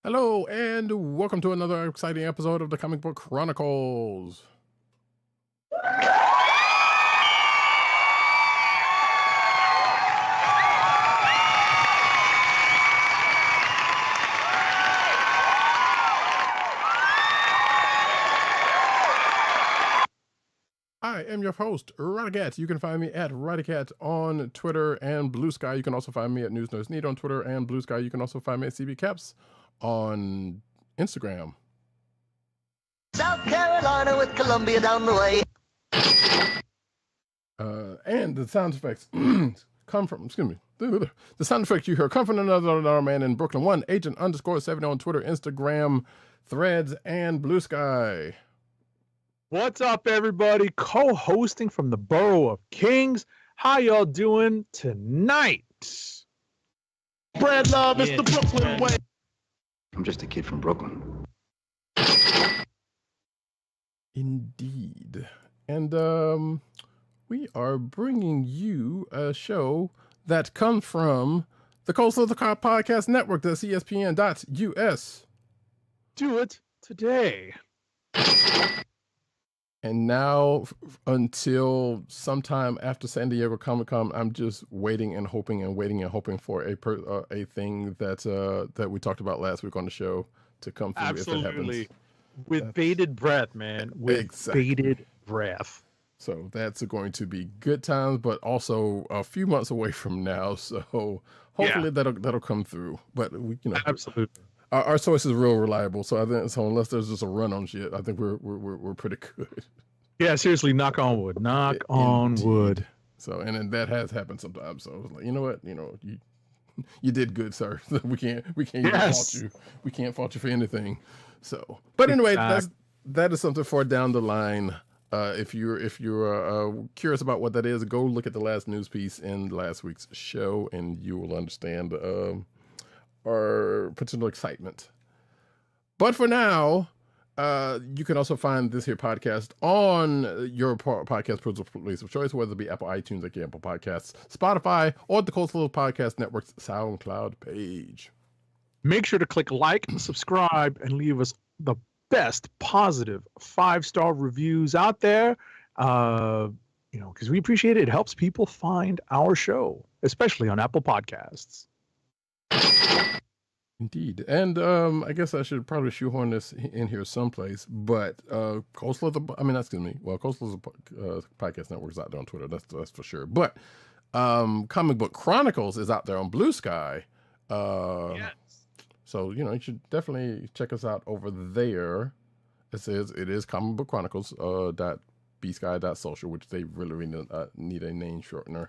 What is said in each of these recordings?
Hello, and welcome to another exciting episode of the Comic Book Chronicles. I am your host, ThunderCats. You can find me at ThunderCats on Twitter and Blue Sky. You can also find me at News Nose Need on Twitter and Blue Sky. You can also find me at CB Caps on Instagram. South Carolina with Columbia down the way. And the sound effects come from, the sound effects you hear come from another man in Brooklyn. One agent _70 on Twitter, Instagram, Threads, and Blue Sky. What's up, everybody? Co-hosting from the Borough of Kings. How y'all doing tonight? Spread love, it's the Brooklyn way. I'm just a kid from Brooklyn. Indeed. And we are bringing you a show that comes from the Coastal Podcast Network, that's ESPN.us. Do it today. And now, until sometime after San Diego Comic-Con, I'm just waiting and hoping for a thing that we talked about last week on the show to come through. Absolutely. If it happens. With bated breath, man. With bated breath. So that's going to be good times, but also a few months away from now. So hopefully that'll come through. But Absolutely. Our source is real reliable, so I think unless there's just a run on shit, I think we're pretty good. Yeah, seriously, knock on wood. Knock on wood. So and then that has happened sometimes. So I was like, you know what, you did good, sir. we can't fault you. We can't fault you for anything. So, but anyway, that is something for down the line. If you're curious about what that is, go look at the last news piece in last week's show, and you will understand our potential excitement. But for now, you can also find this here podcast on your podcast place of choice, whether it be Apple iTunes, like Apple Podcasts, Spotify, or the Coastal Podcast Network's SoundCloud page. Make sure to click like, subscribe, and leave us the best positive 5-star reviews out there. Because we appreciate it. It helps people find our show, especially on Apple Podcasts. Indeed. And I guess I should probably shoehorn this in here someplace, but Coastal Podcast Network is out there on Twitter, that's for sure. But Comic Book Chronicles is out there on Blue Sky. Yes. So, you should definitely check us out over there. It is Comic Book Chronicles .bsky.social, which they really need a name shortener.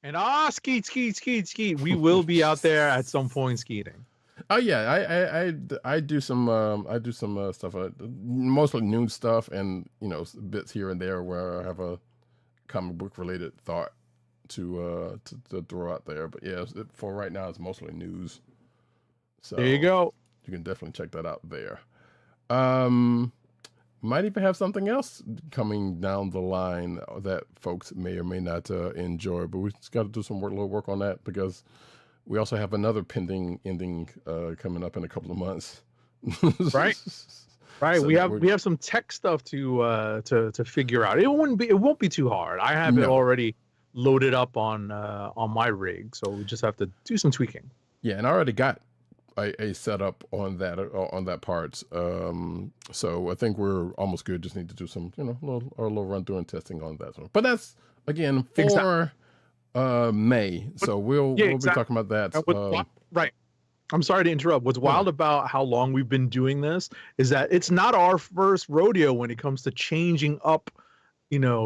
And skeet. We will be out there at some point skeeting. Oh yeah, I do some stuff, mostly news stuff, and bits here and there where I have a comic book related thought to throw out there. But yeah, for right now, it's mostly news. So there you go. You can definitely check that out there. Might even have something else coming down the line that folks may or may not enjoy, but we just got to do some little work on that because we also have another pending ending coming up in a couple of months. Right. So we have some tech stuff to figure out. It won't be too hard. I have it already loaded up on my rig, so we just have to do some tweaking. Yeah, and I already got a setup on that part. So I think we're almost good. Just need to do some, little run through and testing on that one. But that's again for May. So we'll be talking about that. Right. I'm sorry to interrupt. What's wild about how long we've been doing this is that it's not our first rodeo when it comes to changing up,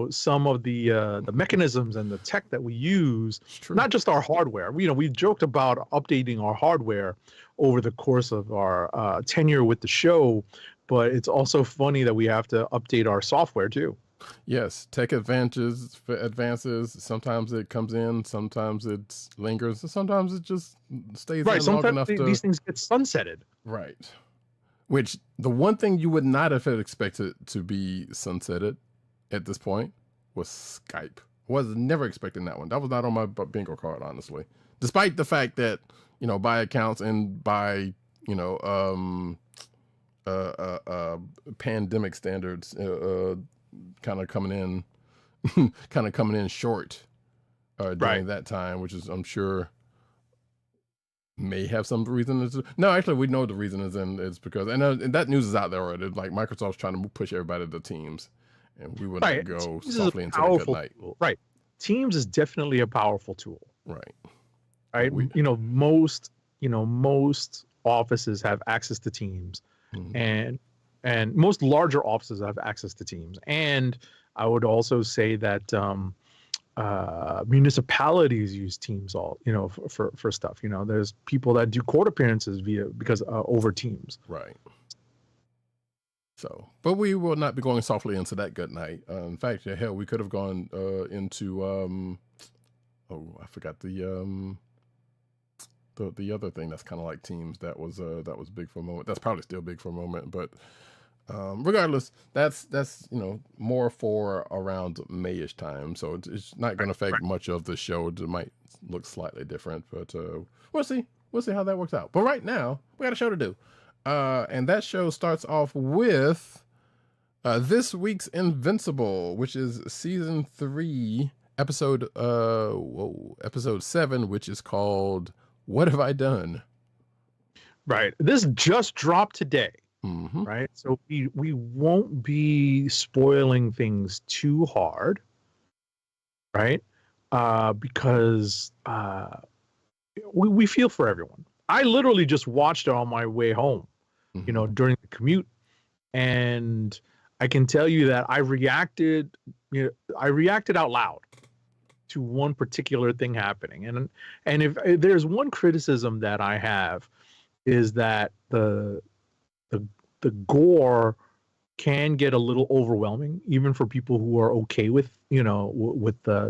some of the mechanisms and the tech that we use, not just our hardware. We've joked about updating our hardware over the course of our tenure with the show, but it's also funny that we have to update our software too. Yes, tech advances. Sometimes it comes in, sometimes it lingers, and sometimes it just stays in long enough. These things get sunsetted. Right. Which the one thing you would not have expected to be sunsetted at this point was Skype. Was never expecting that one. That was not on my bingo card, honestly. Despite the fact that, by accounts and by pandemic standards kind of coming in short during that time, which is, I'm sure, may have some reason. No, actually, we know the reason is it's because, and that news is out there already. Like Microsoft's trying to push everybody to Teams, and we would not go softly into the good night. Right. Teams is definitely a powerful tool. Right. Right. Most offices have access to Teams, and most larger offices have access to Teams. And I would also say that municipalities use Teams for stuff. There's people that do court appearances over Teams. Right. So, but we will not be going softly into that good night. In fact, hell, we could have gone into I forgot the other thing that's kind of like Teams that was big for a moment. That's probably still big for a moment, but regardless, that's more for around May-ish time. So it's not going to affect much of the show. It might look slightly different, but we'll see. We'll see how that works out. But right now, we got a show to do. And that show starts off with this week's Invincible, which is season 3, episode 7, which is called What Have I Done? Right. This just dropped today. Right. So we won't be spoiling things too hard. Right. Because we feel for everyone. I literally just watched it on my way home, during the commute. And I can tell you that I reacted out loud to one particular thing happening. And if there's one criticism that I have, is that the gore can get a little overwhelming, even for people who are okay with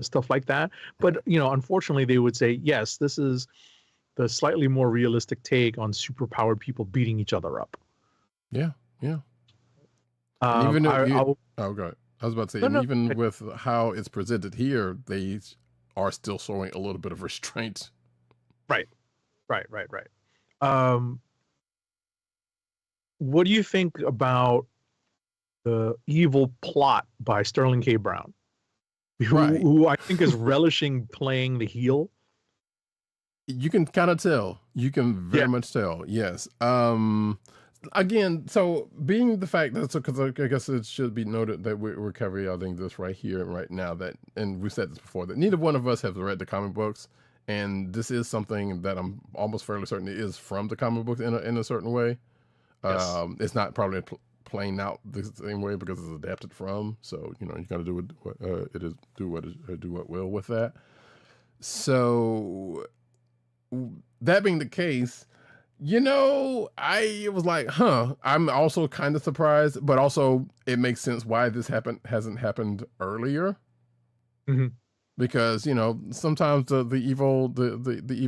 stuff like that. But unfortunately, they would say, yes, this is the slightly more realistic take on superpowered people beating each other up. Yeah. Even God. I was about to say, even with how it's presented here, they are still showing a little bit of restraint. Right. What do you think about the evil plot by Sterling K. Brown, who I think is relishing playing the heel? You can kind of tell. You can very much tell. Yes. Again, so being the fact that, because I guess it should be noted that we're caveating this right here and right now, that, and we've said this before, that neither one of us have read the comic books, and this is something that I'm almost fairly certain it is from the comic books in a certain way. Yes. It's not probably playing out the same way because it's adapted from. So you got to do what it is, do what will with that. So that being the case, I was like, I'm also kind of surprised, but also it makes sense why this hasn't happened earlier. Because sometimes the evil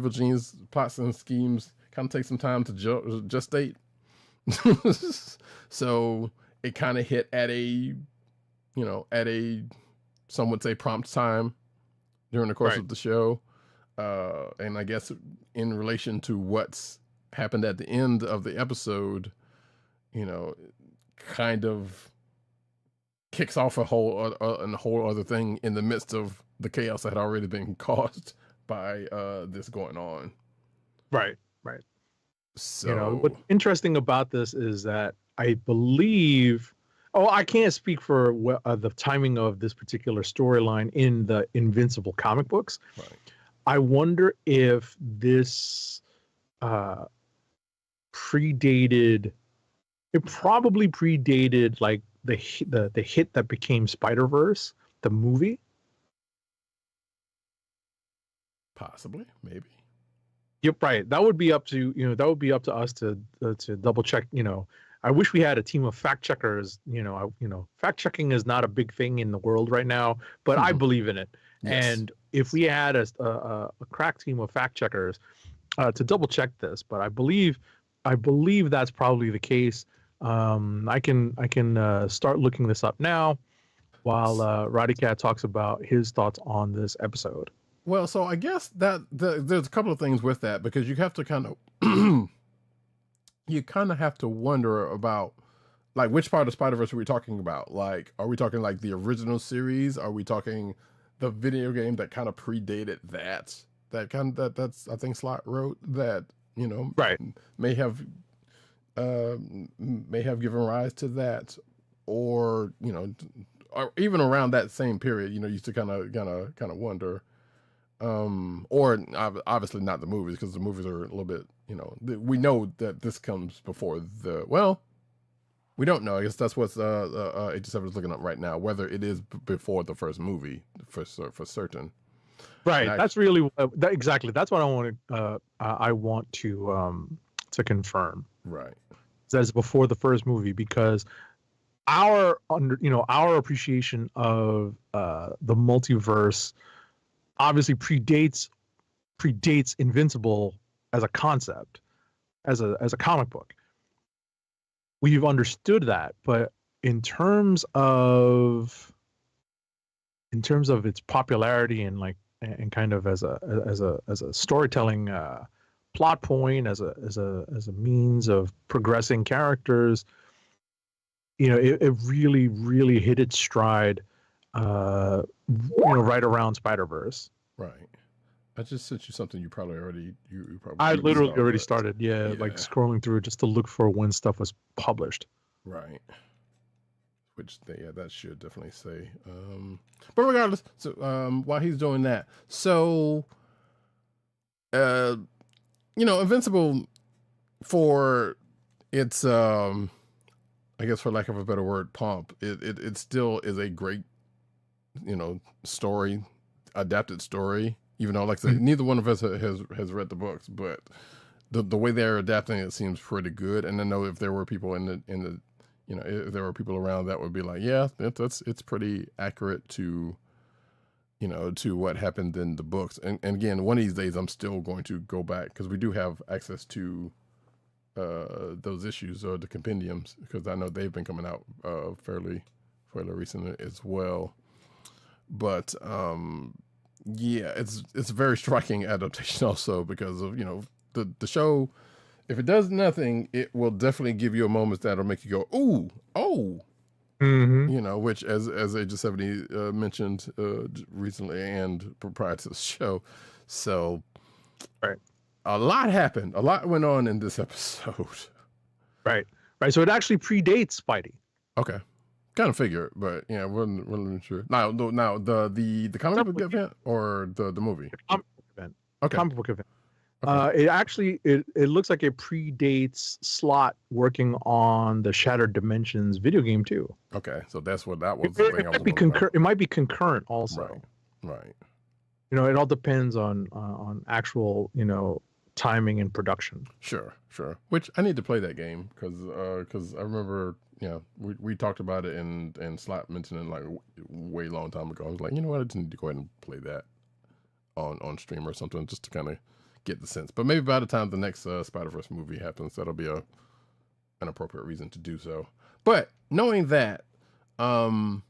genius plots and schemes kind of take some time to gestate. So it kind of hit at a some would say prompt time during the course of the show. And I guess in relation to what's happened at the end of the episode, kind of kicks off a whole other thing in the midst of the chaos that had already been caused by this going on. Right. So what's interesting about this is that I believe, I can't speak for the timing of this particular storyline in the Invincible comic books. Right. I wonder if this predated. It probably predated like the hit that became Spider-Verse, the movie. Possibly, maybe. Yep, right. That would be up to us to double check. I wish we had a team of fact checkers. Fact checking is not a big thing in the world right now, but I believe in it. Yes. And if we had a crack team of fact checkers to double check this, but I believe that's probably the case. I can start looking this up now while Roddy Cat talks about his thoughts on this episode. Well, so I guess that there's a couple of things with that, because you have to kind of you kind of have to wonder about like which part of Spider-Verse are we talking about? Like, are we talking like the original series? Are we talking the video game that kind of predated that? That's I think Slott wrote that, you know, Right. may have given rise to that, or you know, or even around that same period, you know, used to kind of wonder. Or obviously not the movies, because the movies are a little bit, you know, we know that this comes before we don't know. I guess that's what's 87 is looking up right now, whether it is before the first movie for certain. Right. That's really exactly. That's what I want to confirm. Right. That is before the first movie, because our appreciation of the multiverse obviously predates Invincible as a concept, as a comic book. We've understood that, but in terms of its popularity and kind of as a storytelling plot point, as a means of progressing characters, you know, it really, really hit its stride, right around Spider-Verse. Right. I just sent you something you probably already I literally already started, like scrolling through just to look for when stuff was published. Right. Which that should definitely say. But regardless, so while he's doing that, so Invincible, for its I guess for lack of a better word, pomp, it still is a great, you know, story, adapted story. Even though, like I said, neither one of us has read the books, but the way they're adapting it seems pretty good. And I know if there were people in the you know, if there were people around that would be like, yeah, it's pretty accurate to, you know, to what happened in the books. And again, one of these days I'm still going to go back, because we do have access to those issues or the compendiums, because I know they've been coming out fairly recently as well. But yeah, it's a very striking adaptation also, because of, you know, the show. If it does nothing, it will definitely give you a moment that'll make you go, ooh, oh, you know, which as Age of 70 mentioned recently and prior to the show. So right, a lot happened. A lot went on in this episode. Right. So it actually predates Spidey. Okay. Kind of figure, but yeah, wasn't sure. Now the comic book event or the movie? The comic book event. Okay. Comic book event. Okay. It actually it looks like it predates Slott working on the Shattered Dimensions video game too. Okay, so that's what that was. It might be concurrent also. Right. You know, it all depends on actual, you know, timing and production. Sure. Which I need to play that game, because I remember, you know, we talked about it and Slott mentioned it like way long time ago. I was like, you know what, I just need to go ahead and play that on stream or something, just to kind of get the sense. But maybe by the time the next Spider-Verse movie happens, that'll be an appropriate reason to do so. But knowing that, I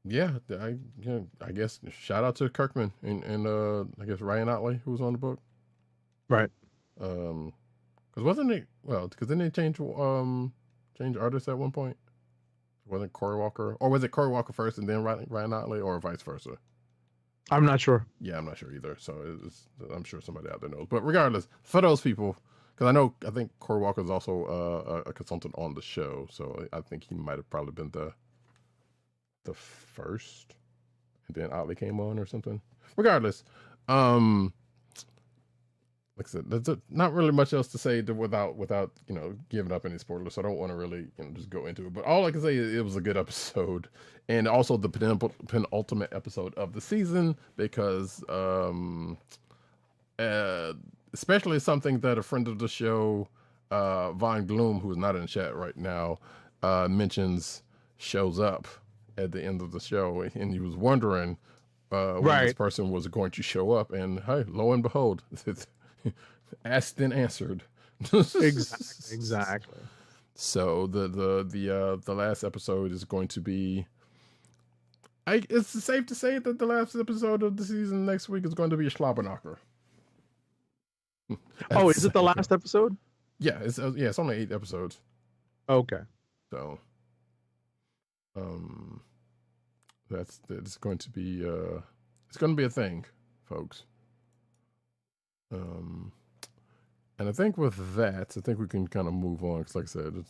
guess shout out to Kirkman and I guess Ryan Otley, who was on the book. Right. Because wasn't it, well, because didn't they change artists at one point? Wasn't Cory Walker, or was it Cory Walker first and then Ryan Otley, or vice versa? I'm not sure. Yeah, I'm not sure either. So I'm sure somebody out there knows. But regardless, for those people, because I think Cory Walker is also a consultant on the show, so I think he might have probably been the first, and then Otley came on or something. Regardless, like I said, there's not really much else to say without you know, giving up any spoilers. So I don't want to really, you know, just go into it. But all I can say is it was a good episode, and also the penultimate episode of the season, because especially something that a friend of the show, Von Gloom, who is not in chat right now, mentions, shows up at the end of the show, and he was wondering when this person was going to show up, and hey, lo and behold, asked and answered. Exactly. So the last episode is going to be, it's safe to say that the last episode of the season next week is going to be a slobberknocker. Oh, is it the last episode? Yeah, it's only 8 episodes. Okay. So, that's going to be it's going to be a thing, folks. And I think with that, I think we can kind of move on because, like I said,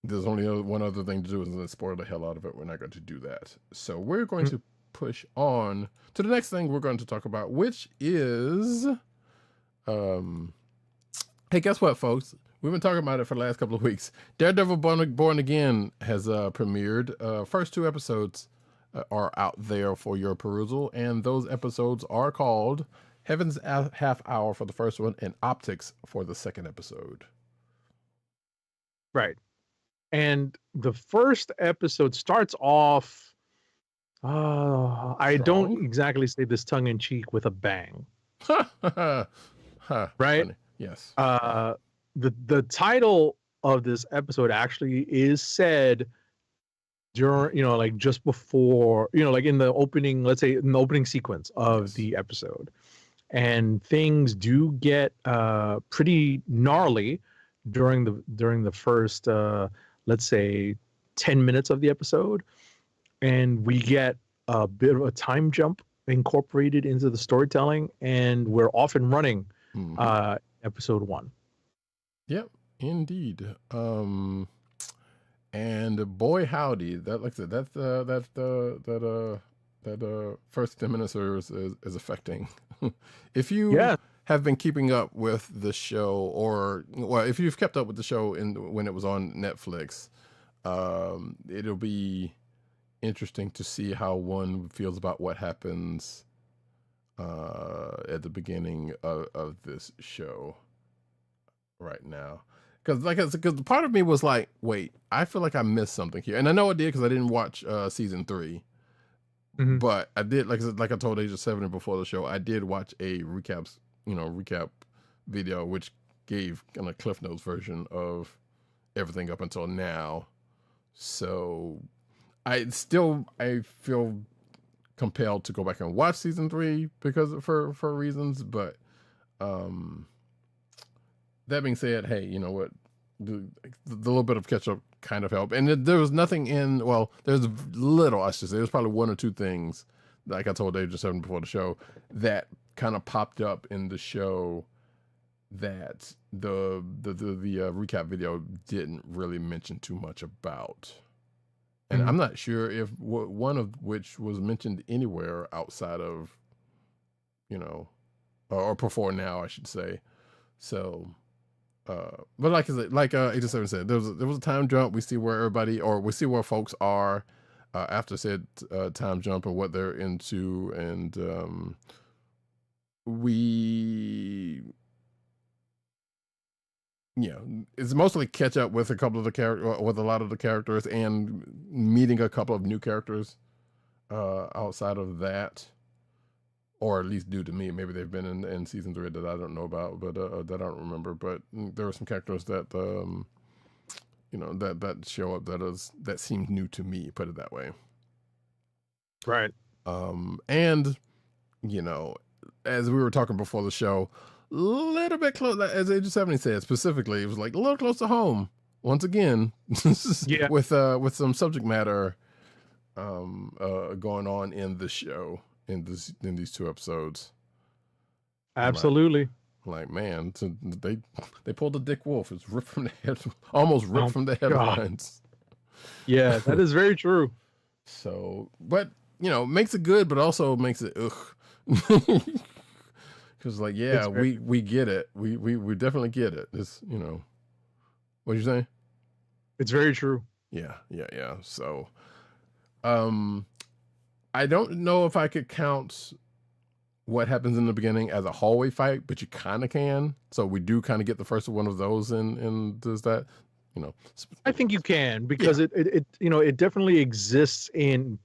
there's only one other thing to do, and spoil the hell out of it. We're not going to do that. So we're going to push on to the next thing we're going to talk about, which is, hey, guess what, folks? We've been talking about it for the last couple of weeks. Daredevil Born Again has premiered. First 2 episodes are out there for your perusal, and those episodes are called Heaven's Half Hour for the first one and Optics for the second episode. Right. And the first episode starts off, I don't exactly say this tongue in cheek, with a bang. Right? Funny. Yes. The title of this episode actually is said during, like just before, like in the opening, let's say in the opening sequence of the episode. And things do get pretty gnarly during the first let's say 10 minutes of the episode, and we get a bit of a time jump incorporated into the storytelling, and we're off and running. Episode 1. Yep, indeed. And boy howdy, that, like I said, that first 10 minutes is affecting. If you have been keeping up with the show, or if you've kept up with the show when it was on Netflix, it'll be interesting to see how one feels about what happens at the beginning of this show right now. Because part of me was like, wait, I feel like I missed something here, and I know I did because I didn't watch season 3. But I did, like I told Age of 70 before the show, I did watch a recap video, which gave kind of Cliff Notes version of everything up until now. So I feel compelled to go back and watch season 3 because for reasons. But that being said, hey, you know what? The little bit of catch up kind of helped, and there was nothing in. Well, there's little. I should say there's probably 1 or 2 things, like I told Age of 7 before the show, that kind of popped up in the show that the recap video didn't really mention too much about, and I'm not sure if one of which was mentioned anywhere outside of, or before now, I should say. So. But like Age of 7 said, there was a time jump. We see where folks are after said time jump and what they're into, and it's mostly catch up with a lot of the characters, and meeting a couple of new characters outside of that. Or at least due to me, maybe they've been in season 3 that I don't know about, but that I don't remember. But there are some characters that that show up that seemed new to me. Put it that way. Right. And as we were talking before the show, a little bit close, as Age of 70 said specifically, it was like a little close to home. Once again, with some subject matter going on in the show. In these 2 episodes, absolutely. Like man, they pulled the Dick Wolf. It's ripped from the head, almost ripped from the headlines. Yeah, that is very true. So, but makes it good, but also makes it ugh. Because we get it. We definitely get it. It's what you saying? It's very true. Yeah. So, I don't know if I could count what happens in the beginning as a hallway fight, but you kind of can. So we do kind of get the first one of those in does that, I think you can, because it definitely exists in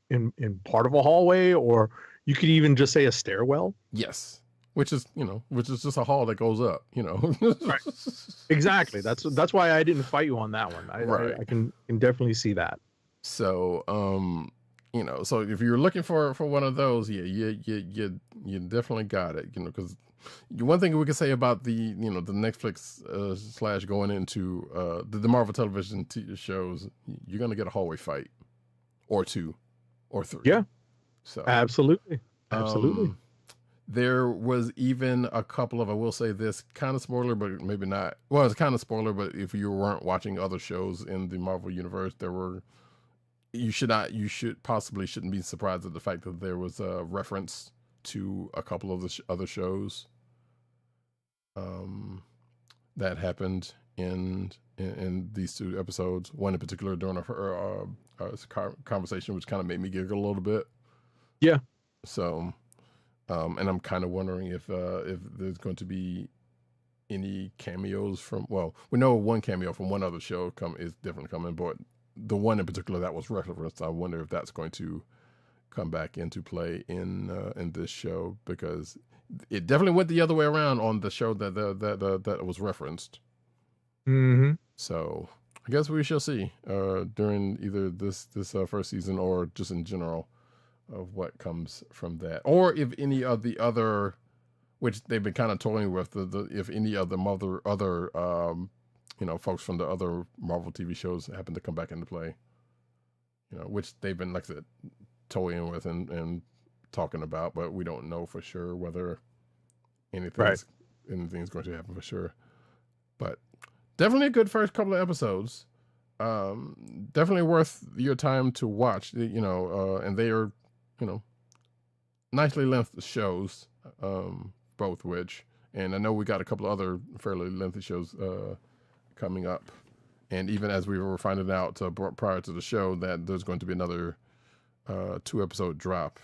part of a hallway, or you could even just say a stairwell. Yes. Which is just a hall that goes up, Right. Exactly. That's why I didn't fight you on that one. I can definitely see that. So, so if you're looking for one of those, you definitely got it, because One thing we can say about the the Netflix slash going into the Marvel television shows, you're gonna get a hallway fight, or two, or three. Yeah. So Absolutely. There was even a couple of, I will say this, kind of spoiler, but maybe not. Well, it's kind of spoiler, but if you weren't watching other shows in the Marvel universe, you shouldn't be surprised at the fact that there was a reference to a couple of the other shows that happened in these two episodes. One in particular during a conversation, which kind of made me giggle a little bit. Yeah. So, and I'm kind of wondering if there's going to be any cameos from. Well, we know one cameo from one other show is definitely coming, but the one in particular that was referenced, I wonder if that's going to come back into play in this show, because it definitely went the other way around on the show that was referenced. Mm-hmm. So I guess we shall see during either this first season or just in general of what comes from that, or if any of the other, which they've been kind of toying with, if any of the other folks from the other Marvel TV shows happen to come back into play, which they've been, like I said, toying with and talking about, but we don't know for sure whether anything's going to happen for sure. But definitely a good first couple of episodes. Definitely worth your time to watch. And they are, nicely lengthy shows, both which, and I know we got a couple of other fairly lengthy shows coming up. And even as we were finding out prior to the show that there's going to be another 2-episode drop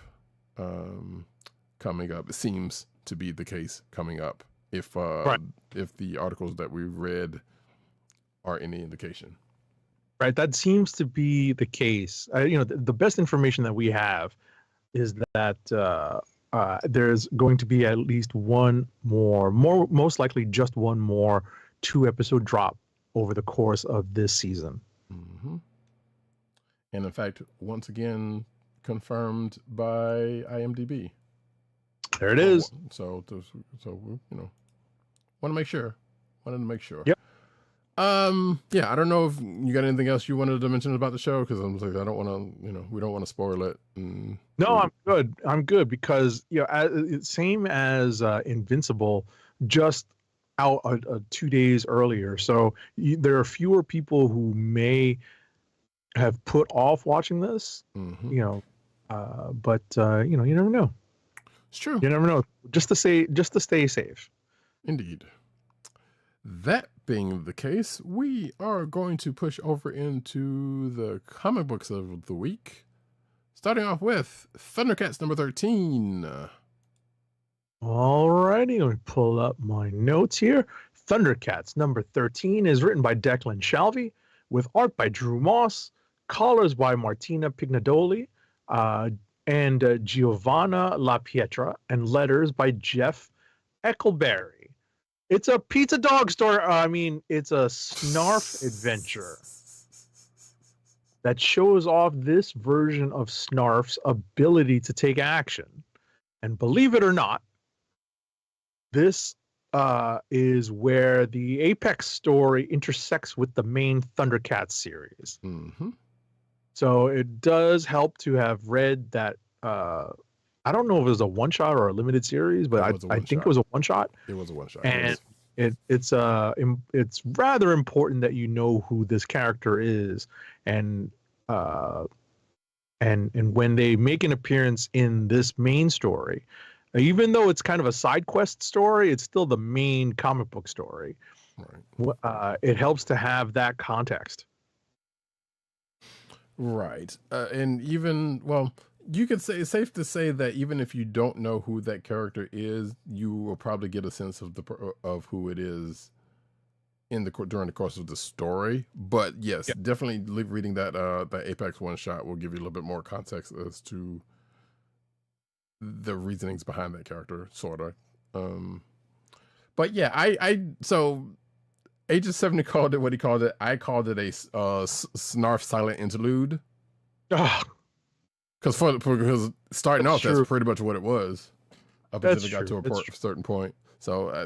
coming up. It seems to be the case coming up, if the articles that we read are any indication. Right, that seems to be the case. The best information that we have is that there's going to be at least one more, most likely just one more 2-episode drop over the course of this season. Mm-hmm. And in fact, once again, confirmed by IMDb. There it is. So wanted to make sure. Yep. Yeah, I don't know if you got anything else you wanted to mention about the show, because I'm like, I don't want to, we don't want to spoil it. No, I'm good because same as Invincible, just out 2 days earlier. So there are fewer people who may have put off watching this. Mm-hmm. But you never know. It's true. You never know. Just to stay safe. Indeed. That being the case, we are going to push over into the comic books of the week, starting off with ThunderCats number 13. Alrighty, let me pull up my notes here. ThunderCats number 13 is written by Declan Shalvey, with art by Drew Moss, colors by Martina Pignadoli, and Giovanna La Pietra, and letters by Jeff Eckelberry. It's a pizza dog story. It's a Snarf adventure that shows off this version of Snarf's ability to take action. And believe it or not, this is where the Apex story intersects with the main ThunderCats series. Mm-hmm. So it does help to have read that. I don't know if it was a one-shot or a limited series, but I think it was a one-shot. It was a one-shot. And it's rather important that you know who this character is, and when they make an appearance in this main story, even though it's kind of a side quest story, it's still the main comic book story. Right. It helps to have that context. Right. And even, you could say, it's safe to say that even if you don't know who that character is, you will probably get a sense of who it is during the course of the story. But yes, definitely reading that Apex one shot will give you a little bit more context as to the reasonings behind that character, sorta. But yeah, so Agent 70 called it what he called it. I called it a Snarf silent interlude. Because starting off, that's pretty much what it was up until it got to a certain point. So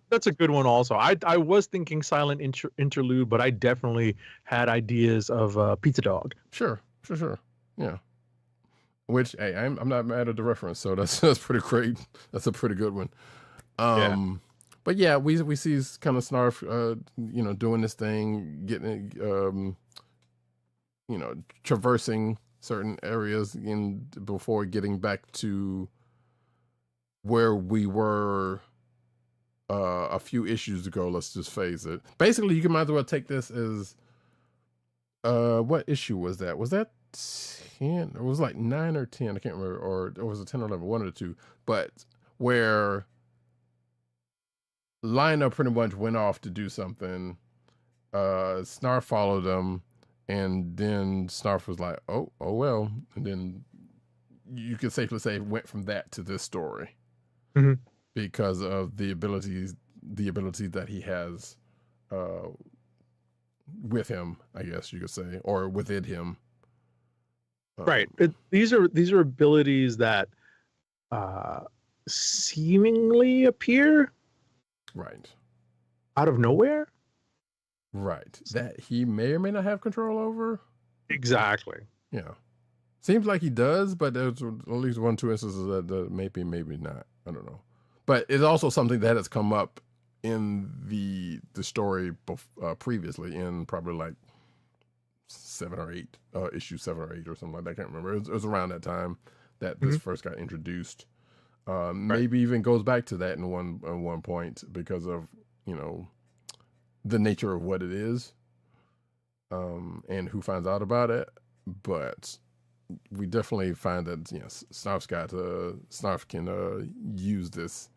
that's a good one. Also, I was thinking silent interlude, but I definitely had ideas of Pizza Dog. Sure. Yeah. Which, hey, I'm not mad at the reference, so that's pretty great. That's a pretty good one. But yeah, we see kind of Snarf, doing this thing, getting, traversing certain areas before getting back to where we were a few issues ago. Let's just phase it. Basically, you might as well take this as what issue was that? Was that 10? It was like 9 or 10. I can't remember, or it was a 10 or 11, one of the two. But where Lionel pretty much went off to do something. Snarf followed him, and then Snarf was like, "Oh well," and then you could safely say it went from that to this story because of the ability that he has with him, I guess you could say, or within him. Right. These are abilities that seemingly appear right out of nowhere. Right. That he may or may not have control over. Exactly. Yeah. Seems like he does, but there's at least 1-2 instances that maybe not. I don't know. But it's also something that has come up in the story previously in probably like 7 or 8 issues, 7 or 8 or something like that. I can't remember. It was around that time that this first got introduced. Maybe even goes back to that in one point because of the nature of what it is, and who finds out about it. But we definitely find that Snarf can use this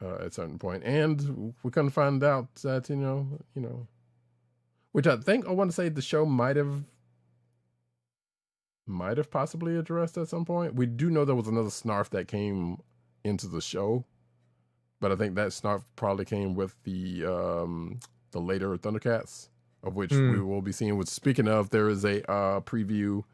at a certain point, and we're gonna find out that which I want to say the show might have possibly addressed at some point. We do know there was another Snarf that came into the show, but I think that Snarf probably came with the later ThunderCats, of which we will be seeing. Which, speaking of, there is a preview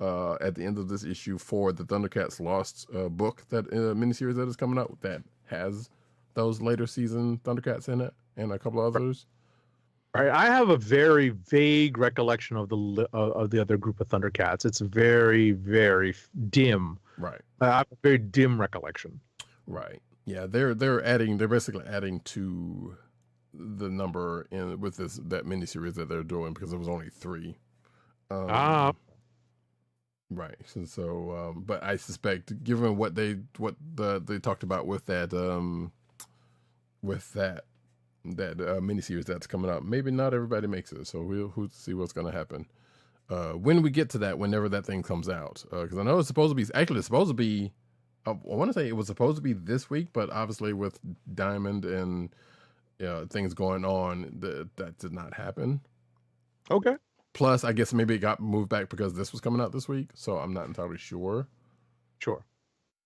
at the end of this issue for the ThunderCats Lost book, that miniseries that is coming out that has those later season ThunderCats in it and a couple others. Right. I have a very vague recollection of the other group of ThunderCats. It's very, very dim. Right. I have a very dim recollection. Right. Yeah. They're basically adding to the number with that miniseries that they're doing, because it was only 3. Right. So but I suspect, given what they talked about with that miniseries that's coming up, maybe not everybody makes it. So we'll see what's going to happen when we get to that, whenever that thing comes out. Because I know it's supposed to be. I want to say it was supposed to be this week, but obviously with Diamond and things going on, that did not happen. Okay. Plus, I guess maybe it got moved back because this was coming out this week, so I'm not entirely sure. Sure.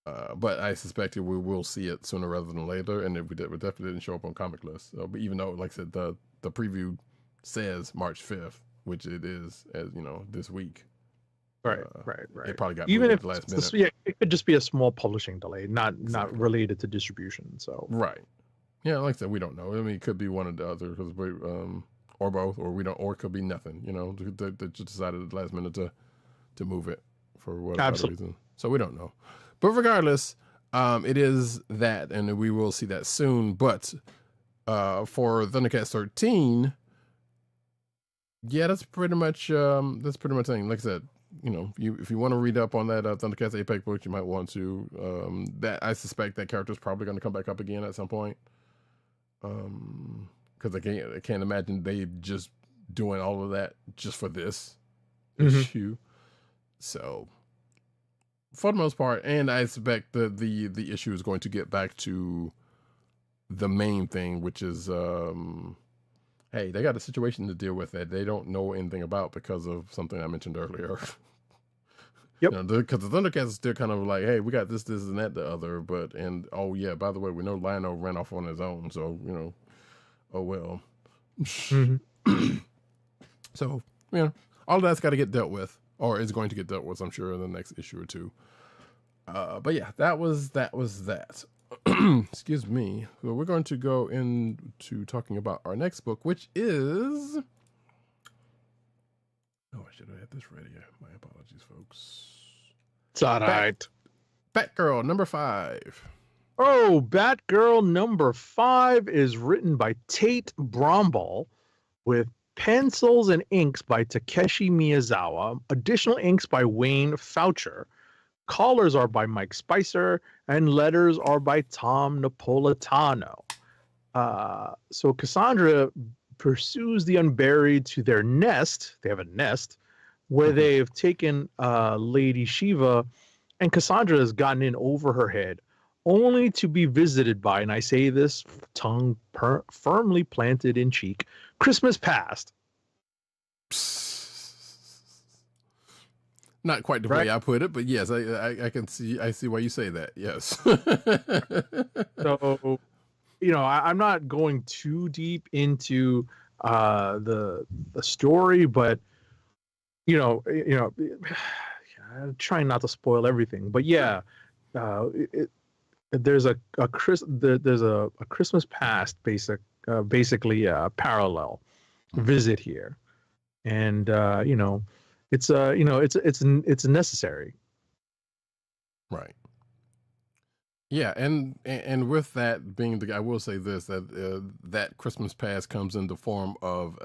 But I suspect we will see it sooner rather than later, and it definitely didn't show up on Comic List. But even though, like I said, the preview says March 5th, which it is, as this week. Right. It probably got even moved if at the last minute. it could just be a small publishing delay, not related to distribution. So right. Yeah, like I said, we don't know. I mean, it could be one or the other, because or both, or we don't, or it could be nothing. They just decided at the last minute to move it for whatever reason. So we don't know. But regardless, it is that, and we will see that soon. But for ThunderCats 13, yeah, that's pretty much the thing. Like I said, if you want to read up on that ThunderCats Apex book, you might want to. That I suspect that character is probably going to come back up again at some point. Because I can't imagine they just doing all of that just for this issue. So, for the most part, and I expect the issue is going to get back to the main thing, which is, hey, they got a situation to deal with that they don't know anything about because of something I mentioned earlier. Yep. Because the ThunderCats is still kind of like, hey, we got this, and that, the other, oh yeah, by the way, we know Lionel ran off on his own, so oh well. So all of that's got to get dealt with, or is going to get dealt with, I'm sure, in the next issue or two. But yeah, that was that. excuse me. So we're going to go into talking about our next book, which is. Oh, I should have had this ready. My apologies, folks. It's all right. Batgirl number 5. Oh, Batgirl number 5 is written by Tate Brombal with pencils and inks by Takeshi Miyazawa, additional inks by Wayne Foucher. Colors are by Mike Spicer, and letters are by Tom Napolitano. So Cassandra pursues the unburied to their nest. They have a nest where they've taken Lady Shiva, and Cassandra has gotten in over her head, only to be visited by, and I say this tongue firmly planted in cheek, Christmas past. Not quite the way I put it, but yes, I can see. I see why you say that. Yes. So, I'm not going too deep into the story, but I'm trying not to spoil everything. But there's a Christmas past basically parallel visit here, and it's necessary. Right. Yeah, and with that being I will say this, that that Christmas past comes in the form of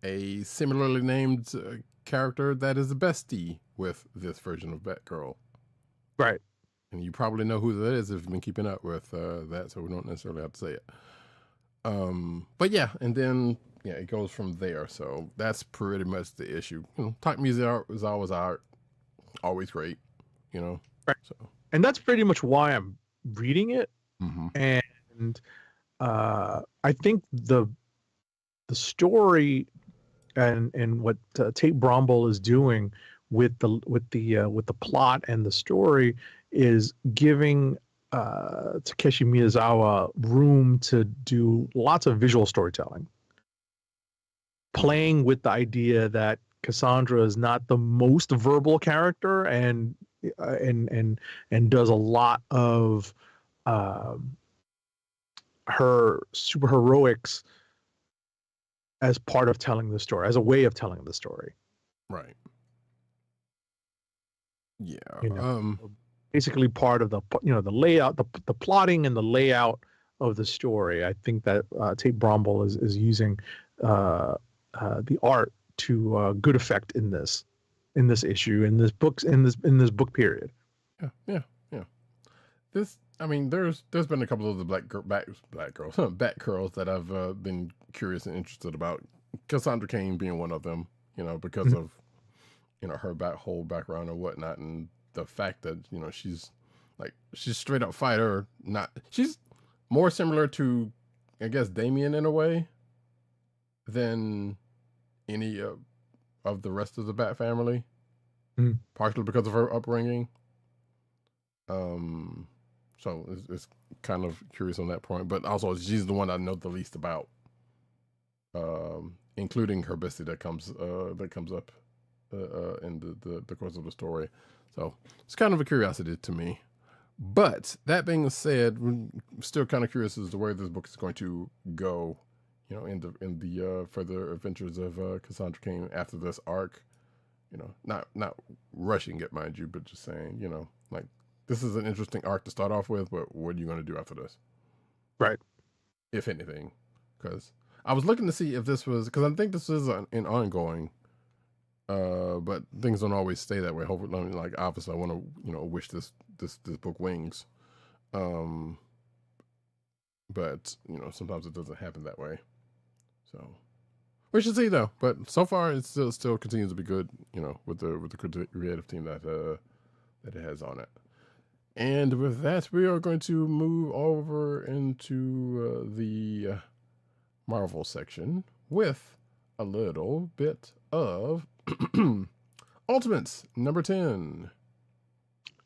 a similarly named character that is a bestie with this version of Batgirl. Right. And you probably know who that is if you've been keeping up with that, so we don't necessarily have to say it. But yeah, and then it goes from there. So that's pretty much the issue. Type music art is always great, Right. So. And that's pretty much why I'm reading it. Mm-hmm. And I think the story and what Tate Brombal is doing with the plot and the story is giving Takeshi Miyazawa room to do lots of visual storytelling, playing with the idea that Cassandra is not the most verbal character and does a lot of her superheroics as part of telling the story, as a way of telling the story. Right. Yeah. Basically part of the the layout, the plotting and the layout of the story. I think that Tate Brombal is using the art to good effect in this issue, in this book period. Yeah. There's been a couple of the Batgirls that I've been curious and interested about. Cassandra Cain being one of them, because of her whole background and whatnot, and the fact that she's straight up fighter. She's more similar to, I guess, Damian in a way than any of the rest of the Bat family, partially because of her upbringing. So it's kind of curious on that point, but also she's the one I know the least about, including her bestie that comes up in the course of the story. So it's kind of a curiosity to me. But that being said, I'm still kind of curious as to where this book is going to go, in the further adventures of Cassandra Cain after this arc. Not rushing it, mind you, but just saying, this is an interesting arc to start off with, but what are you going to do after this? Right. If anything. Because I was looking to see if this was, because I think this is an ongoing, but things don't always stay that way. Hopefully, obviously I want to, wish this book wings. But, sometimes it doesn't happen that way. So we should see though. But so far it still continues to be good, with the creative team that it has on it. And with that, we are going to move over into the Marvel section with a little bit of Ultimates number 10.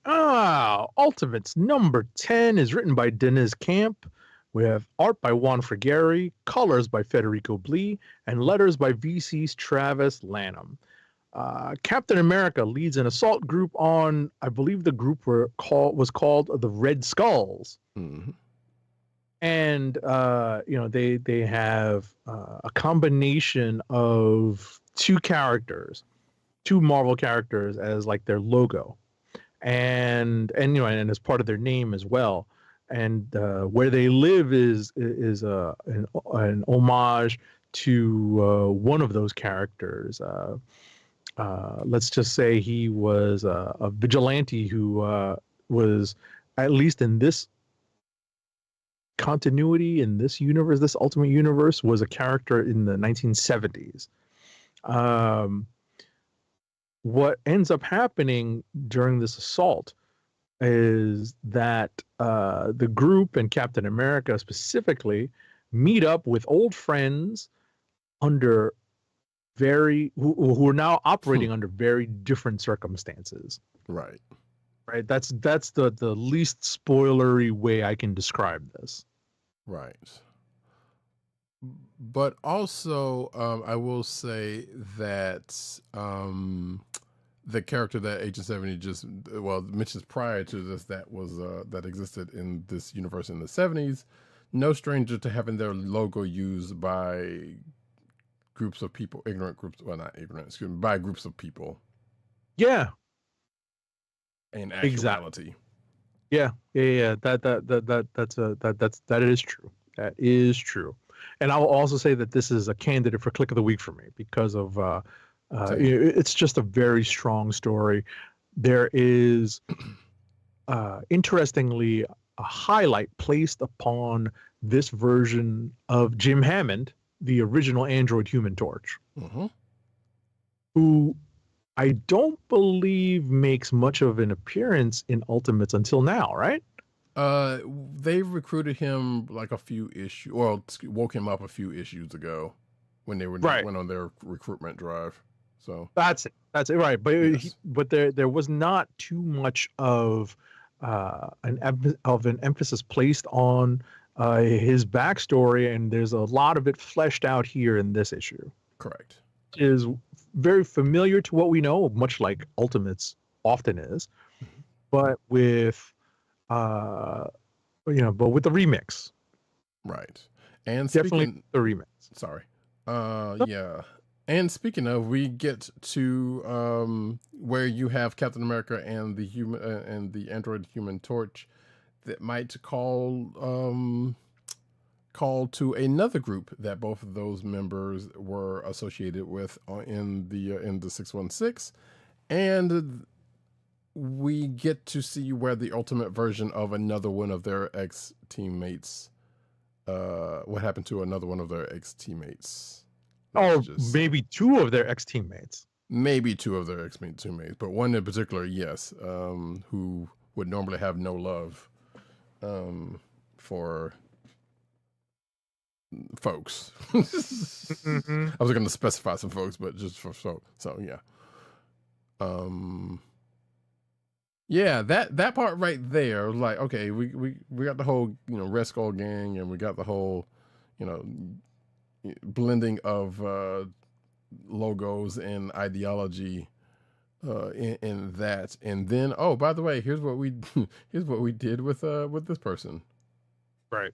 Ultimates number 10 is written by Dennis Camp. We have art by Juan Frigeri, colors by Federico Blee, and letters by VC's Travis Lanham. Captain America leads an assault group on, I believe the group was called the Red Skulls. Mm-hmm. And they have a combination of two Marvel characters as like their logo, and as part of their name as well. And where they live is an homage to one of those characters. Let's just say he was a vigilante who was, at least in this continuity, in this universe, this Ultimate Universe, was a character in the 1970s. What ends up happening during this assault is that the group and Captain America specifically meet up with old friends under who are now operating under very different circumstances. Right. Right. That's the least spoilery way I can describe this. Right. But also, I will say that the character that Agent 70 mentions prior to this, that existed in this universe in the 70s, no stranger to having their logo used by groups of people, by groups of people. Yeah. In actuality. Yeah. That is true. That is true. And I'll also say that this is a candidate for Click of the Week for me because of it's just a very strong story. There is interestingly a highlight placed upon this version of Jim Hammond, the original Android Human Torch, who I don't believe makes much of an appearance in Ultimates until now, right? They recruited him like a few issues, or woke him up a few issues ago when they went on their recruitment drive. So that's it, right? But yes. But there was not too much of an emphasis placed on his backstory, and there's a lot of it fleshed out here in this issue. Correct. Is very familiar to what we know, much like Ultimates often is, but with but with the remix. Right. And definitely the remix. Sorry. Yeah. And speaking of, we get to where you have Captain America and the human and the Android Human Torch that might call to another group that both of those members were associated with in the 616, and we get to see where the ultimate version of another one of their ex-teammates, what happened to another one of their ex-teammates. Maybe two of their ex-teammates. Maybe two of their ex-teammates, but one in particular, yes, who would normally have no love for folks. I was going to specify some folks, but just for so yeah. Yeah, that part right there, like, okay, we got the whole, Red Skull gang, and we got the whole, blending of logos and ideology in that, and then, oh, by the way, here's what we did with this person. Right.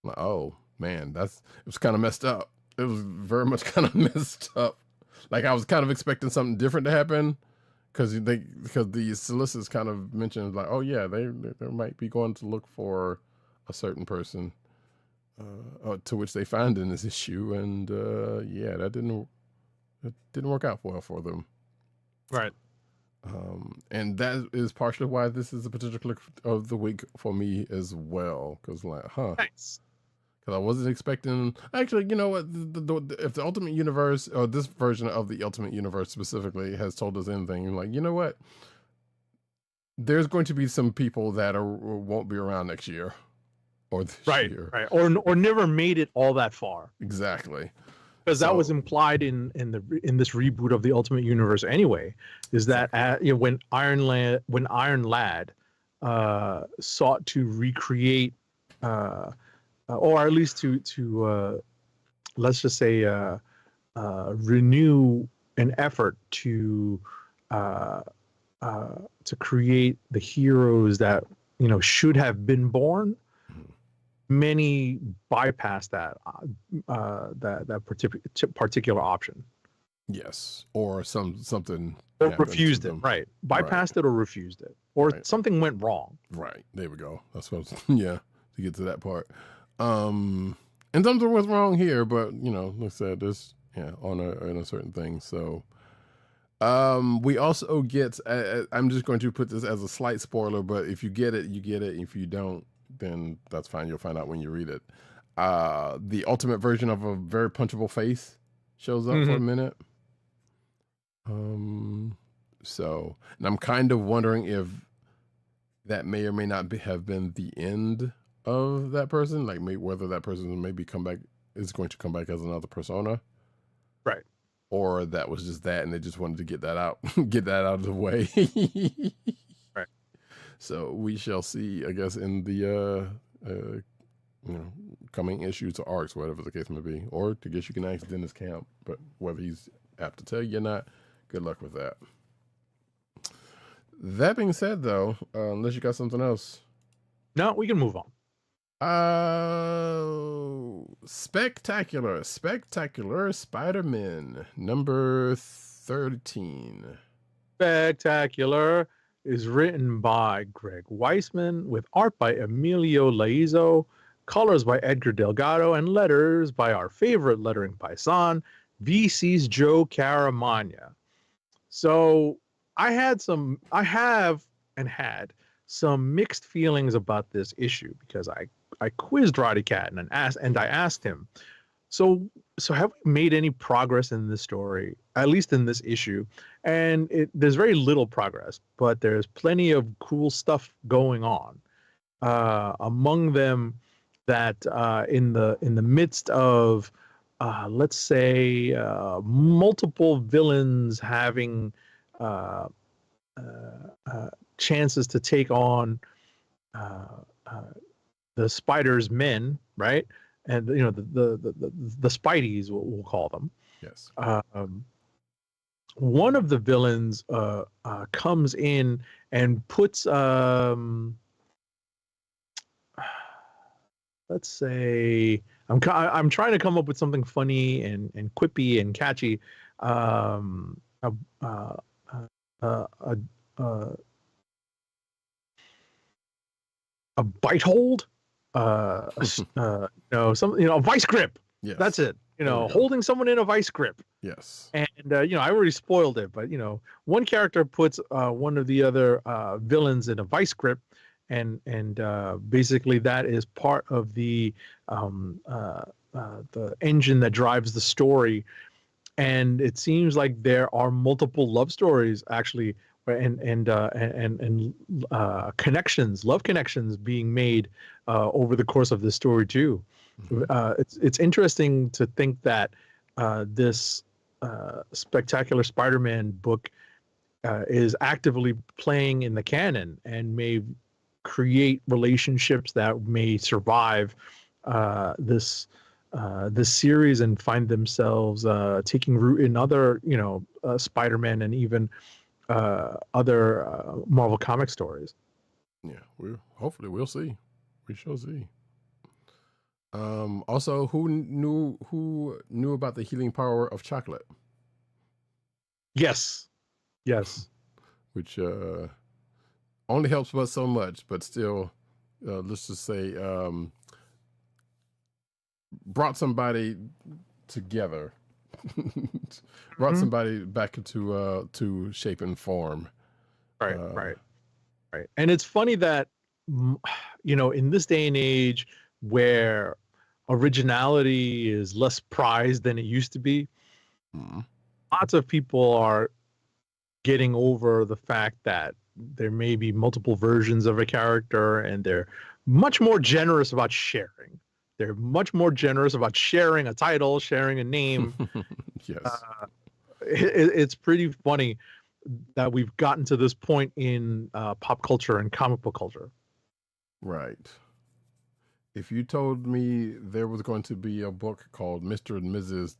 Like, oh man, it was kind of messed up. It was very much kind of messed up. Like, I was kind of expecting something different to happen. Because the solicitors kind of mentioned, like, oh yeah, they might be going to look for a certain person, to which they find in this issue, and yeah, that didn't work out well for them. Right. And that is partially why this is a potential Click of the Week for me as well. Because Nice. Because I wasn't expecting. Actually, you know what? If the Ultimate Universe, or this version of the Ultimate Universe specifically, has told us anything, like, you know what? There's going to be some people that won't be around next year, or this year, right, or never made it all that far. Exactly. Because that was implied in this reboot of the Ultimate Universe anyway. Is that when Iron Lad sought to recreate. Or at least to let's just say renew an effort to create the heroes that should have been born, many bypass that particular option. Yes, or something or refused it, right? Bypassed it or refused it, or something went wrong. Right, there we go. That's what. Yeah, to get to that part. And something was wrong here, but like I said, this on a certain thing. So, we also get. I'm just going to put this as a slight spoiler, but if you get it, you get it. If you don't, then that's fine. You'll find out when you read it. The ultimate version of a very punchable face shows up for a minute. So, and I'm kind of wondering if that may or may not have been the end of that person, like whether that person is going to come back as another persona, right? Or that was just that, and they just wanted to get that out, get that out of the way, right? So we shall see, I guess, in the coming issues or arcs, whatever the case may be, or I guess you can ask Dennis Camp, but whether he's apt to tell you or not, good luck with that. That being said, though, unless you got something else. No, we can move on. Spectacular Spider-Man, number 13. Spectacular is written by Greg Weisman, with art by Emilio Laizo, colors by Edgar Delgado, and letters by our favorite lettering paisan, VC's Joe Caramagna. So I have and had some mixed feelings about this issue, because I quizzed Roddy Cat and I asked him, so have we made any progress in this story, at least in this issue? And there's very little progress, but there's plenty of cool stuff going on. Among them, that in the midst of let's say multiple villains having chances to take on the Spider's men, right? And the Spideys, we'll call them. Yes. One of the villains comes in and puts let's say, I'm trying to come up with something funny and quippy and catchy. A bite hold, a vice grip. Yes. That's it. Holding someone in a vice grip. Yes. And I already spoiled it, but one character puts one of the other villains in a vice grip, and basically that is part of the engine that drives the story. And it seems like there are multiple love stories actually, and connections, love connections being made over the course of this story too. Mm-hmm. It's interesting to think that this Spectacular Spider-Man book is actively playing in the canon and may create relationships that may survive this series and find themselves taking root in other, Spider-Man and even other Marvel comic stories. Yeah, hopefully we'll see. We shall see. Also, who knew about the healing power of chocolate? Yes. Which only helps but so much, but still, let's just say, brought somebody together, brought somebody back into shape and form. Right. And it's funny that, in this day and age where originality is less prized than it used to be, lots of people are getting over the fact that there may be multiple versions of a character, and they're much more generous about sharing. They're much more generous about sharing a title, sharing a name. Yes. It's pretty funny that we've gotten to this point in pop culture and comic book culture. Right. If you told me there was going to be a book called Mr. and Mrs.,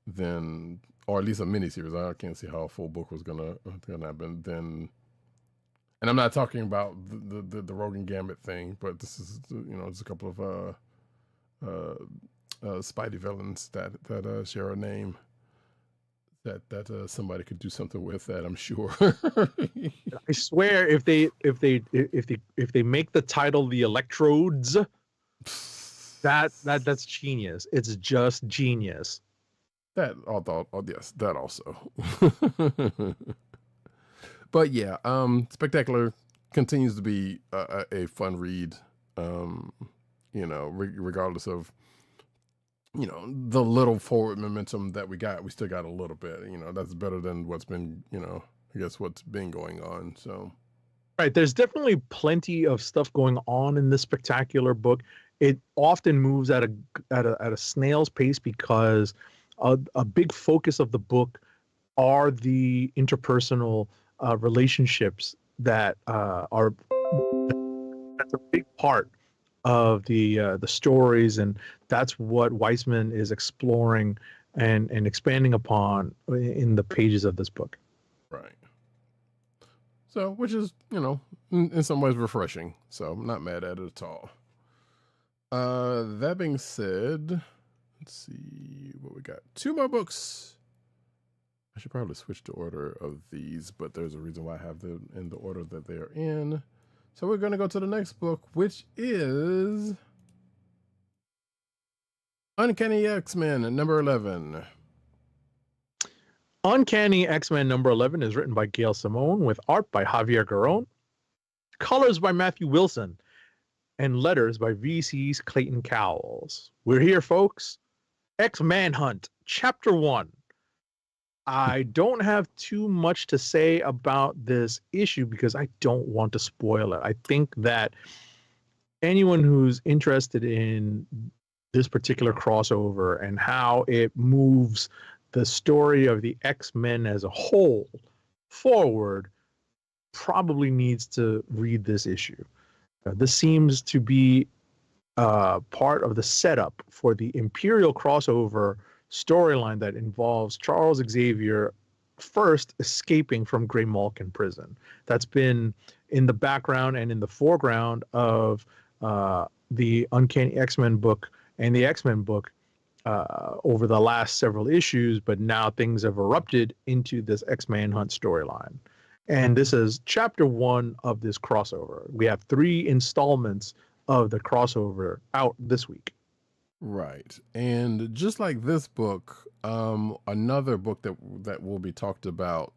then or at least a miniseries. I can't see how a full book was gonna happen then. And I'm not talking about the Rogan Gambit thing, but this is just a couple of Spidey villains that share a name that somebody could do something with that, I'm sure. I swear, if they make the title the Electrodes, that's genius. It's just genius. That yes, that also. But yeah, Spectacular continues to be a fun read. Regardless of the little forward momentum that we got, we still got a little bit. That's better than what's been I guess what's been going on. So right, there's definitely plenty of stuff going on in this Spectacular book. It often moves at a snail's pace because a big focus of the book are the interpersonal relationships that are that's a big part of the stories, and that's what Weisman is exploring and expanding upon in the pages of this book. Right. So, which is in some ways refreshing. So I'm not mad at it at all. That being said, let's see what we got. 2 more books. I should probably switch the order of these, but there's a reason why I have them in the order that they are in. So we're going to go to the next book, which is Uncanny X-Men number 11. Uncanny X-Men number 11 is written by Gail Simone with art by Javier Garrón, colors by Matthew Wilson, and letters by VC's Clayton Cowles. We're here, folks. X-Manhunt, Chapter 1. I don't have too much to say about this issue because I don't want to spoil it. I think that anyone who's interested in this particular crossover and how it moves the story of the X-Men as a whole forward probably needs to read this issue. This seems to be part of the setup for the Imperial crossover storyline that involves Charles Xavier first escaping from Grey Malkin prison. That's been in the background and in the foreground of the Uncanny X-Men book and the X-Men book over the last several issues, but now things have erupted into this X-Manhunt storyline. And this is chapter 1 of this crossover. We have 3 installments of the crossover out this week. Right. And just like this book, another book that will be talked about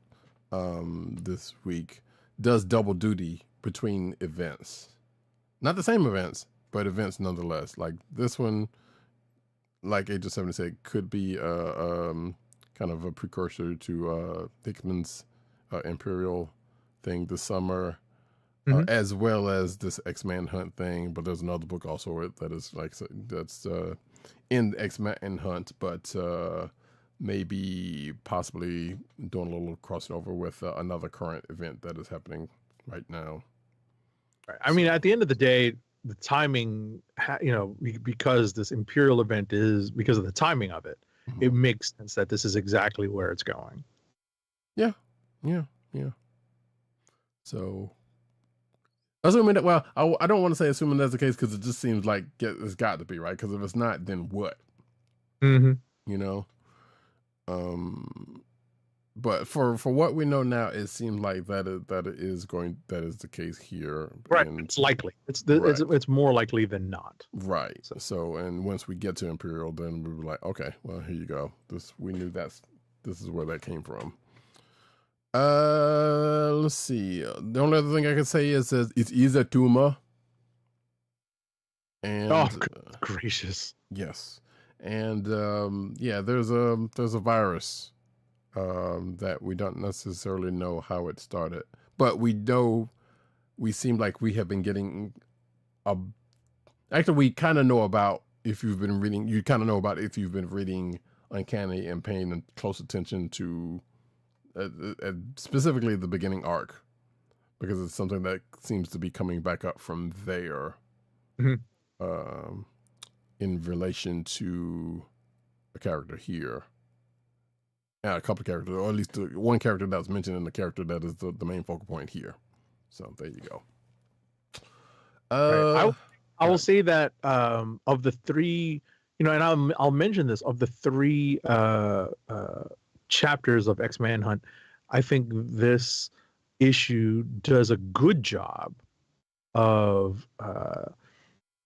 this week does double duty between events. Not the same events, but events nonetheless. Like this one, like Age of 70 said, could be kind of a precursor to Hickman's Imperial thing this summer. As well as this X-Manhunt thing, but there's another book also that is that's in X-Manhunt, but maybe possibly doing a little crossing over with another current event that is happening right now. Right. I mean, at the end of the day, the timing, because this Imperial event is because of the timing of it, it makes sense that this is exactly where it's going. Yeah. So. Assuming that, well, I don't want to say assuming that's the case because it just seems like it's got to be, right? Because if it's not, then what? But for what we know now, it seems like that is the case here. Right, it's likely. It's more likely than not. Right. So, and once we get to Imperial, then we were like, okay, well, here you go. We knew this is where that came from. Let's see. The only other thing I can say is that it's Izatuma. And gracious. Yes. And there's a virus that we don't necessarily know how it started, but we seem like we have been getting we kind of know about if you've been reading. You kind of know about if you've been reading Uncanny and paying close attention to. Specifically the beginning arc, because it's something that seems to be coming back up from there in relation to a character here. a couple of characters, or at least one character that's mentioned and the character that is the main focal point here. So there you go. I will say that of the three, and I'll mention this, of the three chapters of X-Manhunt, I think this issue does a good job of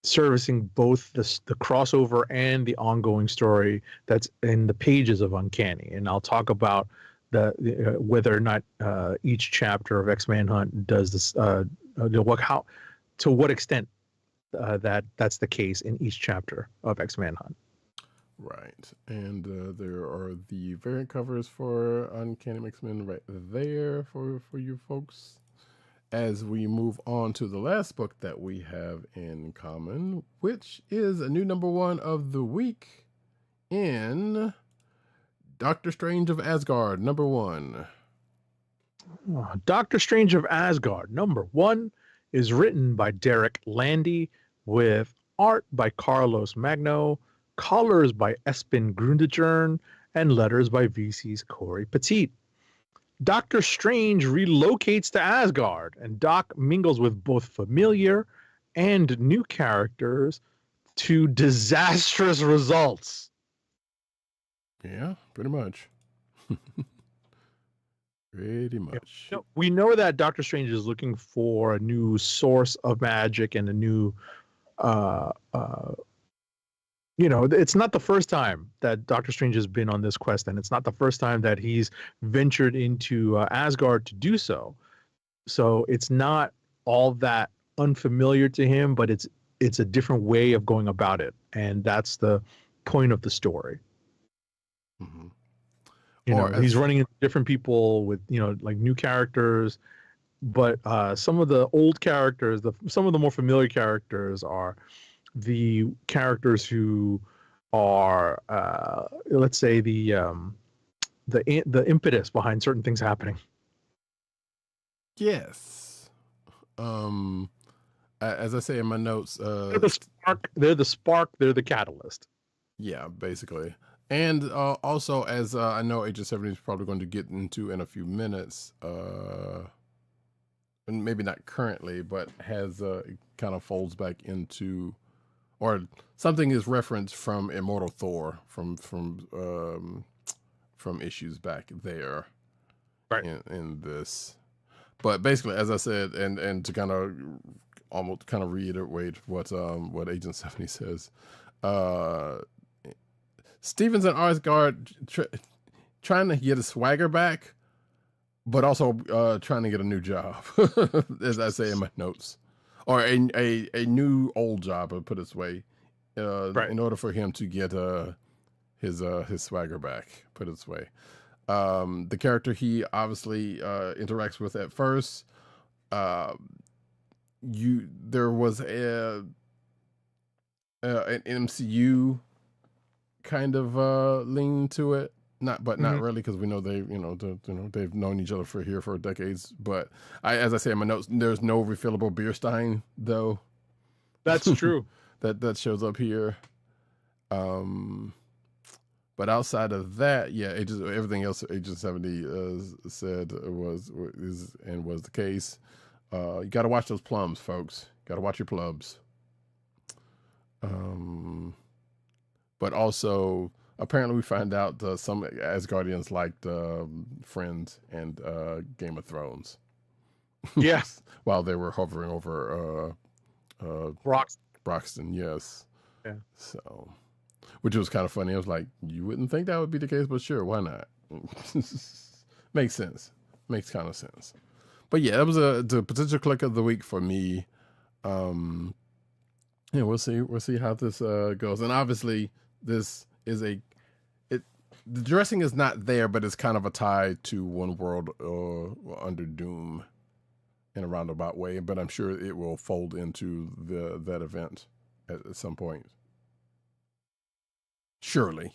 servicing both the crossover and the ongoing story that's in the pages of Uncanny. And I'll talk about whether or not each chapter of X-Manhunt does this, to what extent that's the case in each chapter of X-Manhunt. Right. And there are the variant covers for Uncanny X-Men right there for you folks. As we move on to the last book that we have in common, which is a new #1 of the week in Doctor Strange of Asgard, #1. Doctor Strange of Asgard, #1, is written by Derek Landy with art by Carlos Magno, colors by Espen Grundegern, and letters by VC's Corey Petit. Doctor Strange relocates to Asgard, and Doc mingles with both familiar and new characters to disastrous results. Yeah, pretty much. Pretty much. We know that Doctor Strange is looking for a new source of magic and a new it's not the first time that Doctor Strange has been on this quest, and it's not the first time that he's ventured into Asgard to do so. So it's not all that unfamiliar to him, but it's a different way of going about it, and that's the point of the story. Mm-hmm. He's running into different people with like new characters, but some of the old characters, some of the more familiar characters are the characters who are let's say the impetus behind certain things happening. Yes. As I say in my notes, they're the spark, they're the catalyst. Yeah, basically. And also, as I know Agent 70 is probably going to get into in a few minutes, and maybe not currently, but has it kind of folds back into, or something is referenced from Immortal Thor from issues back there, right? In this, but basically, as I said, and to kind of almost kind of reiterate what Agent 70 says, Stevens and Asgard trying to get his swagger back, but also trying to get a new job, as I say in my notes. Or a new old job, I'll put it this way, right, in order for him to get his swagger back, put it this way. The character he obviously interacts with at first, there was an MCU kind of lean to it, not really, because we know they've known each other for decades. But as I say in my notes, there's no refillable beer stein though. That's true. that shows up here. But outside of that, yeah, everything else Agent 70 said was the case. You got to watch those plums, folks. Got to watch your plums. But also, apparently we find out some Asgardians liked Friends and Game of Thrones. Yes. While they were hovering over Broxton, yes. Yeah. So, which was kind of funny. I was like, you wouldn't think that would be the case, but sure, why not? Makes sense. Makes kind of sense. But yeah, that was the potential click of the week for me. Yeah, we'll see how this goes. And obviously, this is the dressing is not there, but it's kind of a tie to One World Under Doom in a roundabout way. But I'm sure it will fold into that event at some point. Surely.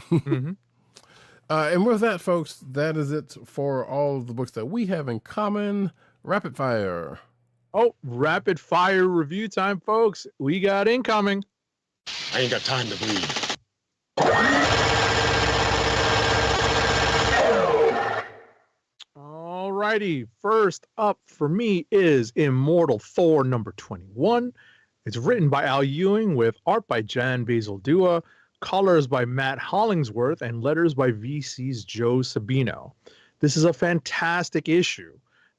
Mm-hmm. And with that, folks, that is it for all of the books that we have in common. Rapid fire. Oh, rapid fire review time, folks. We got incoming. I ain't got time to bleed. righty. First up for me is Immortal Thor number 21. It's written by Al Ewing with art by Jan Basil Dua, colors by Matt Hollingsworth, and letters by VC's Joe Sabino. This is a fantastic issue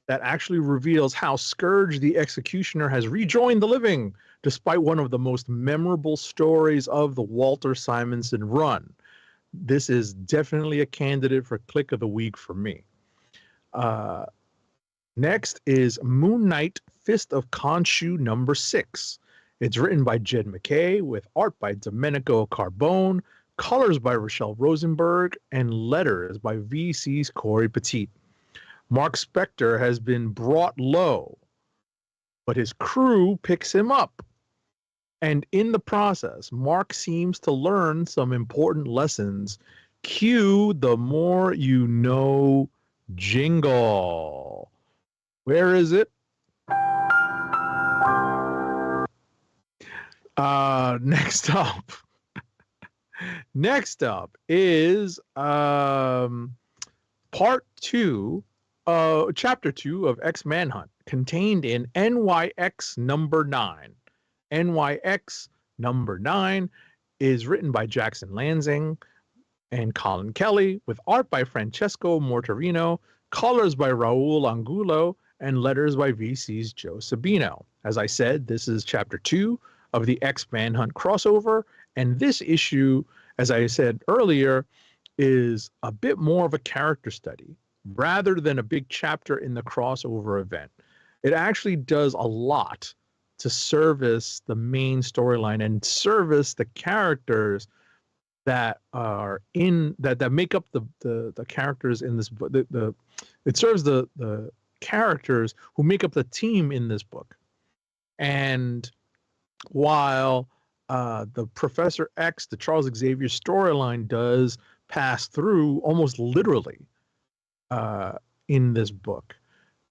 that actually reveals how Scourge the Executioner has rejoined the living, despite one of the most memorable stories of the Walter Simonson run. This is definitely a candidate for Kliq of the Week for me. Next is Moon Knight Fist of Khonshu number 6. It's written by Jed McKay with art by Domenico Carbone, colors by Rochelle Rosenberg, and letters by VC's Corey Petit. Mark Spector has been brought low, but his crew picks him up. And in the process, Mark seems to learn some important lessons. Cue the more you know jingle. Where is it? Next up is part 2, chapter 2 of X-Manhunt, contained in NYX number 9. NYX number 9 is written by Jackson Lansing and Colin Kelly, with art by Francesco Mortarino, colors by Raul Angulo, and letters by VC's Joe Sabino. As I said, this is chapter 2 of the X-Manhunt crossover, and this issue, as I said earlier, is a bit more of a character study rather than a big chapter in the crossover event. It actually does a lot to service the main storyline and service the characters that are in that make up the characters in this book. It serves the characters who make up the team in this book. And while the Professor X, the Charles Xavier storyline does pass through almost literally in this book,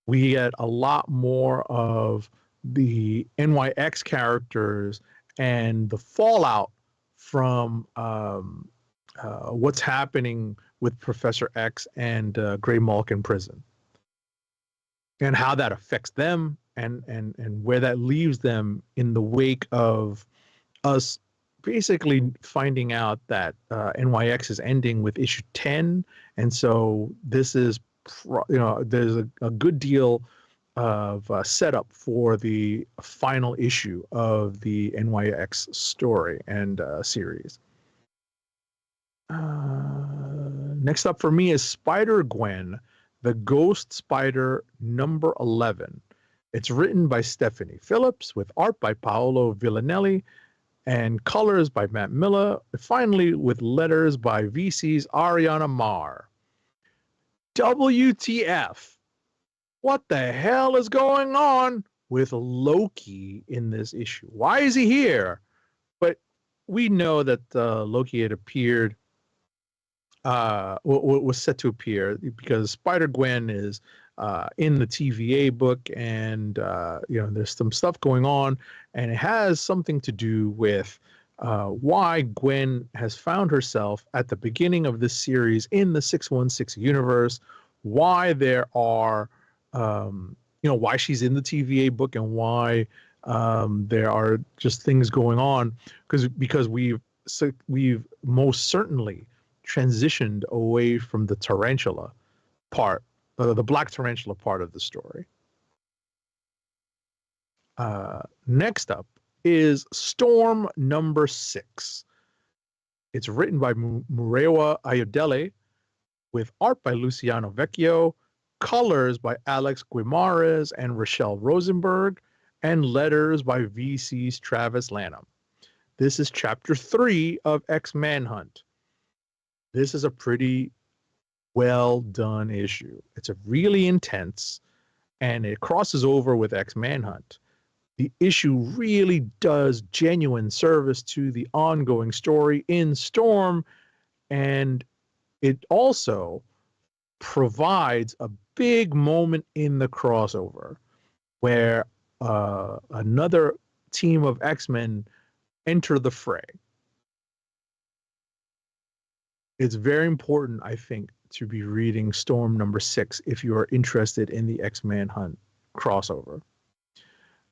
we get a lot more of the NYX characters and the fallout from what's happening with Professor X and Grey Mulk in prison, and how that affects them, and where that leaves them in the wake of us basically finding out that NYX is ending with issue 10. And so this is, there's a good deal of setup for the final issue of the NYX story and series. Next up for me is Spider-Gwen, the Ghost Spider number 11. It's written by Stephanie Phillips with art by Paolo Villanelli and colors by Matt Miller, finally with letters by VC's Ariana Marr. WTF. What the hell is going on with Loki in this issue? Why is he here? But we know that Loki had appeared, was set to appear, because Spider-Gwen is in the TVA book, and there's some stuff going on, and it has something to do with why Gwen has found herself at the beginning of this series in the 616 universe, why there are why she's in the TVA book, and why there are just things going on, because we've most certainly transitioned away from the tarantula part, the black tarantula part of the story. Next up is Storm number 6. It's written by Murewa Ayodele with art by Luciano Vecchio, colors by Alex Guimarães and Rochelle Rosenberg, and letters by VC's Travis Lanham. This is chapter 3 of X-Manhunt. This is a pretty well done issue. It's a really intense, and it crosses over with X-Manhunt. The issue really does genuine service to the ongoing story in Storm, and it also provides a big moment in the crossover where another team of X-Men enter the fray. It's very important, I think, to be reading Storm number 6 if you are interested in the X-Manhunt crossover.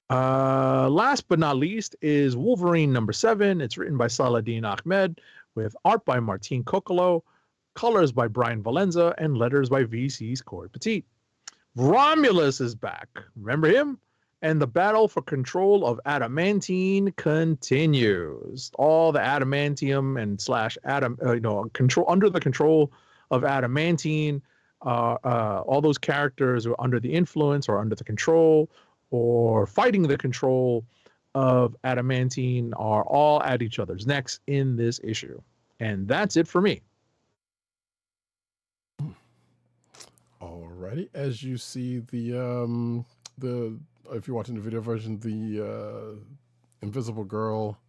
Last but not least is Wolverine number 7. It's written by Saladin Ahmed with art by Martin Coccolo, colors by Brian Valenza, and letters by VC's Corey Petit. Romulus is back. Remember him? And the battle for control of Adamantine continues. All the adamantium and control under the control of Adamantine. All those characters are under the influence or under the control or fighting the control of Adamantine are all at each other's necks in this issue. And that's it for me. Alrighty, as you see the if you're watching the video version, the Invisible Girl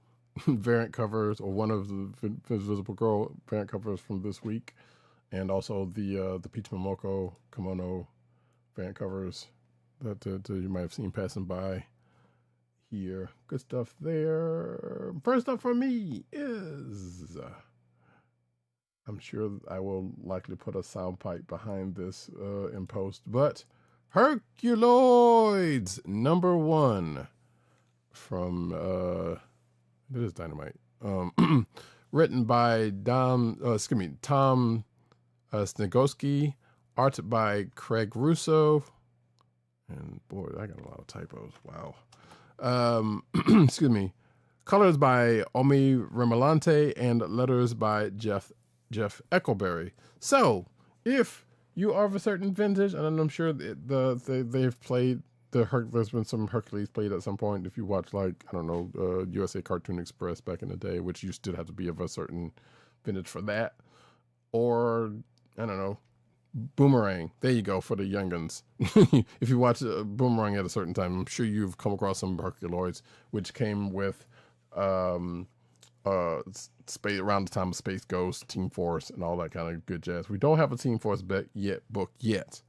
variant covers, or one of the Invisible Girl variant covers from this week, and also the Peach Momoko kimono variant covers that you might have seen passing by here. Good stuff there. First up for me is, I'm sure I will likely put a sound pipe behind this in post, but Herculoids #1 from it is Dynamite. Written by Tom Snigoski, art by Craig Russo, and boy, I got a lot of typos. Wow. Excuse me. Colors by Omi Remalante and letters by Jeff Eckleberry. So, if you are of a certain vintage, and I'm sure they've played there's been some Hercules played at some point. If you watch, like, I don't know, USA Cartoon Express back in the day, which you still have to be of a certain vintage for that, or I don't know, Boomerang. There you go for the youngins. If you watch Boomerang at a certain time, I'm sure you've come across some Herculoids, which came with space around the time of Space Ghost, Team Force, and all that kind of good jazz. We don't have a Team Force book yet,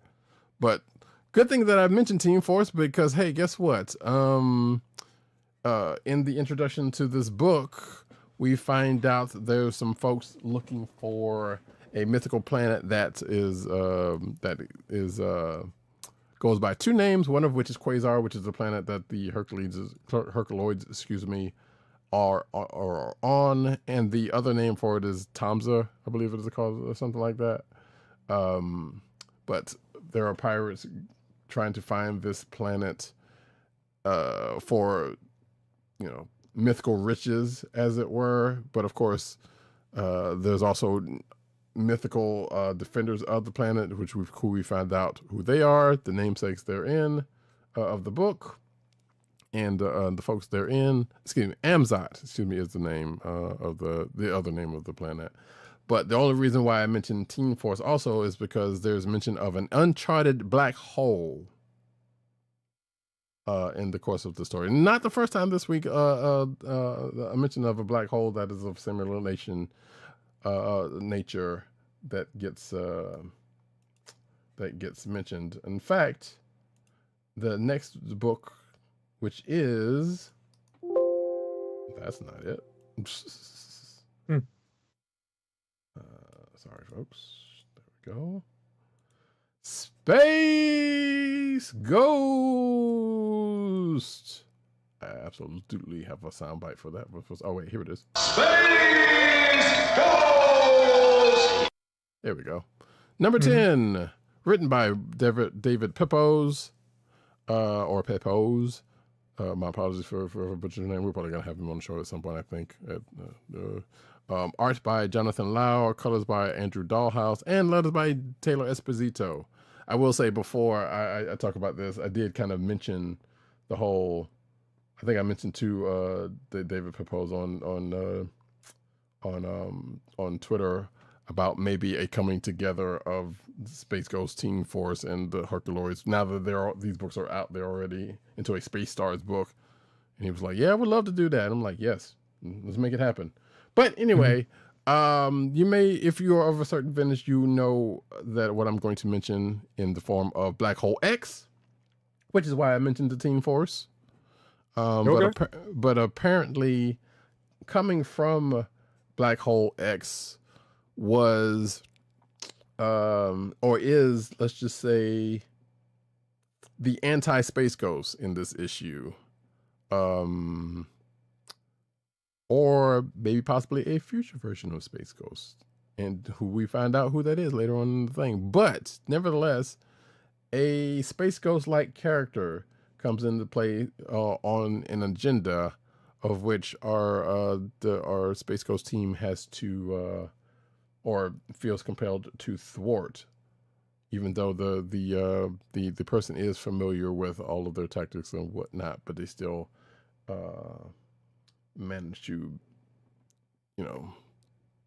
but good thing that I mentioned Team Force, because hey, guess what? In the introduction to this book, we find out that there's some folks looking for a mythical planet that goes by two names, one of which is Quasar, which is the planet that the Herculoids, are on, and the other name for it is Tamza, I believe it is called, or something like that. But there are pirates trying to find this planet for, mythical riches, as it were. But of course, there's also mythical defenders of the planet, who we find out who they are, the namesakes they're in of the book, and the folks they're in. Amzat, is the name of the other name of the planet. But the only reason why I mentioned Team Force also is because there's mention of an uncharted black hole in the course of the story. Not the first time this week a mention of a black hole that is of similar nature that gets mentioned. In fact, the next book, which is, that's not it. Sorry, folks. There we go. Space Ghost. I absolutely have a soundbite for that. Oh wait, here it is. Space Ghost. There we go. Number 10, written by David Pepose, or Pepose. My apologies for butchering the name. We're probably gonna have him on the show at some point, I think. Art by Jonathan Lau, colors by Andrew Dahlhaus, and letters by Taylor Esposito. I will say, before I talk about this, I did kind of mention the whole. I think I mentioned to the David Pepose on Twitter about maybe a coming together of Space Ghost, Team Force, and the Herculoids. Now that these books are out there already, into a Space Stars book, and he was like, "Yeah, I would love to do that." I'm like, "Yes, let's make it happen." But anyway, you may, if you are of a certain vintage, you know that what I'm going to mention in the form of Black Hole X, which is why I mentioned the Team Force. Okay. But apparently, coming from Black Hole X was or is, let's just say, the anti-Space Ghost in this issue. Or maybe possibly a future version of Space Ghost. And who we find out who that is later on in the thing. But nevertheless, a Space Ghost-like character comes into play on an agenda of which our Space Ghost team has to or feels compelled to thwart, even though the person is familiar with all of their tactics and whatnot, but they still manage to,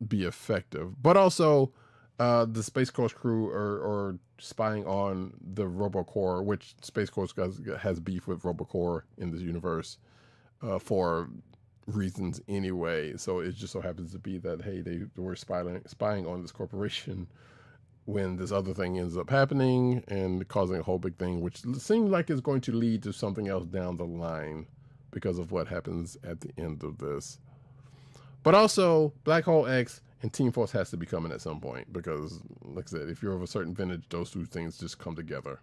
be effective. But also, the Space Ghost crew are spying on the RoboCorps, which Space Ghost has beef with RoboCorps in this universe for reasons anyway. So it just so happens to be that, hey, they were spying on this corporation when this other thing ends up happening and causing a whole big thing, which seems like it's going to lead to something else down the line because of what happens at the end of this. But also, Black Hole X and Team Force has to be coming at some point because, like I said, if you're of a certain vintage, those two things just come together.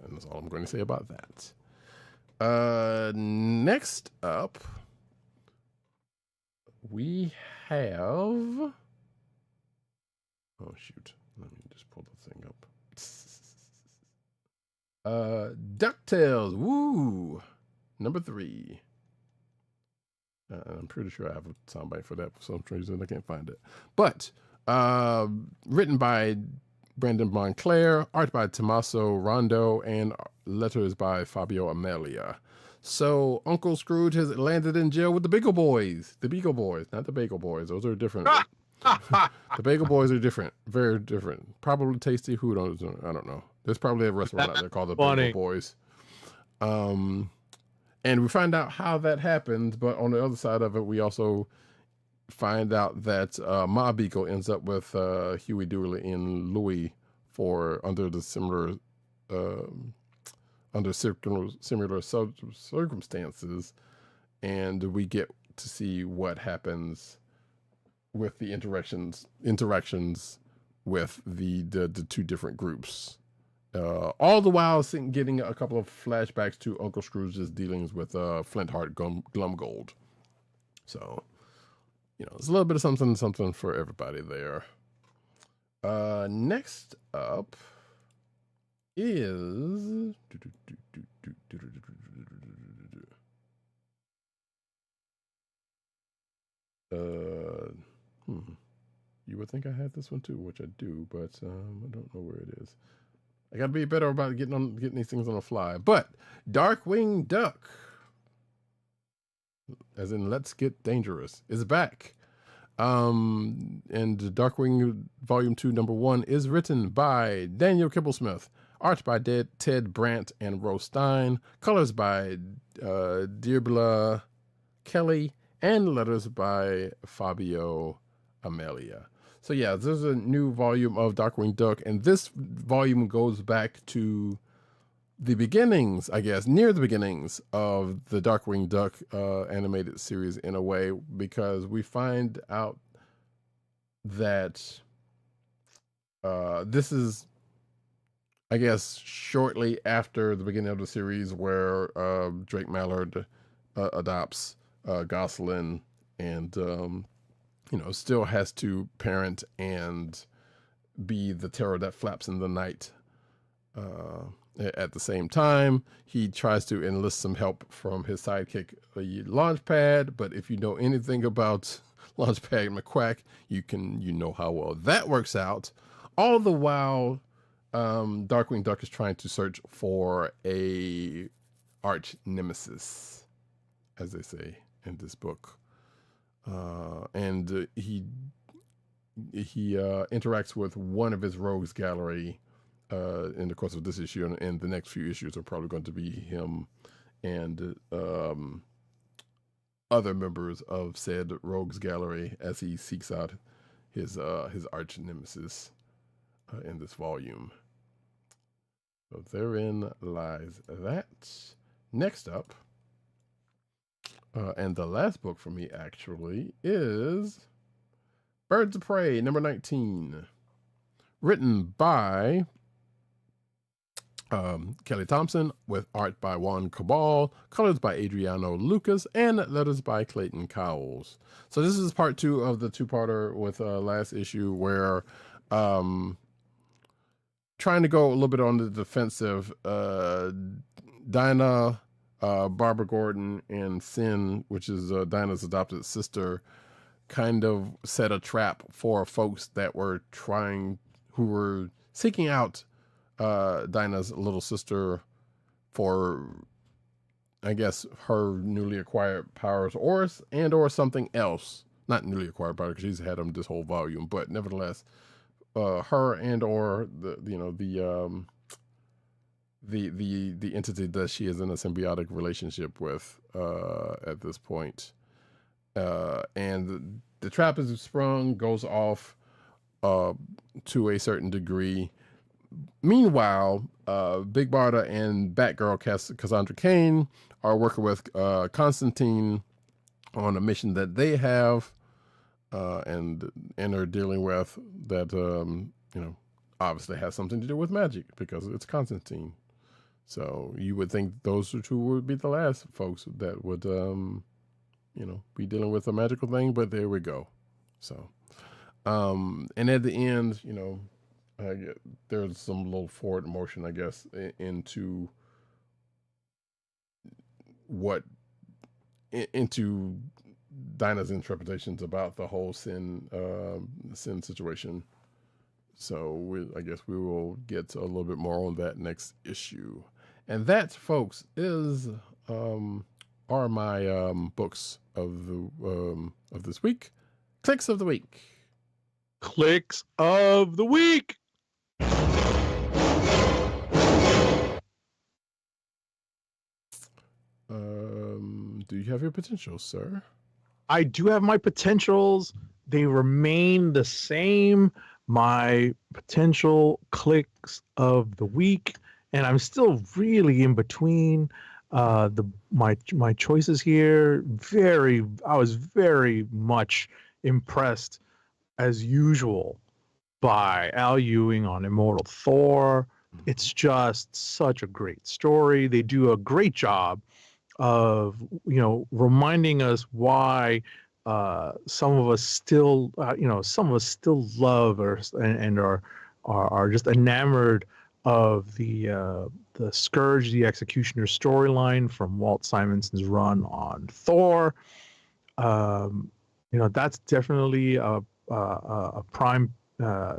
And that's all I'm going to say about that. Next up, we have... Oh, shoot. Let me just pull the thing up. DuckTales. Woo! Number 3. I'm pretty sure I have a soundbite for that for some reason. I can't find it. But written by Brandon Montclair, art by Tommaso Rondo, and letters by Fabio Amelia. So Uncle Scrooge has landed in jail with the Beagle Boys. The Beagle Boys, not the Bagel Boys. Those are different. The Bagel Boys are different. Very different. Probably tasty. Who knows? I don't know. There's probably a restaurant out there called the Bagel Boys. And we find out how that happened, but on the other side of it, we also find out that Ma Beagle ends up with Huey, Dewey, and Louie under similar circumstances, and we get to see what happens with the interactions with the two different groups. All the while getting a couple of flashbacks to Uncle Scrooge's dealings with Flintheart Glumgold. So, there's a little bit of something for everybody there. Next up is... You would think I had this one too, which I do, but I don't know where it is. I gotta be better about getting these things on the fly. But Darkwing Duck, as in Let's Get Dangerous, is back. And Darkwing Volume 2, Number 1 is written by Daniel Kibblesmith, art by Ted Brandt and Rose Stein, colors by Dirbla Kelly, and letters by Fabio Amelia. So yeah, there's a new volume of Darkwing Duck, and this volume goes back to the beginnings, I guess, near the beginnings of the Darkwing Duck animated series in a way, because we find out that this is, I guess, shortly after the beginning of the series where Drake Mallard adopts Gosselin and still has to parent and be the terror that flaps in the night. At the same time, he tries to enlist some help from his sidekick, Launchpad. But if you know anything about Launchpad McQuack, you know how well that works out. All the while, Darkwing Duck is trying to search for a arch nemesis, as they say in this book. And he interacts with one of his rogues gallery in the course of this issue, and the next few issues are probably going to be him and other members of said rogues gallery as he seeks out his arch nemesis in this volume. So therein lies that. Next up, and the last book for me actually is Birds of Prey, number 19. written by Kelly Thompson, with art by Juan Cabal, colors by Adriano Lucas, and letters by Clayton Cowles. So this is part 2 of the two-parter with last issue, where trying to go a little bit on the defensive, Dinah, Barbara Gordon, and Sin, which is Dinah's adopted sister, kind of set a trap for folks that were who were seeking out Dinah's little sister for, I guess, her newly acquired powers, or something else. Not newly acquired powers, because she's had them this whole volume, but nevertheless, her and or the entity that she is in a symbiotic relationship with at this point. And the trap is sprung, goes off to a certain degree. Meanwhile, Big Barda and Batgirl Cassandra Cain are working with Constantine on a mission that they have, and are dealing with that, obviously has something to do with magic, because it's Constantine. So you would think those two would be the last folks that would, be dealing with a magical thing, but there we go. So, and at the end, there's some little forward motion, I guess, into Dinah's interpretations about the whole sin situation. So I guess we will get a little bit more on that next issue. And that, folks, are my books of this week. Kliqs of the week. Kliqs of the week. Do you have your potentials, sir? I do have my potentials. They remain the same. My potential Kliqs of the week, and I'm still really in between my choices here. I was very much impressed, as usual, by Al Ewing on Immortal Thor. It's just such a great story. They do a great job of reminding us why some of us still love and are just enamored of the Scourge the Executioner storyline from Walt Simonson's run on Thor. That's definitely a prime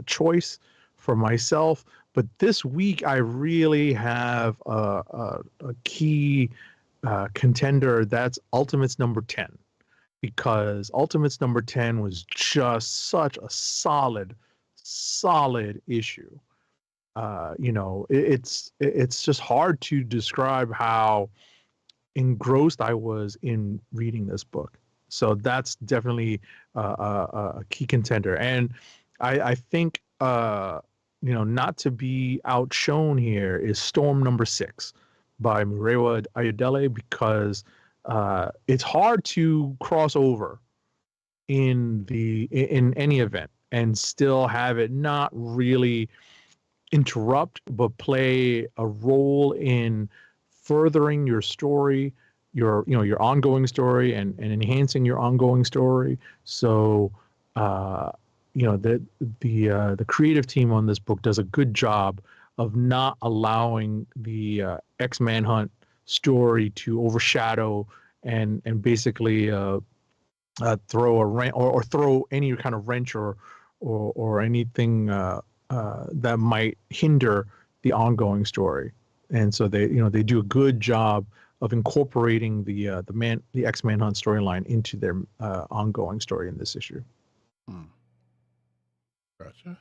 choice for myself. But this week I really have a key contender. That's Ultimates number 10, because Ultimates number 10 was just such a solid issue. It's just hard to describe how engrossed I was in reading this book. So that's definitely a key contender. And I think, not to be outshone here is Storm number 6 by Murewa Ayodele, because it's hard to cross over in any event and still have it not really interrupt, but play a role in furthering your story, your ongoing story, and enhancing your ongoing story. So the creative team on this book does a good job of not allowing the X-Manhunt story to overshadow and basically throw a wrench or throw any kind of wrench or anything that might hinder the ongoing story. And so they do a good job of incorporating the X-Manhunt storyline into their ongoing story in this issue. Gotcha.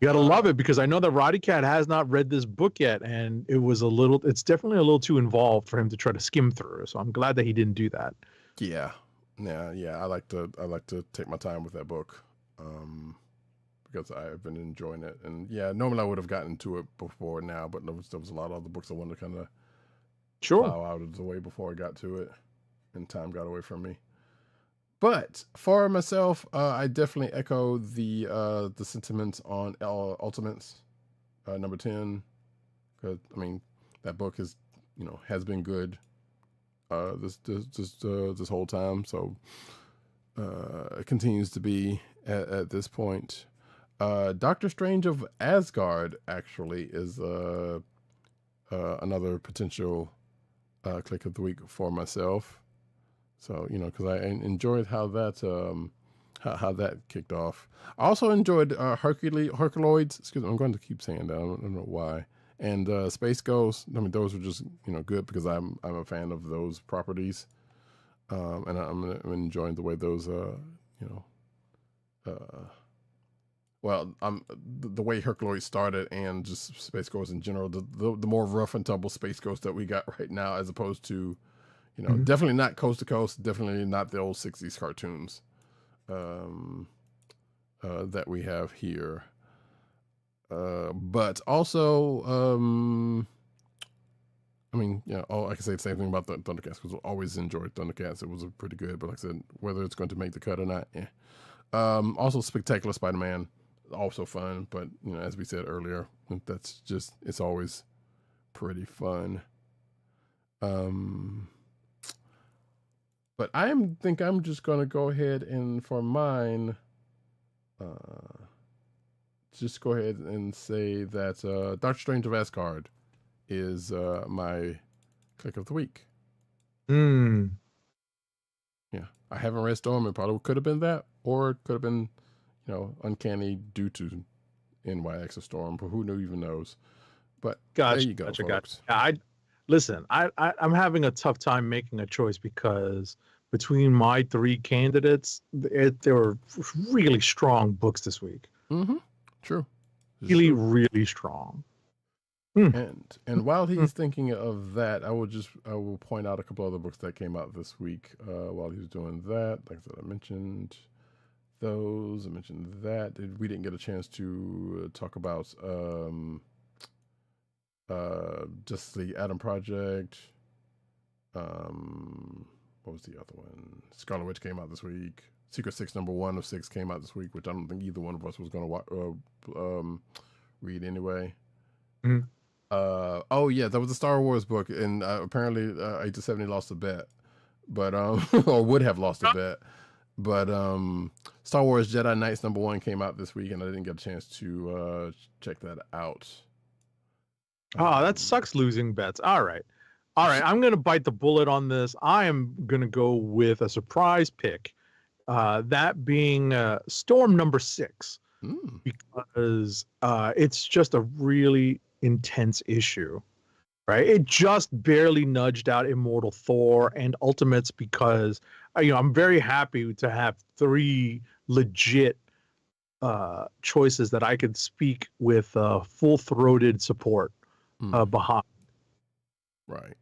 You gotta love it, because I know that Roddy Cat has not read this book yet, and it's definitely a little too involved for him to try to skim through. So I'm glad that he didn't do that. Yeah. I like to take my time with that book, because I've been enjoying it. And yeah, normally I would have gotten to it before now, but there was a lot of other books I wanted to kind of plow out of the way before I got to it, and time got away from me. But for myself, I definitely echo the sentiments on Ultimates number 10. Because I mean, that book is, has been good this whole time. So it continues to be at this point. Doctor Strange of Asgard actually is another potential click of the week for myself. So, because I enjoyed how that kicked off. I also enjoyed Herculoids. Excuse me, I'm going to keep saying that. I don't know why. And Space Ghost. I mean, those were just good because I'm a fan of those properties, and I'm enjoying the way those well, the way Herculoids started and just Space Ghost in general. The more rough and tumble Space Ghost that we got right now, as opposed to definitely not Coast to Coast, definitely not the old 60s cartoons that we have here. But also, I mean, I can say the same thing about the ThunderCats, because I always enjoyed ThunderCats. It was pretty good, but like I said, whether it's going to make the cut or not, also Spectacular Spider-Man, also fun, but as we said earlier, it's always pretty fun. But I think I'm just gonna go ahead and for mine, just go ahead and say that Doctor Strange of Asgard is my click of the week. Yeah, I haven't read Storm. It probably could have been that, or it could have been, Uncanny due to NYX or Storm, but who even knows? But there you go, folks. Listen, I'm having a tough time making a choice because between my three candidates, there were really strong books this week. Mm-hmm. True. Really strong. And while he's thinking of that, I will point out a couple other books that came out this week while he was doing that. Like I said, I mentioned those. I mentioned that. We didn't get a chance to talk about just the Atom Project. What was the other one? Scarlet Witch came out this week. Secret Six #1 of 6 came out this week, which I don't think either one of us was going to read anyway. Mm-hmm. Oh yeah, that was a Star Wars book, and apparently 8 to 70 lost a bet, but or would have lost a bet, but Star Wars Jedi Knights #1 came out this week, and I didn't get a chance to check that out. Oh, that sucks, losing bets. All right, I'm gonna bite the bullet on this. I am gonna go with a surprise pick, that being Storm #6, because it's just a really intense issue, right? It just barely nudged out Immortal Thor and Ultimates because I'm very happy to have 3 legit choices that I could speak with full-throated support behind. Right.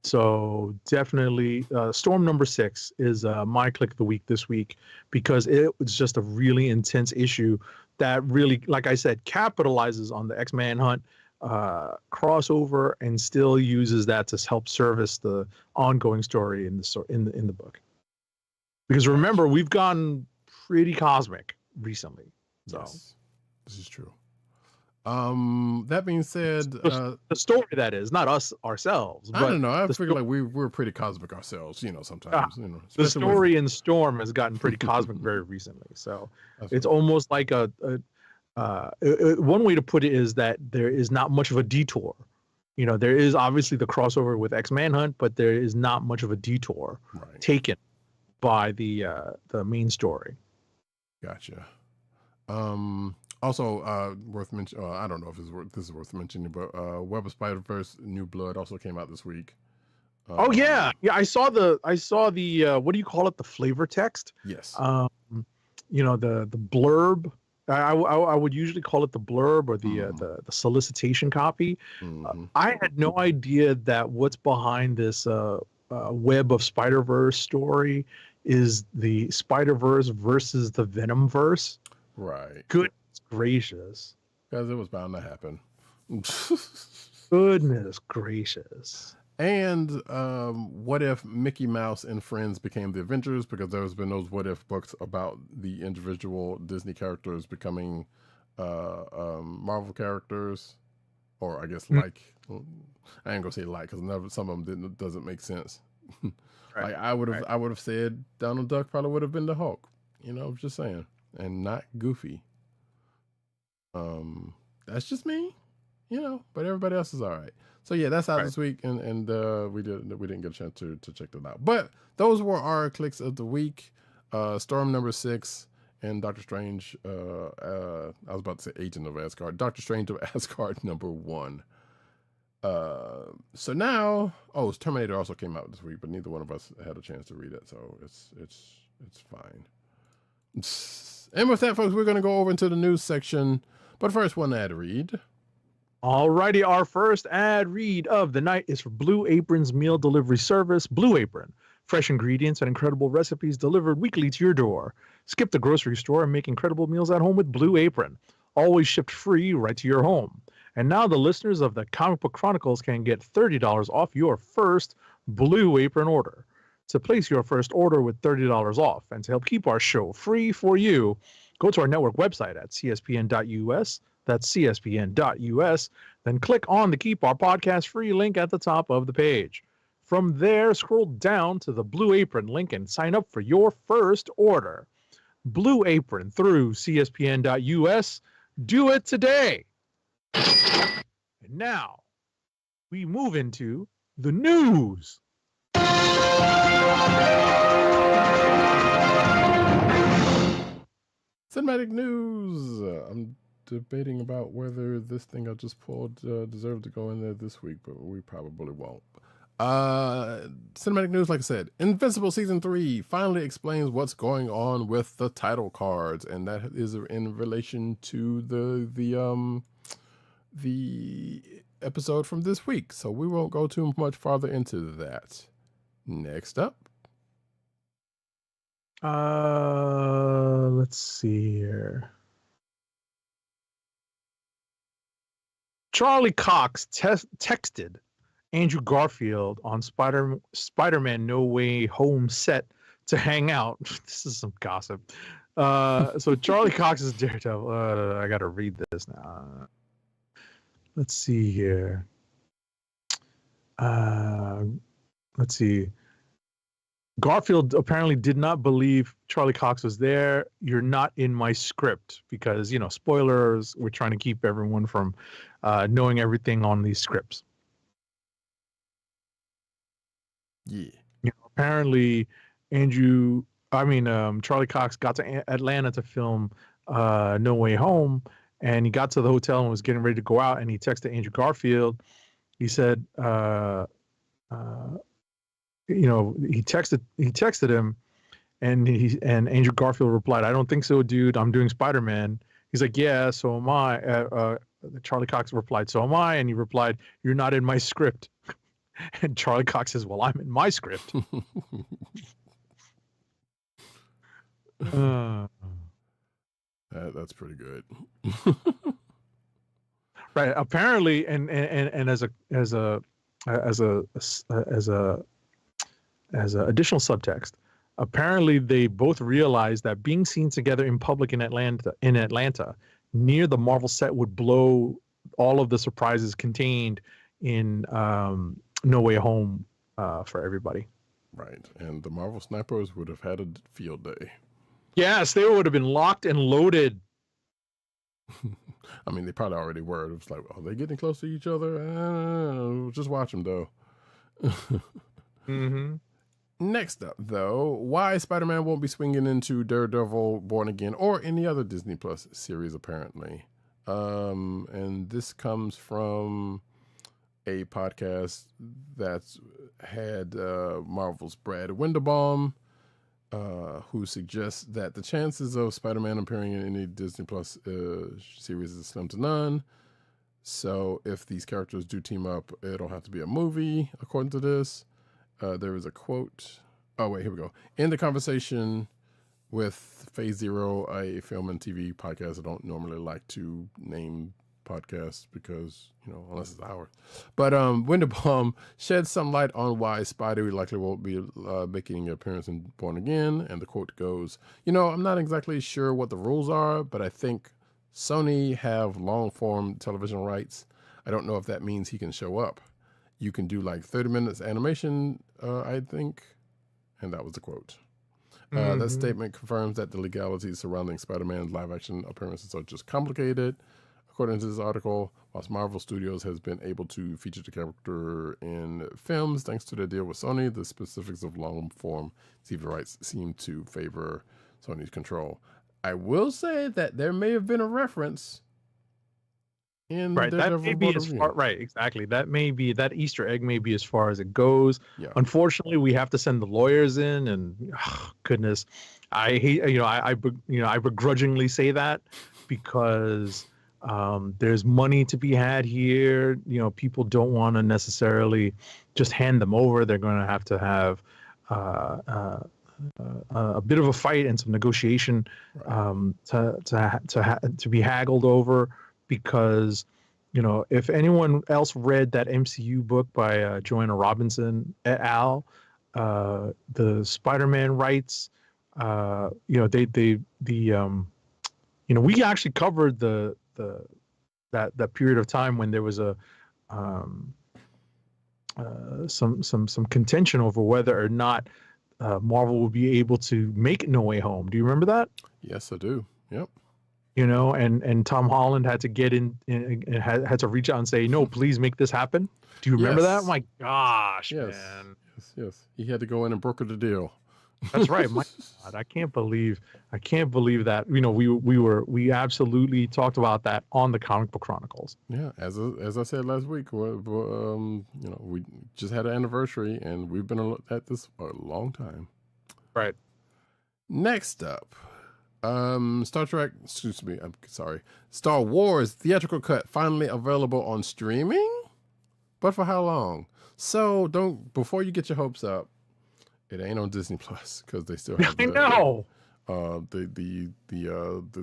So definitely Storm #6 is my click of the week this week, because it was just a really intense issue that really, like I said, capitalizes on the X-Manhunt crossover and still uses that to help service the ongoing story in the book. Because remember, we've gone pretty cosmic recently. So yes, this is true. That being said, the story, that is, not us ourselves. But I don't know. I figure like we're pretty cosmic ourselves, sometimes. The story in Storm has gotten pretty cosmic very recently. So it's almost like one way to put it is that there is not much of a detour. There is obviously the crossover with X-Manhunt, but there is not much of a detour taken by the main story. Gotcha. Also, worth mentioning. I don't know if this is worth mentioning, but Web of Spider-Verse: New Blood also came out this week. Oh yeah. I saw the what do you call it? The flavor text. Yes. The blurb. I would usually call it the blurb or the solicitation copy. I had no idea that what's behind this Web of Spider-Verse story is the Spider-Verse versus the Venom-verse. Right. Goodness gracious. Because it was bound to happen. Goodness gracious. And what if Mickey Mouse and friends became the Avengers? Because there's been those what if books about the individual Disney characters becoming Marvel characters, or I guess like I ain't gonna say like because some of them doesn't make sense. Right. Like I would have said Donald Duck probably would have been the Hulk. You know, just saying, and not Goofy. That's just me, you know. But everybody else is all right. So yeah, that's out this week, and we didn't get a chance to check that out. But those were our Kliqs of the week. Storm number 6 and Doctor Strange. I was about to say Agent of Asgard. Doctor Strange of Asgard number 1. So now, Terminator also came out this week, but neither one of us had a chance to read it, so it's fine. And with that, folks, we're going to go over into the news section. But first, one ad read. Alrighty, our first ad read of the night is for Blue Apron's meal delivery service, Blue Apron. Fresh ingredients and incredible recipes delivered weekly to your door. Skip the grocery store and make incredible meals at home with Blue Apron. Always shipped free right to your home. And now the listeners of the Comic Book Chronicles can get $30 off your first Blue Apron order. To place your first order with $30 off and to help keep our show free for you, go to our network website at cspn.us. That's cspn.us. Then click on the Keep Our Podcast Free link at the top of the page. From there, scroll down to the Blue Apron link and sign up for your first order. Blue Apron through cspn.us. Do it today. And now, we move into the news. Cinematic news. I'm debating about whether this thing I just pulled deserved to go in there this week, but we probably won't. Cinematic news, like I said, Invincible season 3 finally explains what's going on with the title cards, and that is in relation to the episode from this week. So we won't go too much farther into that. Next up. Let's see here. Charlie Cox texted Andrew Garfield on Spider-Man No Way Home set to hang out. This is some gossip. So Charlie Cox is Daredevil. I got to read this now. Let's see here. Let's see. Garfield apparently did not believe Charlie Cox was there. You're not in my script because, spoilers. We're trying to keep everyone from knowing everything on these scripts. Yeah. Apparently, Charlie Cox got to Atlanta to film No Way Home, and he got to the hotel and was getting ready to go out, and he texted Andrew Garfield. He said, he texted him, and Andrew Garfield replied, "I don't think so, dude. I'm doing Spider-Man." He's like, "Yeah, so am I." Charlie Cox replied, "So am I," and he replied, "You're not in my script." And Charlie Cox says, "Well, I'm in my script." That's pretty good. Right. Apparently, and as a additional subtext, apparently they both realized that being seen together in public in Atlanta near the Marvel set would blow all of the surprises contained in No Way Home for everybody. Right. And the Marvel snipers would have had a field day. Yes, they would have been locked and loaded. I mean, they probably already were. It was like, are they getting close to each other? Just watch them, though. Mm-hmm. Next up, though, why Spider-Man won't be swinging into Daredevil, Born Again, or any other Disney Plus series, apparently. And this comes from a podcast that's had Marvel's Brad Winderbaum, who suggests that the chances of Spider-Man appearing in any Disney Plus series is slim to none. So if these characters do team up, it'll have to be a movie, according to this. There is a quote. Oh, wait, here we go. In the conversation with Phase Zero, a film and TV podcast, I don't normally like to name podcast because, unless it's ours. But Winterbaum sheds some light on why Spidey likely won't be making an appearance in Born Again. And the quote goes, I'm not exactly sure what the rules are, but I think Sony have long-form television rights. I don't know if that means he can show up. You can do like 30 minutes animation, I think. And that was the quote. That statement confirms that the legalities surrounding Spider-Man's live-action appearances are just complicated. According to this article, whilst Marvel Studios has been able to feature the character in films thanks to their deal with Sony, the specifics of long-form TV rights seem to favor Sony's control. I will say that there may have been a reference in that may be as far, right, exactly. That Easter egg may be as far as it goes. Yeah. Unfortunately, we have to send the lawyers in, and goodness, I hate, I begrudgingly say that because there's money to be had here. People don't want to necessarily just hand them over. They're going to have a bit of a fight and some negotiation to be haggled over. Because, if anyone else read that MCU book by Joanna Robinson et al., the Spider-Man rights, we actually covered that period of time when there was some contention over whether or not Marvel would be able to make No Way Home. Do you remember that? Yes, I do. Yep. And Tom Holland had to get in and had to reach out and say, no, please make this happen. Do you remember that? My gosh, man. Yes. He had to go in and broker the deal. That's right. My God, I can't believe that. We absolutely talked about that on the Comic Book Chronicles. Yeah, as I said last week, we just had an anniversary and we've been at this for a long time. Right. Next up. Star Wars theatrical cut finally available on streaming, but for how long? So before you get your hopes up, it ain't on Disney Plus because they still have the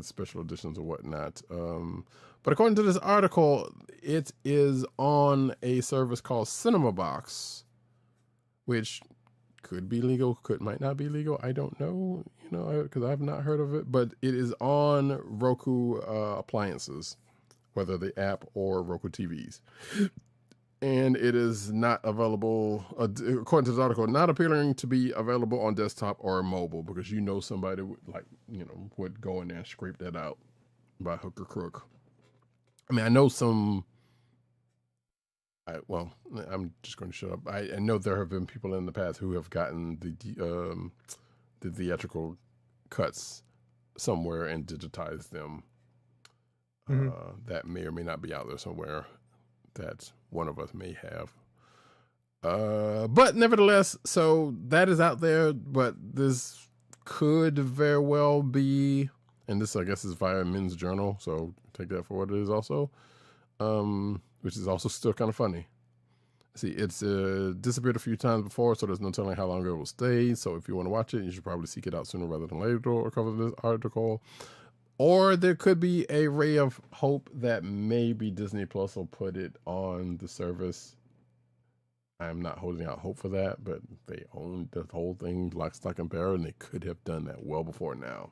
special editions or whatnot. But according to this article, it is on a service called Cinema Box, which could be legal, might not be legal. I don't know, because I've not heard of it. But it is on Roku appliances, whether the app or Roku TVs. And it is not available, according to this article, not appearing to be available on desktop or mobile because somebody would go in there and scrape that out by hook or crook. I mean, I know some. I'm just going to shut up. I know there have been people in the past who have gotten the theatrical cuts somewhere and digitized them. That may or may not be out there somewhere that one of us may have. But nevertheless, so that is out there, but this could very well be, and this I guess is via Men's Journal, so take that for what it is also. Which is also still kind of funny. See, it's disappeared a few times before, so there's no telling how long it will stay. So if you want to watch it, you should probably seek it out sooner rather than later or cover this article. Or there could be a ray of hope that maybe Disney Plus will put it on the service. I'm not holding out hope for that, but they own the whole thing lock, stock, and barrel, and they could have done that well before now.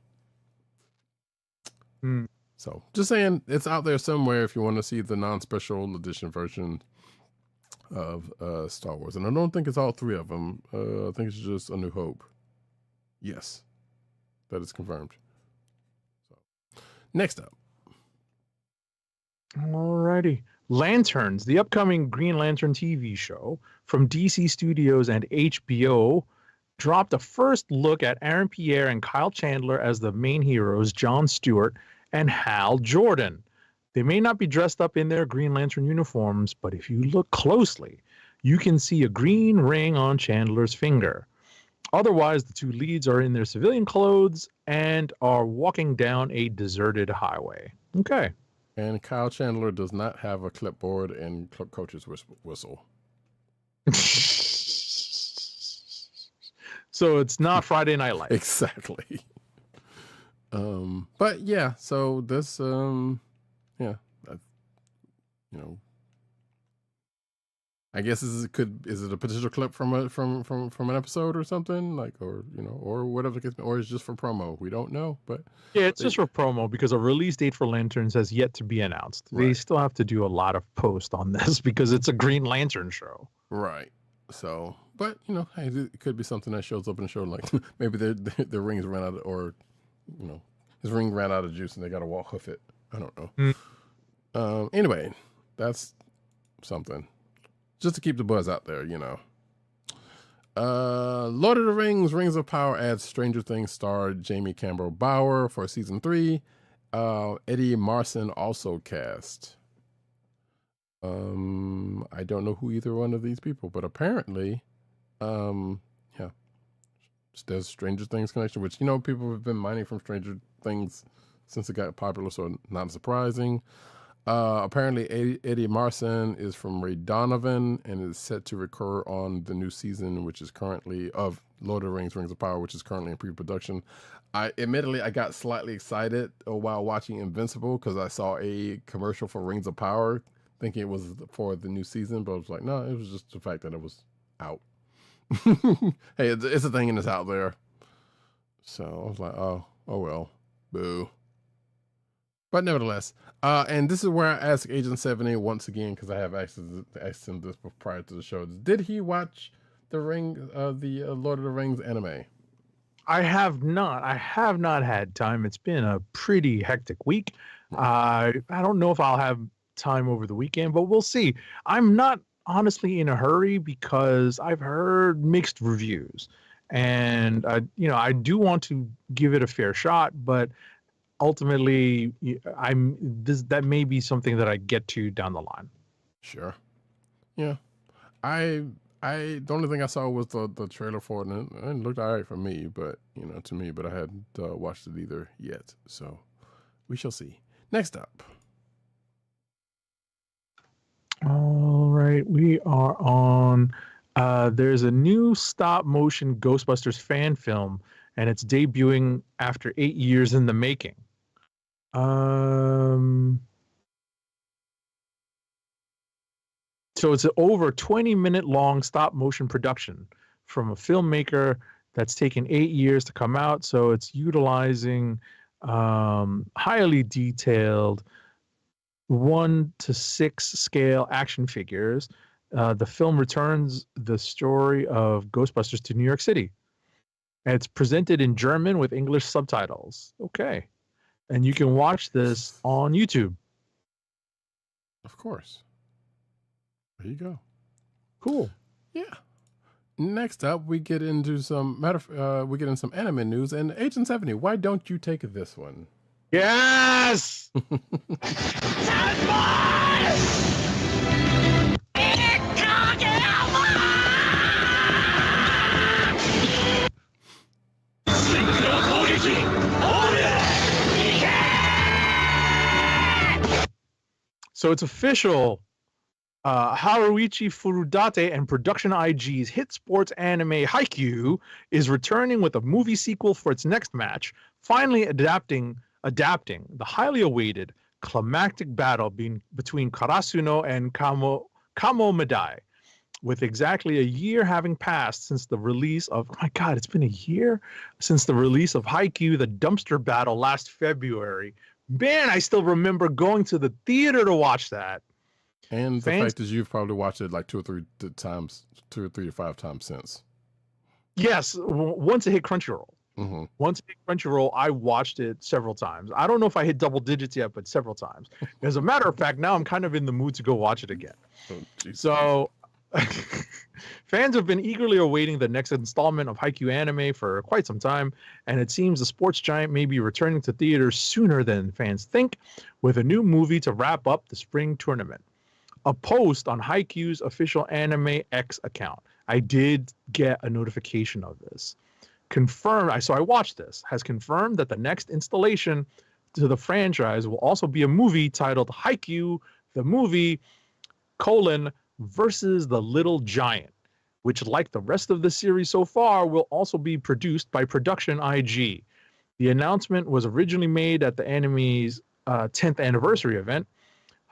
So just saying, it's out there somewhere if you want to see the non-special edition version of Star Wars. And I don't think it's all three of them. I think it's just A New Hope. Yes, that is confirmed. So next up. Alrighty. Lanterns, the upcoming Green Lantern TV show from DC Studios and HBO, dropped a first look at Aaron Pierre and Kyle Chandler as the main heroes, Jon Stewart and Hal Jordan. They may not be dressed up in their Green Lantern uniforms, but if you look closely, you can see a green ring on Chandler's finger. Otherwise, the two leads are in their civilian clothes and are walking down a deserted highway. Okay. And Kyle Chandler does not have a clipboard and coach's whistle. So it's not Friday Night Lights. Exactly. But yeah, so this, you know, I guess is it a potential clip from an episode or something, like, or you know, or whatever, or it's just for promo. We don't know, but yeah, it's just for promo because a release date for Lanterns has yet to be announced. Right. They still have to do a lot of post on this because it's a Green Lantern show. Right. So, but you know, hey, it could be something that shows up in the show, like maybe their rings ran out, or you know, his ring ran out of juice and they got to hoof it. I don't know. Anyway, that's something. Just to keep the buzz out there, you know. Lord of the Rings, Rings of Power adds Stranger Things star Jamie Campbell Bower for season 3. Eddie Marsan also cast. I don't know who either one of these people, but apparently, yeah, there's Stranger Things connection, which, you know, people have been mining from Stranger Things since it got popular, so not surprising. Apparently, Eddie Marsan is from Ray Donovan and is set to recur on the new season, which is currently of Lord of the Rings, Rings of Power, which is currently in pre-production. I got slightly excited while watching Invincible because I saw a commercial for Rings of Power, thinking it was for the new season, but I was like, no, it was just the fact that it was out. Hey, it's a thing and it's out there. So I was like, oh well, boo. But nevertheless, and this is where I ask Agent 70 once again, because I have asked him this prior to the show. Did he watch the Lord of the Rings anime? I have not. I have not had time. It's been a pretty hectic week. I don't know if I'll have time over the weekend, but we'll see. I'm not honestly in a hurry because I've heard mixed reviews, and I do want to give it a fair shot, but ultimately that may be something that I get to down the line. Sure. Yeah. The only thing I saw was the trailer for it, and it looked all right for me, but to me, but I hadn't watched it either yet. So we shall see. Next up. All right, we are on. There's a new stop motion Ghostbusters fan film, and it's debuting after 8 years in the making. So it's an over 20-minute long stop motion production from a filmmaker that's taken 8 years to come out. So it's utilizing highly detailed 1:6 scale action figures. The film returns the story of Ghostbusters to New York City. And it's presented in German with English subtitles. Okay. And you can watch this on YouTube. Of course. There you go. Cool. Yeah. Next up, we get into some some anime news. And Agent 70, why don't you take this one? Yes! So it's official. Haruichi Furudate and Production IG's hit sports anime Haikyu is returning with a movie sequel for its next match, finally adapting the highly awaited climactic battle between Karasuno and Kamo Madai. With exactly a year having passed since the release of, oh my God, it's been a year since the release of Haikyu, the dumpster battle last February. Man, I still remember going to the theater to watch that. And the fact is, you've probably watched it like 2 or 3 or 5 times since. Yes, once it hit Crunchyroll. Mm-hmm. Once it hit Crunchyroll, I watched it several times. I don't know if I hit double digits yet, but several times. As a matter of fact, now I'm kind of in the mood to go watch it again. So fans have been eagerly awaiting the next installment of Haikyu anime for quite some time, and it seems the sports giant may be returning to theaters sooner than fans think, with a new movie to wrap up the spring tournament. A post on Haikyuu's official Anime X account. I did get a notification of this. So I watched this. Has confirmed that the next installation to the franchise will also be a movie titled Haikyu, the movie, versus the Little Giant, which, like the rest of the series so far, will also be produced by Production IG. The announcement was originally made at the anime's 10th anniversary event.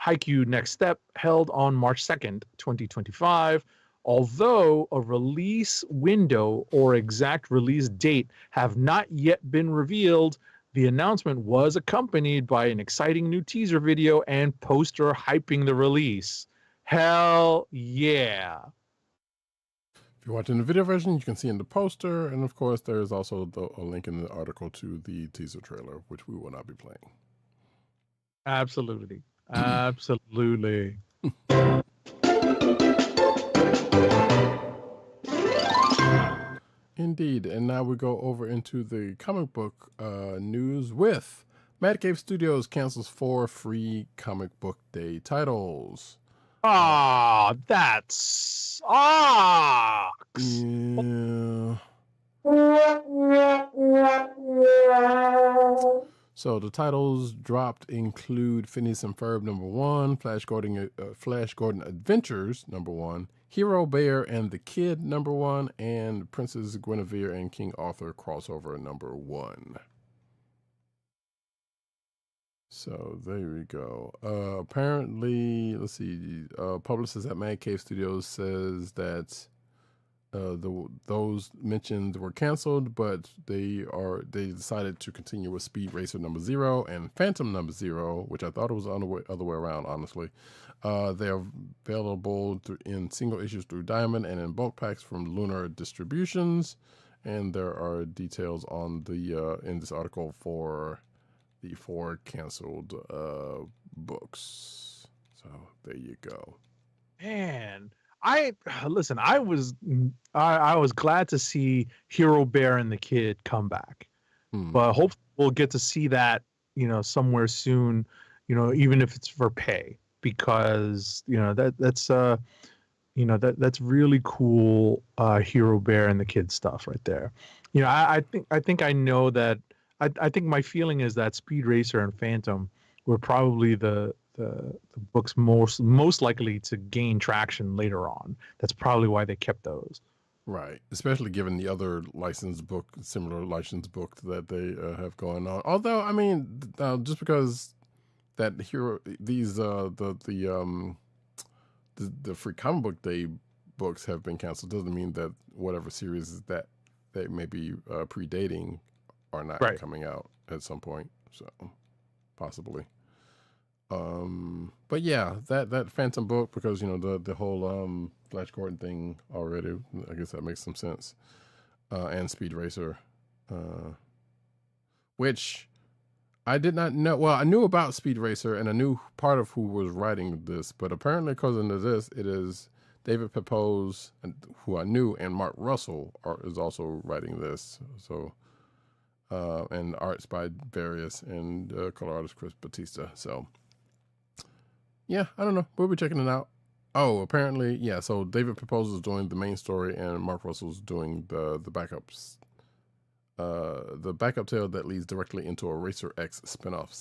Haikyu Next Step, held on March 2nd, 2025. Although a release window or exact release date have not yet been revealed, the announcement was accompanied by an exciting new teaser video and poster hyping the release. Hell yeah. If you're watching the video version, you can see in the poster, and of course, there is also a link in the article to the teaser trailer, which we will not be playing. Absolutely. Absolutely. Indeed, and now we go over into the comic book news with Mad Studios cancels 4 free comic book day titles. Ah, that sucks. Yeah. So the titles dropped include Phineas and Ferb #1, Flash Gordon Adventures #1, Hero Bear and the Kid #1, and Princess Guinevere and King Arthur crossover #1. So there we go. Apparently, let's see. Publicist at Mad Cave Studios says that those mentioned were canceled, but they decided to continue with Speed Racer #0 and Phantom #0, which I thought it was the other way around, honestly. They're available in single issues through Diamond and in bulk packs from Lunar Distributions. And there are details on the in this article for the 4 canceled books. So there you go. Man, I was glad to see Hero Bear and the Kid come back, but hopefully we'll get to see that, somewhere soon, even if it's for pay, because that's really cool. Hero Bear and the Kid stuff right there. I think I know that. I think my feeling is that Speed Racer and Phantom were probably the books most likely to gain traction later on. That's probably why they kept those. Right, especially given the other similar licensed book that they have going on. Although, I mean, just because that the free comic book day books have been canceled doesn't mean that whatever series that they may be predating are not coming out at some point. So possibly. But yeah, that Phantom book, because the whole Flash Gordon thing already, I guess that makes some sense. And Speed Racer, which I did not know. Well, I knew about Speed Racer and I knew part of who was writing this, but apparently, according to this, it is David Pepose, who I knew, and Mark Russell is also writing this. So. And arts by Various and color artist Chris Batista. So, yeah, I don't know. We'll be checking it out. Oh, apparently, yeah. So David Pepose is doing the main story, and Mark Russell's doing the backups. The backup tale that leads directly into a Racer X spinoff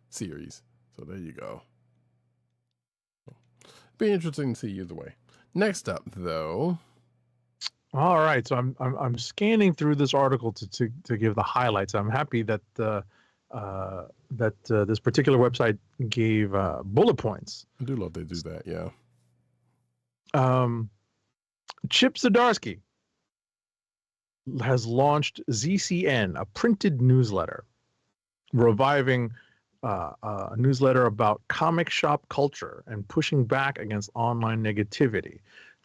series. So there you go. Be interesting to see either way. Next up, though. All right, so I'm scanning through this article to give the highlights. I'm happy that this particular website gave bullet points. I do love they do that, yeah. Chip Zdarsky has launched ZCN, a printed newsletter, reviving a newsletter about comic shop culture and pushing back against online negativity.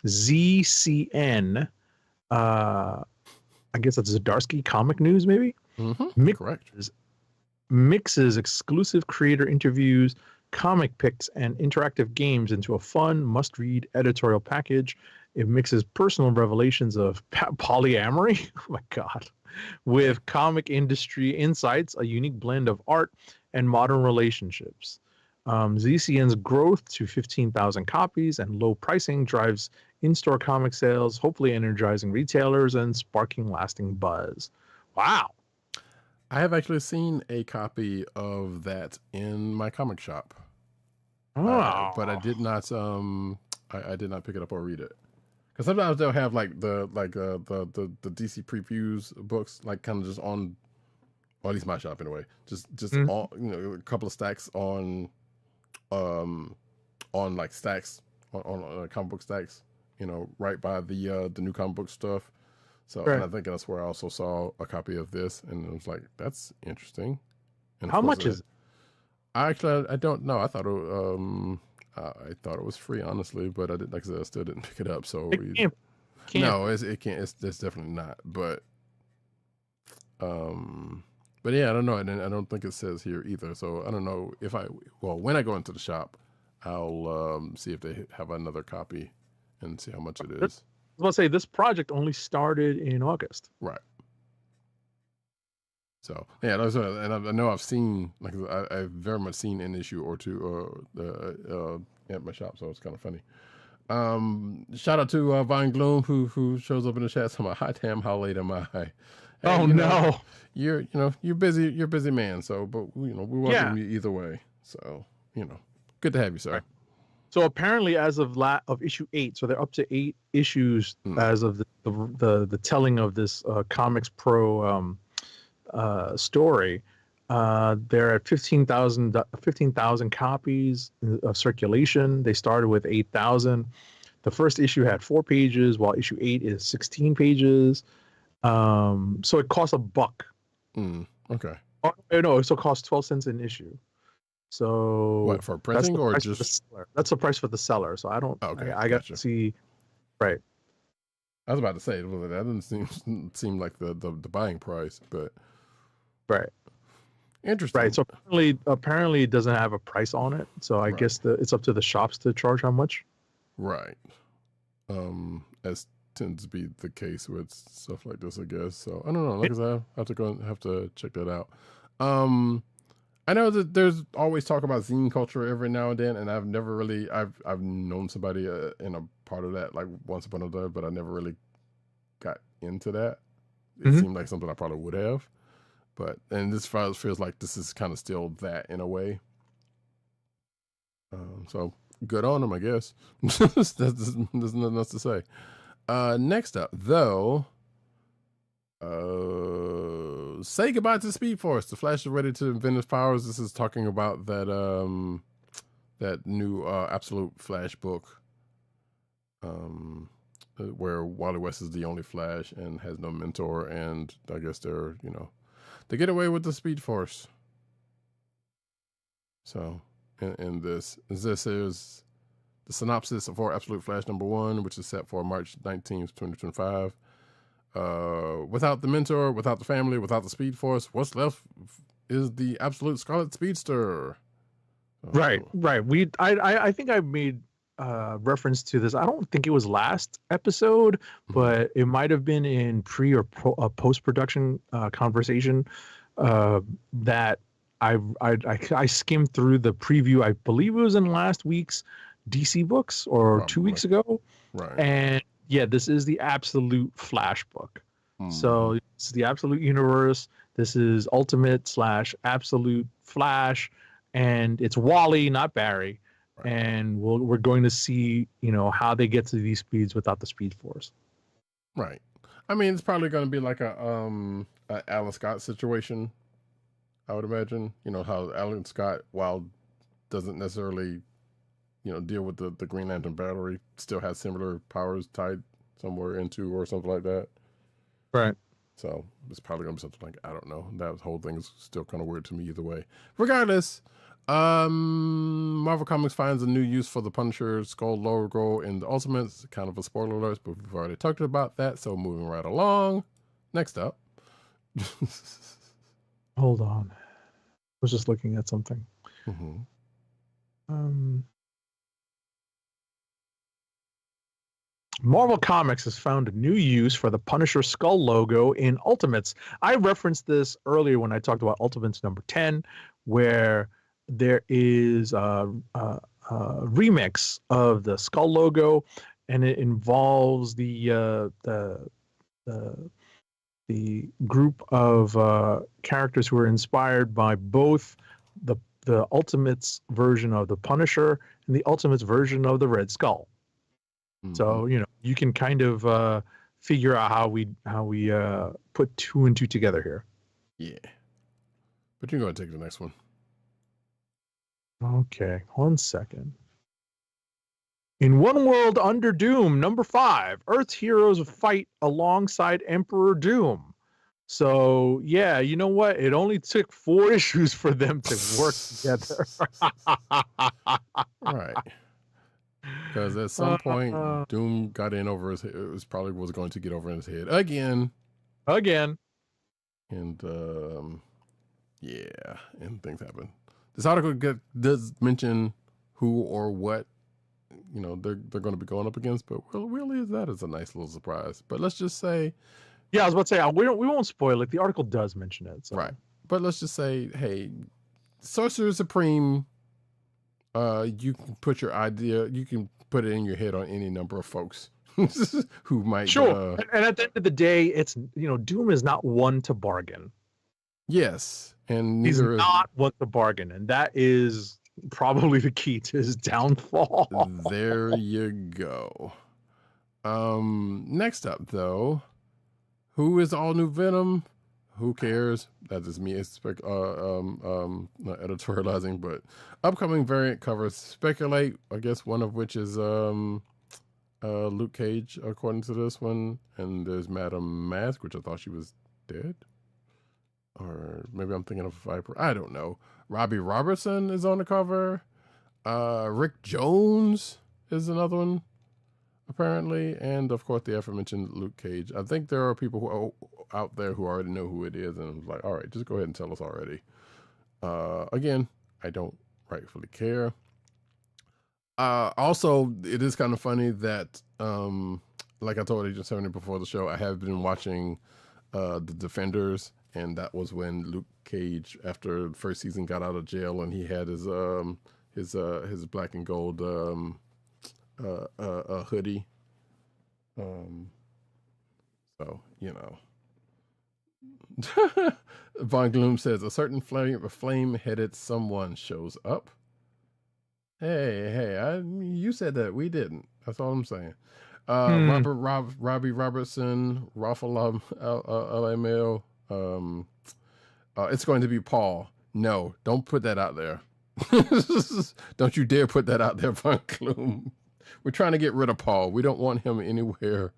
ZCN. I guess that's Zdarsky Comic News, maybe? Correct. Mixes exclusive creator interviews, comic picks, and interactive games into a fun, must-read editorial package. It mixes personal revelations of polyamory, oh my God, with comic industry insights, a unique blend of art and modern relationships. ZCN's growth to 15,000 copies and low pricing drives in-store comic sales, hopefully energizing retailers and sparking lasting buzz. Wow. I have actually seen a copy of that in my comic shop. Oh. But I did not I did not pick it up or read it. Because sometimes they'll have like the DC previews books, like kind of just on, or at least my shop anyway, just on, a couple of stacks on on like stacks on comic book stacks, right by the new comic book stuff. So, and I think that's where I also saw a copy of this, and it was like, that's interesting. And how much is it? I don't know. I thought it was free, honestly, but I didn't. Like I said, I still didn't pick it up. So no, it can't. It's definitely not. But yeah, I don't know. And I don't think it says here either. So I don't know when I go into the shop, I'll see if they have another copy and see how much it is. I was going to say, this project only started in August. Right. So yeah, and I know I've seen, like, I've very much seen an issue or two at my shop, so it's kind of funny. Shout out to Vine Gloom who shows up in the chat. So I'm like, hi Tam, how late am I? Hey, no, you're busy. You're a busy man. So, but we welcome you either way. So good to have you, sir. Right. So apparently, as of issue 8, so they're up to 8 issues as of the telling of this Comics Pro story. They're at 15,000 copies of circulation. They started with 8,000. The first issue had 4 pages, while issue 8 is 16 pages. So it costs $1. Okay. Oh, no, it still costs 12 cents an issue. So what, for printing or just that's the price for the seller. So I don't. Okay, I got to see. Right. I was about to say, well, that doesn't seem like the buying price, but right. Interesting. Right. So apparently it doesn't have a price on it. So I guess it's up to the shops to charge how much. Right. As tends to be the case with stuff like this, I guess. So I don't know. Like I said, I have to check that out. I know that there's always talk about zine culture every now and then, and I've never really I've known somebody in a part of that, like once upon a time, but I never really got into that. It seemed like something I probably would have, and this feels like this is kind of still that in a way. So good on them, I guess. There's nothing else to say. Next up, though. Say goodbye to Speed Force. The Flash is ready to invent his powers. This is talking about that that new Absolute Flash book, where Wally West is the only Flash and has no mentor, and I guess they get away with the Speed Force. So, in this is the synopsis for Absolute Flash #1, which is set for March 19th, 2025. Without the mentor, without the family, without the Speed Force, what's left is the absolute Scarlet Speedster. Right. I think I made reference to this. I don't think it was last episode, but it might have been in pre or post-production conversation that I skimmed through the preview. I believe it was in last week's DC books or probably 2 weeks ago. Right. And yeah, this is the Absolute Flash book. So it's the Absolute Universe. This is Ultimate / Absolute Flash, and it's Wally, not Barry. Right. And we're going to see, how they get to these speeds without the Speed Force. Right. I mean, it's probably going to be like a Alan Scott situation, I would imagine. How Alan Scott, while doesn't necessarily deal with the Green Lantern battery, still has similar powers tied somewhere into or something like that. Right. So it's probably gonna be something like, I don't know. That whole thing is still kind of weird to me either way. Regardless, Marvel Comics finds a new use for the Punisher Skull logo in the Ultimates. Kind of a spoiler alert, but we've already talked about that. So moving right along. Next up. Hold on. I was just looking at something. Marvel Comics has found a new use for the Punisher Skull logo in Ultimates. I referenced this earlier when I talked about Ultimates #10, where there is a remix of the Skull logo, and it involves the group of characters who are inspired by both the Ultimates version of the Punisher and the Ultimates version of the Red Skull. So you can kind of figure out how we put 2 and 2 together here. Yeah, but you're going to take the next one. Okay, 1 second. In One World Under Doom, number 5, Earth's heroes fight alongside Emperor Doom. So, yeah, you know what? It only took 4 issues for them to work together. Right. Because at some point, Doom got in over his head. It was probably was going to get over in his head again. Again. And, yeah, and things happen. This article does mention who or what, you know, they're going to be going up against, but really that is a nice little surprise. But let's just say, yeah, I was about to say we won't spoil it. The article does mention it, so. Right? But let's just say, hey, Sorcerer Supreme, you can put your idea, you can put it in your head on any number of folks who might. Sure, and at the end of the day, it's Doom is not one to bargain. Yes, and neither he's not one to bargain, and that is probably the key to his downfall. There you go. Next up, though, who is all new Venom? Who cares? That is me not editorializing, but upcoming variant covers speculate. I guess one of which is Luke Cage, according to this one, and there's Madame M-M-M-A.S.K, which I thought she was dead. Or maybe I'm thinking of Viper. I don't know. Robbie Robertson is on the cover. Rick Jones is another one, apparently. And, of course, the aforementioned Luke Cage. I think there are people who are out there who already know who it is. And I'm like, all right, just go ahead and tell us already. Again, I don't rightfully care. Also, it is kind of funny that, like I told Agent 70 before the show, I have been watching The Defenders. And that was when Luke Cage, after the first season, got out of jail, and he had his black and gold hoodie. So Von Gloom says a certain flame-headed someone shows up. Hey, you said that, we didn't. That's all I'm saying. Robbie Robertson, Raphael LML. It's going to be Paul. No, don't put that out there. Don't you dare put that out there, Von Gloom. We're trying to get rid of Paul. We don't want him anywhere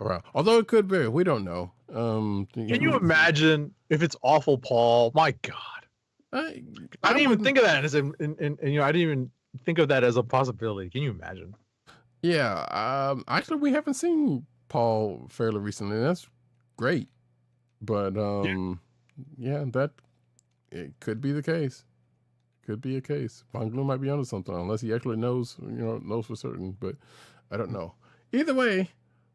around. Although it could be. We don't know. Can you imagine if it's awful Paul? My God. I didn't even think of that as I didn't even think of that as a possibility. Can you imagine? Yeah. Actually, we haven't seen Paul fairly recently. That's great. But yeah, that it could be the case. Could be a case. Von Gloom might be onto something, unless he actually knows for certain. But I don't know. Either way,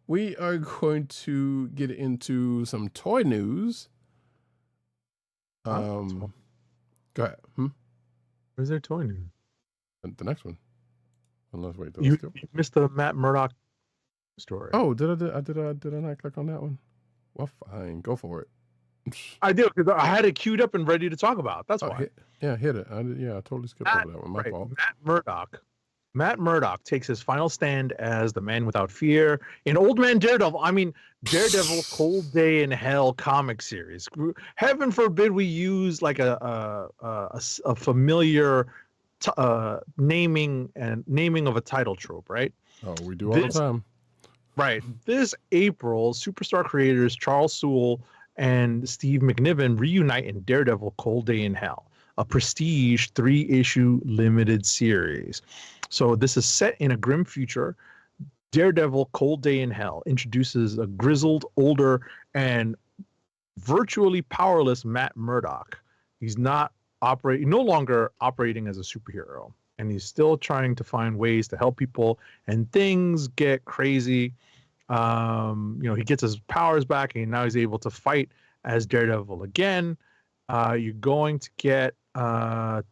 we are going to get into some toy news. Go ahead. Where's their toy news? The next one. Unless wait, you missed the Matt Murdock story. Oh, did I not click on that one? Well, fine, go for it. I do, because I had it queued up and ready to talk about. That's why. Hit it. I totally skipped over that one. My fault. Matt Murdock takes his final stand as the Man Without Fear in Old Man Daredevil. I mean, Daredevil Cold Day in Hell comic series. Heaven forbid we use like a familiar naming of a title trope, right? Oh, we do all the time. Right. This April, Superstar creators Charles Soule and Steve McNiven reunite in Daredevil Cold Day in Hell, a prestige 3-issue limited series. So this is set in a grim future. Daredevil Cold Day in Hell introduces a grizzled, older, and virtually powerless Matt Murdock. He's no longer operating as a superhero, and he's still trying to find ways to help people, and things get crazy. He gets his powers back, and now he's able to fight as Daredevil again. You're going to get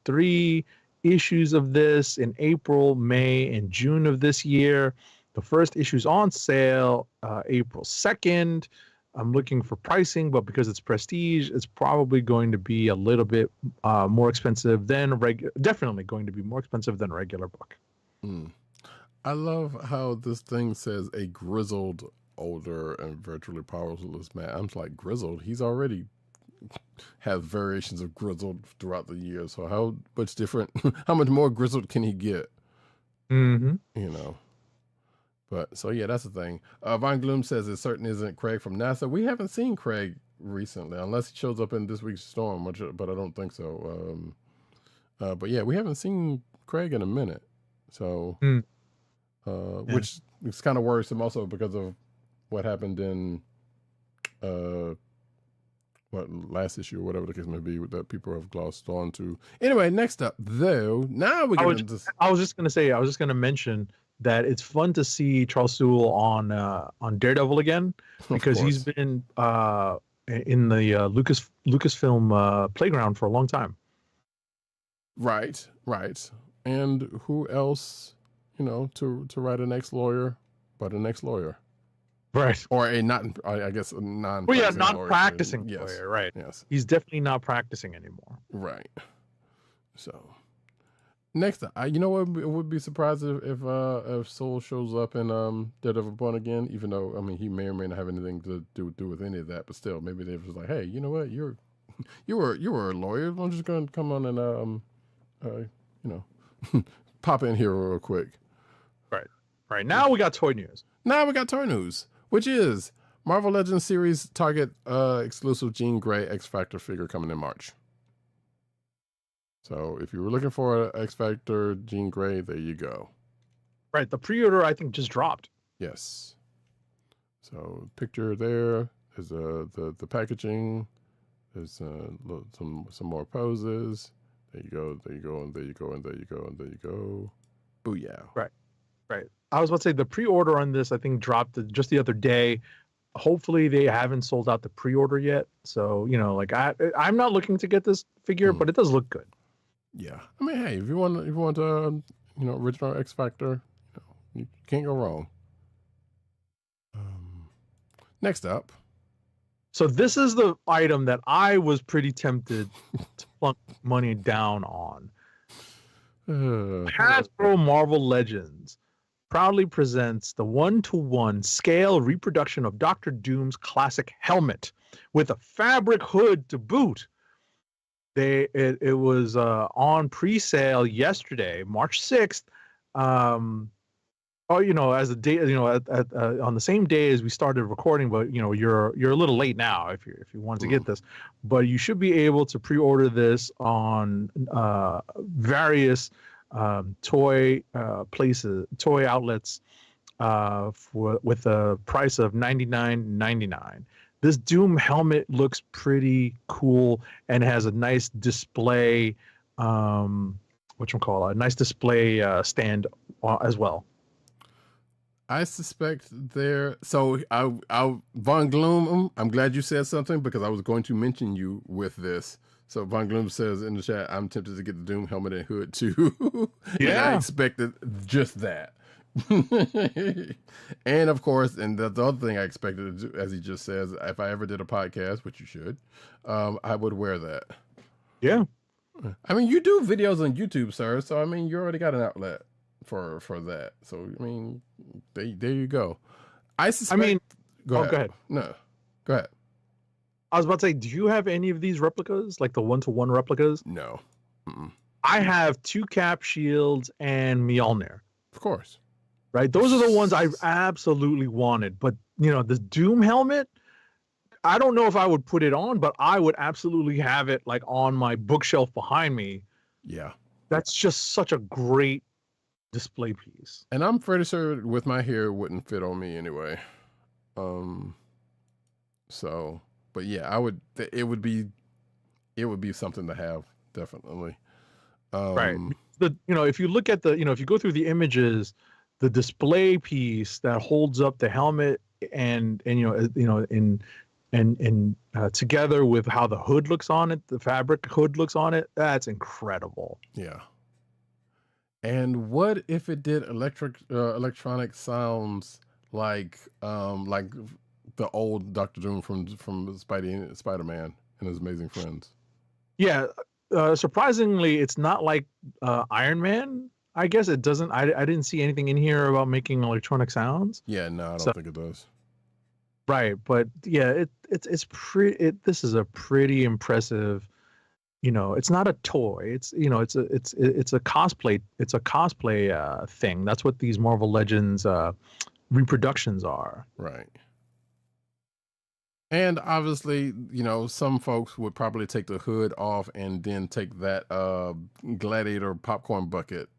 3 issues of this in April, May, and June of this year. The first issue's on sale April 2nd. I'm looking for pricing, but because it's prestige, it's probably going to be a little bit more expensive than definitely going to be more expensive than a regular book. I love how this thing says a grizzled, older, and virtually powerless man. I'm like, grizzled? He's already has variations of grizzled throughout the year. So how much different, how much more grizzled can he get? Mm-hmm. You know. But so yeah, that's the thing. Von Gloom says it certainly isn't Craig from NASA. We haven't seen Craig recently, unless he shows up in this week's Storm, but I don't think so. But yeah, we haven't seen Craig in a minute. So, which is kind of worrisome also because of what happened in last issue or whatever the case may be that people have glossed on to. Anyway, next up though, now we get into I was just gonna mention that it's fun to see Charles Soule on Daredevil again, because he's been in the Lucasfilm playground for a long time. Right. And who else, to write an ex-lawyer, but an ex-lawyer. Right. Or a non-practicing well, yeah, non-practicing lawyer, right. Yes. He's definitely not practicing anymore. Right. So, next, you know what? I would be surprised if Soule shows up in Daredevil Born Again, even though, I mean, he may or may not have anything to do with any of that, but still, maybe they was like, hey, you know what? You were a lawyer. I'm just going to come on and, pop in here real quick. Right. Now we got toy news. Which is Marvel Legends series Target exclusive Jean Grey X Factor figure coming in March. So if you were looking for an X Factor Jean Grey, there you go. Right. The pre-order, I think, just dropped. Yes. So picture there is the packaging. There's some more poses. There you go, and there you go, and there you go, and there you go. Booyah. Right. I was about to say the pre-order on this, I think, dropped just the other day. Hopefully they haven't sold out the pre-order yet. So, I'm not looking to get this figure, but it does look good. Yeah. I mean, hey, if you want original X Factor, you can't go wrong. Next up. So this is the item that I was pretty tempted to plunk money down on. Hasbro Marvel Legends proudly presents the 1-to-1 scale reproduction of Doctor Doom's classic helmet with a fabric hood to boot. It was on pre-sale yesterday, March 6th. As the day, on the same day as we started recording, but you're a little late now if you want to get this, but you should be able to pre-order this on various toy outlets with a price of $99.99. This Doom helmet looks pretty cool and has a nice display, a nice display stand as well. I suspect Von Gloom, I'm glad you said something because I was going to mention you with this. So Von Gloom says in the chat, I'm tempted to get the Doom helmet and hood too. Yeah. And I expected just that. And of course, and the other thing I expected, as he just says, if I ever did a podcast, which you should, I would wear that. Yeah. I mean, you do videos on YouTube, sir. So, I mean, you already got an outlet for that. So, I mean, there you go. Go ahead. No, go ahead. I was about to say, do you have any of these replicas, like the 1-to-1 replicas? No. I have 2 Cap Shields and Mjolnir. Of course. Right? Those are the ones I absolutely wanted. But, the Doom helmet, I don't know if I would put it on, but I would absolutely have it like on my bookshelf behind me. Yeah. That's just such a great display piece. And I'm pretty sure with my hair it wouldn't fit on me anyway. But yeah, it would be something to have, definitely. Right. If you look at if you go through the images, the display piece that holds up the helmet and together with how the hood looks on it, the fabric hood looks on it, that's incredible. Yeah. And what if it did electronic sounds like the old Doctor Doom from Spider-Man and His Amazing Friends? Yeah. Surprisingly, it's not like Iron Man. I guess it doesn't. I didn't see anything in here about making electronic sounds. Yeah, no, I don't think it does. Right, but yeah, it's pretty. This is a pretty impressive. It's not a toy. It's it's a cosplay. It's a cosplay thing. That's what these Marvel Legends reproductions are. Right. And obviously, some folks would probably take the hood off and then take that gladiator popcorn bucket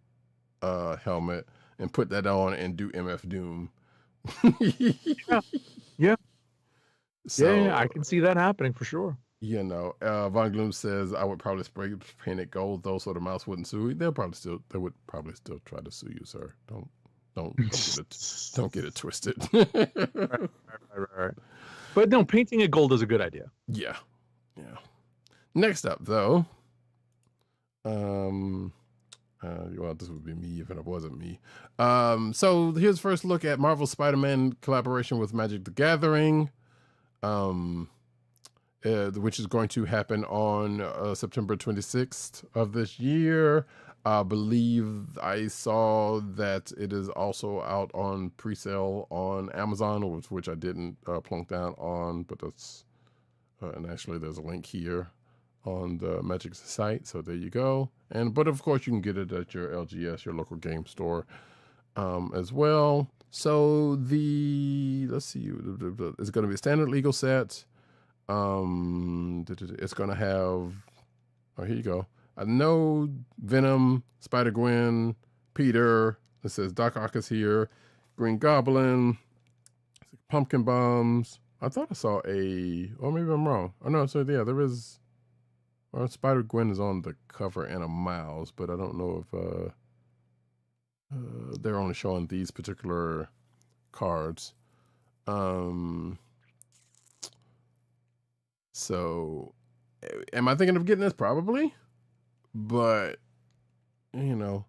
helmet and put that on and do MF Doom. Yeah. So, yeah, I can see that happening for sure. Von Gloom says I would probably spray paint it gold though, so the mouse wouldn't sue you. They would probably still try to sue you, sir. Don't get it twisted. Right. But no, painting it gold is a good idea. Yeah. Next up, though, well, this would be me if it wasn't me. So here's first look at Marvel Spider-Man collaboration with Magic the Gathering, which is going to happen on September 26th of this year. I believe I saw that it is also out on pre-sale on Amazon, which I didn't plunk down on, but that's and actually there's a link here on the Magic site, so there you go. But of course you can get it at your LGS, your local game store, as well. So let's see, it's going to be a standard legal set. It's going to have, here you go. I know Venom, Spider-Gwen, Peter. It says Doc Ock is here. Green Goblin, Pumpkin Bombs. I thought I saw or maybe I'm wrong. Oh no, so yeah, there is. Or Spider-Gwen is on the cover and a Miles, but I don't know if they're only showing these particular cards. So, am I thinking of getting this? Probably. But, Von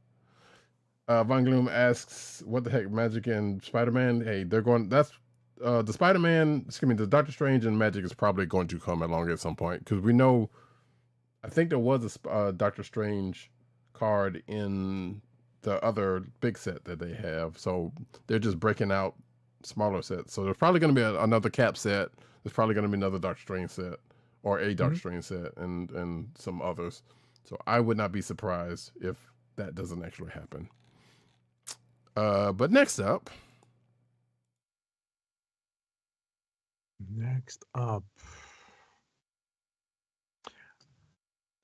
Gloom asks, what the heck, Magic and Spider-Man? Hey, they're going, that's, the Spider-Man, the Doctor Strange and Magic is probably going to come along at some point. Because we know, I think there was a Doctor Strange card in the other big set that they have. So they're just breaking out smaller sets. So there's probably going to be another Cap set. There's probably going to be another Doctor Strange set. Or a Doctor Strange set and some others. So I would not be surprised if that doesn't actually happen. But next up.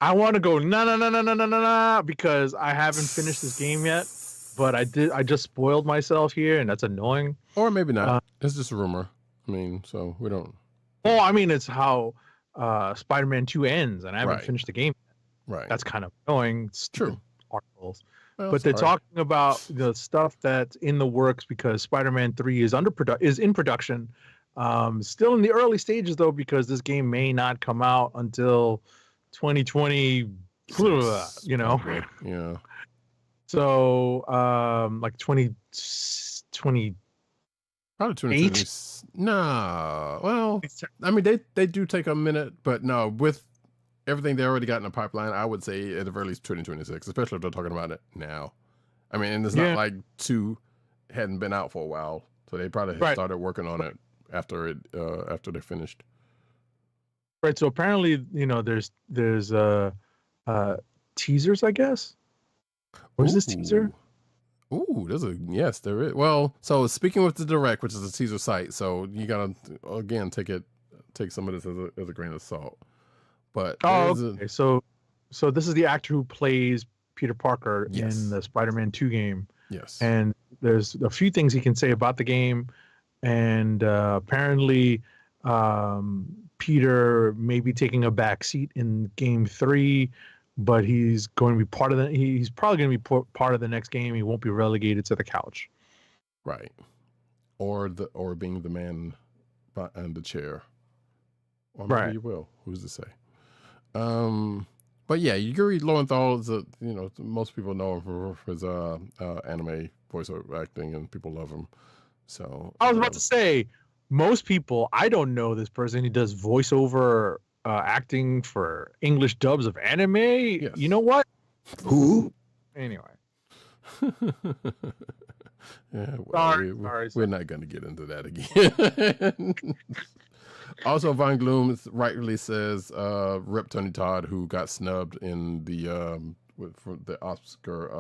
I want to go no because I haven't finished this game yet. But I just spoiled myself here, and that's annoying. Or maybe not. It's just a rumor. I mean, so we don't. Oh, I mean, it's how Spider-Man 2 ends, and I haven't finished the game yet. Right. That's kind of annoying. It's true. Articles. Well, but they're talking about the stuff that's in the works because Spider-Man 3 is in production. Still in the early stages though, because this game may not come out until 2020. Yeah. So like 2020. Probably 2020. Nah. Well, I mean they do take a minute, but no, with everything they already got in the pipeline, I would say at the very least 2026, especially if they're talking about it now. I mean, and it's not like 2 hadn't been out for a while, so they probably had started working on it after they finished. Right. So apparently, there's teasers, I guess. What is this teaser? Ooh, there is. Well, so speaking with the Direct, which is a teaser site, so you gotta again take some of this as a grain of salt. But okay. So this is the actor who plays Peter Parker in the Spider-Man 2 game. Yes. And there's a few things he can say about the game, and apparently Peter may be taking a back seat in Game 3, but he's going to be part of he's probably going to be part of the next game. He won't be relegated to the couch. Right. Or being the man behind the chair. Or maybe you will. Who's to say? But yeah, Yuri Lowenthal is most people know him for his anime voiceover acting, and people love him. So I was about to say, most people, I don't know this person. He does voiceover acting for English dubs of anime. Yes. You know what? Who? Anyway. Yeah, well, we're not going to get into that again. Also, Von Gloom rightly says Rip Tony Todd, who got snubbed in the for the Oscar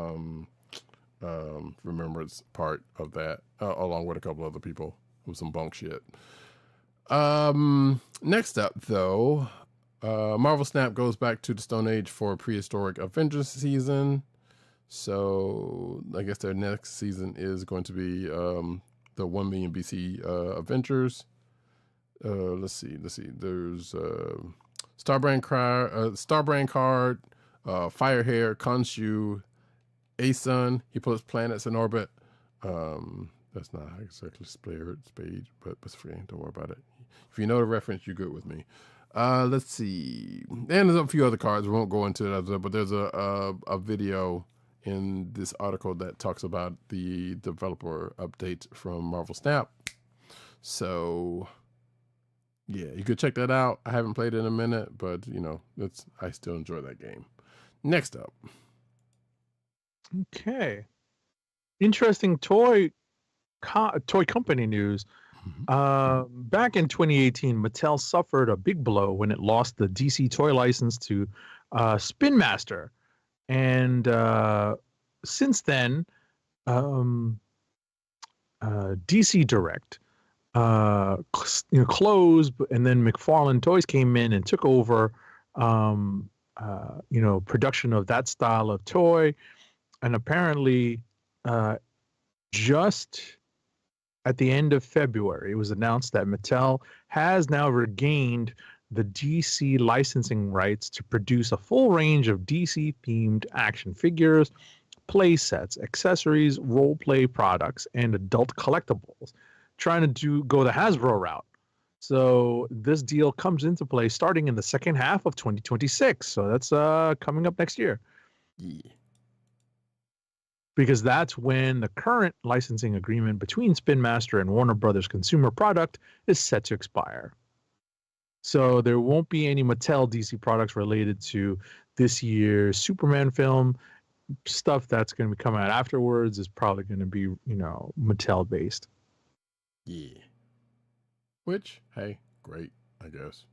remembrance part of that, along with a couple other people with some bunk shit. Next up, though, Marvel Snap goes back to the Stone Age for prehistoric Avengers season. So I guess their next season is going to be the 1 million BC Avengers. Let's see. There's Starbrand card, Firehair, Khonshu, Asun. He puts planets in orbit. That's not exactly Spade, but don't worry about it. If you know the reference, you're good with me. Let's see. And there's a few other cards. We won't go into that, but there's a video in this article that talks about the developer update from Marvel Snap. So yeah, you could check that out. I haven't played it in a minute, but I still enjoy that game. Next up. Okay. Interesting toy company news. Back in 2018, Mattel suffered a big blow when it lost the DC toy license to Spin Master. And since then, DC Direct closed, and then McFarlane Toys came in and took over, production of that style of toy. And apparently, just at the end of February, it was announced that Mattel has now regained the DC licensing rights to produce a full range of DC-themed action figures, play sets, accessories, role-play products, and adult collectibles, trying to go the Hasbro route. So this deal comes into play starting in the second half of 2026. So that's coming up next year. Yeah. Because that's when the current licensing agreement between Spin Master and Warner Brothers Consumer Product is set to expire. So there won't be any Mattel DC products related to this year's Superman film. Stuff that's going to be coming out afterwards is probably going to be, Mattel based. Yeah. Which, hey, great, I guess.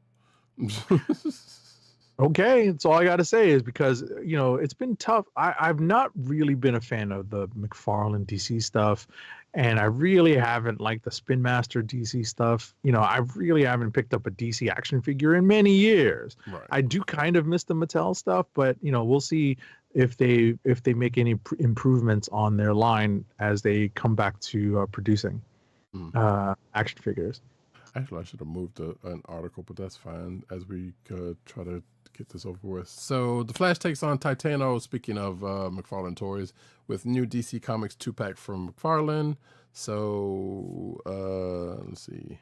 Okay, that's all I got to say is because, it's been tough. I've not really been a fan of the McFarlane DC stuff, and I really haven't liked the Spin Master DC stuff. I really haven't picked up a DC action figure in many years. Right. I do kind of miss the Mattel stuff, but, we'll see if they make any improvements on their line as they come back to producing action figures. Actually, I should have moved an article, but that's fine as we try to get this over with. So the Flash takes on Titano, speaking of McFarlane Toys, with new DC Comics 2-pack from McFarlane. So let's see.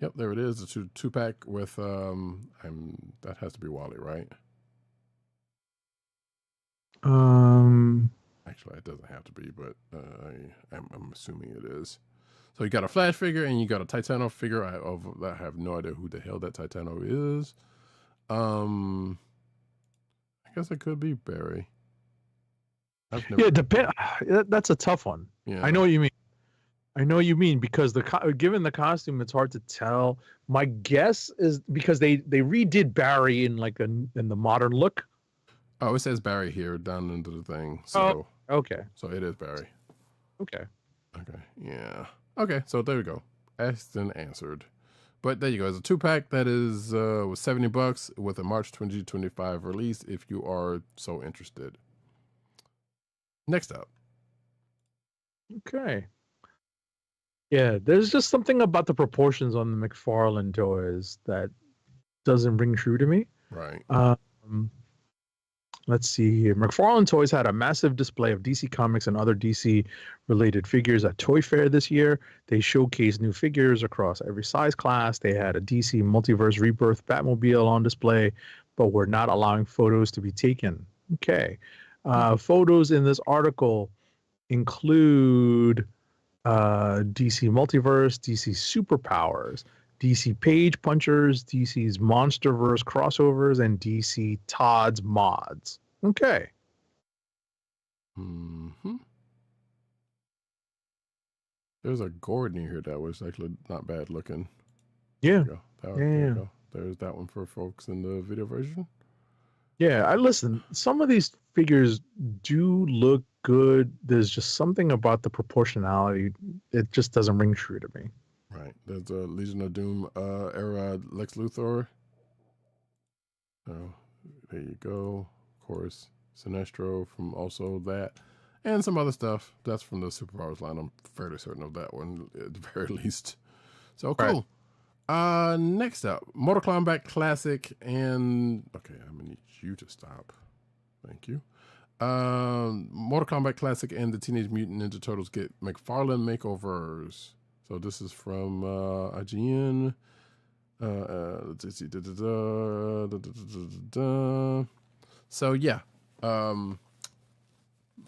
Yep, there it is. The 2-pack with that has to be Wally, right? Actually, it doesn't have to be, but I'm assuming it is. So you got a Flash figure and you got a Titano figure. I have no idea who the hell that Titano is. I guess it could be Barry. That's a tough one. Yeah. I know what you mean. Because given the costume, it's hard to tell. My guess is because they redid Barry in the modern look. Oh, it says Barry here down into the thing. So okay. So it is Barry. Okay. Yeah. Okay, so there we go. Asked and answered. But there you go. It's a 2-pack that is was $70 with a March 2025 release if you are so interested. Next up. Okay. Yeah, there's just something about the proportions on the McFarlane toys that doesn't ring true to me. Right. Let's see here. McFarlane Toys had a massive display of DC Comics and other DC-related figures at Toy Fair this year. They showcased new figures across every size class. They had a DC Multiverse Rebirth Batmobile on display, but were not allowing photos to be taken. Okay. Photos in this article include DC Multiverse, DC Superpowers, DC Page Punchers, DC's Monsterverse crossovers, and DC Todd's mods. Okay. Mm-hmm. There's a Gordon here that was actually not bad looking. Yeah. There you go. There's that one for folks in the video version. Yeah, I listen. Some of these figures do look good. There's just something about the proportionality. It just doesn't ring true to me. Right. There's a Legion of Doom era Lex Luthor. Oh, there you go. Of course, Sinestro from also that. And some other stuff. That's from the Superpowers line. I'm fairly certain of that one, at the very least. So, cool. Right. Next up, Mortal Kombat Classic and... Okay, I'm going to need you to stop. Thank you. Mortal Kombat Classic and the Teenage Mutant Ninja Turtles get McFarlane makeovers. So this is from IGN. Let's see. So, yeah.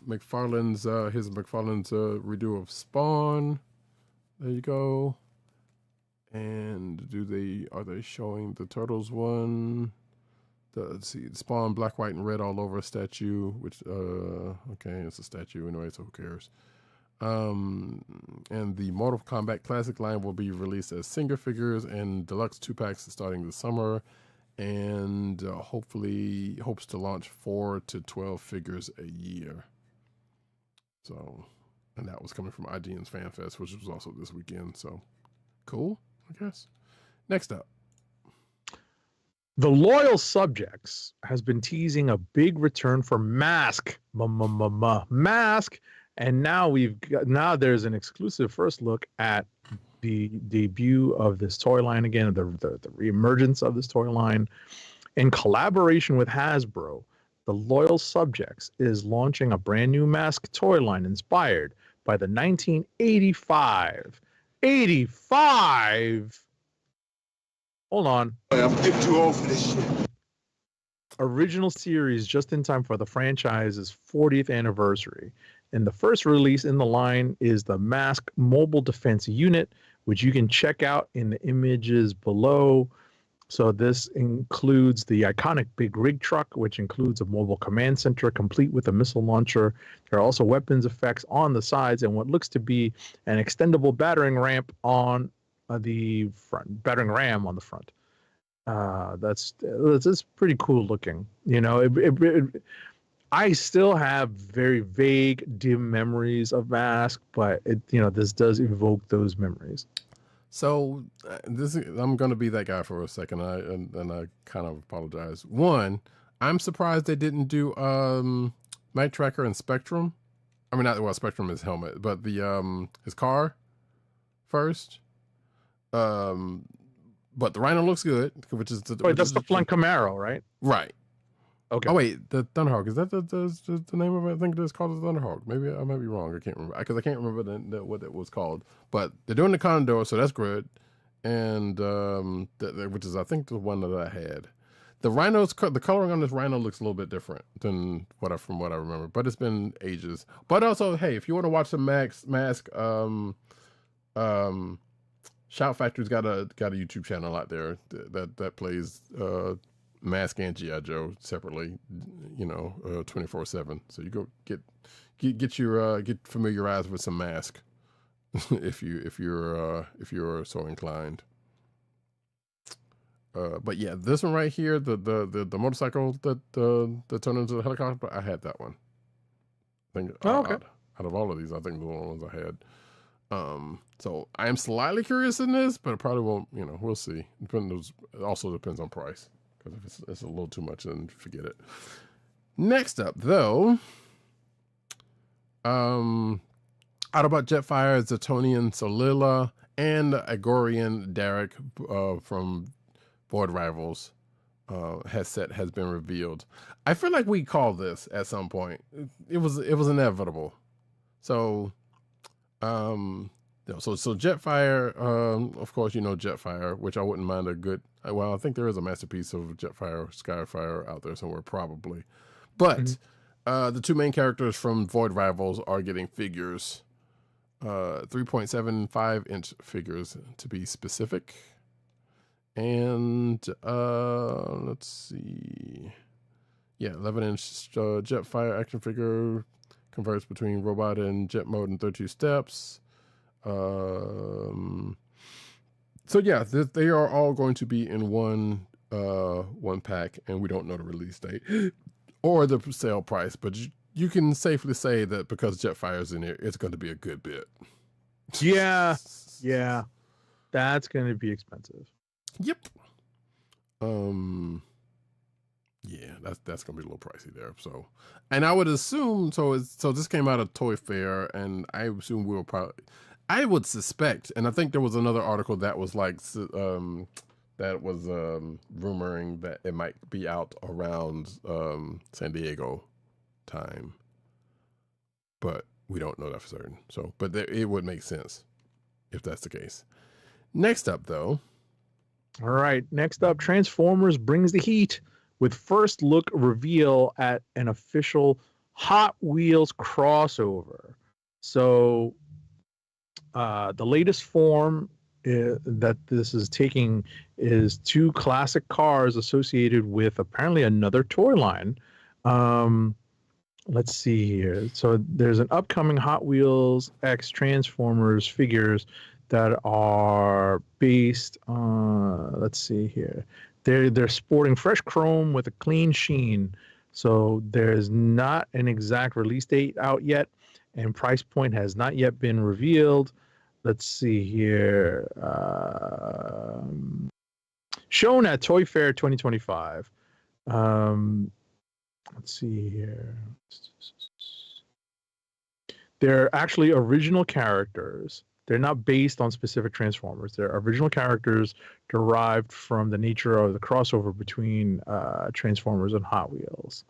McFarlane's here's McFarlane's redo of Spawn. There you go. And are they showing the Turtles one? Let's see, Spawn black, white, and red all over a statue, which okay, it's a statue anyway, so who cares? And the Mortal Kombat Classic line will be released as single figures and deluxe 2-packs starting this summer, and hopefully hopes to launch 4 to 12 figures a year. So, and that was coming from IGN's Fan Fest, which was also this weekend. So, cool, I guess. Next up. The Loyal Subjects has been teasing a big return for M-M-M-A.S.K. M-M-M-M-A.S.K. And now there's an exclusive first look at the debut of this toy line again, the reemergence of this toy line. In collaboration with Hasbro, the Loyal Subjects is launching a brand new M-M-M-A.S.K. toy line inspired by the 1985. 85? Hold on. I'm too old for this shit. Original series just in time for the franchise's 40th anniversary. And the first release in the line is the M-M-A.S.K. Mobile Defense Unit, which you can check out in the images below. So this includes the iconic big rig truck, which includes a mobile command center complete with a missile launcher. There are also weapons effects on the sides and what looks to be an extendable battering ramp on the front, battering ram on the front. That's pretty cool looking. You know, I still have very vague, dim memories of M-M-A.S.K, but this does evoke those memories. So I'm going to be that guy for a second, and I kind of apologize. One, I'm surprised they didn't do Night Tracker and Spectrum. I mean, not well, Spectrum is helmet, but the his car first. But the Rhino looks good, which is that's the Flunk Camaro, right? Right. Okay. Oh wait, the Thunderhawk, is that the name of it? I think it's called the Thunderhawk. Maybe I might be wrong. I can't remember because I can't remember what it was called. But they're doing the Condor, so that's good. And which is I think the one that I had. The coloring on this Rhino looks a little bit different than from what I remember. But it's been ages. But also, hey, if you want to watch some M-M-A.S.K, Shout Factory's got a YouTube channel out there that plays M-M-A.S.K and G.I. Joe separately, 24/7. So you go get familiarized with some M-M-A.S.K if you're so inclined. But yeah, this one right here, the motorcycle that turned into a helicopter, I had that one. I think out of all of these, I think the ones I had. So I am slightly curious in this, but it probably won't. We'll see. It also depends on price. Because if it's a little too much, then forget it. Next up, though, Autobot Jetfire, Zetonian Solila, and Agorian Derek from Void Rivals headset has been revealed. I feel like we called this at some point. It was inevitable. So, so Jetfire, of course, Jetfire, which I wouldn't mind a good. Well, I think there is a masterpiece of Jetfire, Skyfire out there somewhere, probably. But the two main characters from Void Rivals are getting figures, 3.75-inch figures to be specific. And let's see. Yeah, 11-inch Jetfire action figure converts between robot and jet mode in 32 steps. So yeah, they are all going to be in one pack, and we don't know the release date or the sale price, but you can safely say that because Jetfire's in it, it's going to be a good bit. Yeah, that's going to be expensive. Yep. Yeah, that's gonna be a little pricey there. So, and I would assume so this came out of Toy Fair, and I assume we'll probably, I would suspect, and I think there was another article that was like rumoring that it might be out around San Diego time, but we don't know that for certain. So, but it would make sense if that's the case. Next up, though. All right, next up, Transformers brings the heat with first look reveal at an official Hot Wheels crossover. So the latest form that this is taking is two classic cars associated with apparently another toy line. Let's see here. So there's an upcoming Hot Wheels X Transformers figures that are based on, let's see here. They're sporting fresh chrome with a clean sheen. So there's not an exact release date out yet, and price point has not yet been revealed. Let's see here. Shown at Toy Fair 2025. Let's see here. They're actually original characters. They're not based on specific Transformers. They're original characters derived from the nature of the crossover between Transformers and Hot Wheels.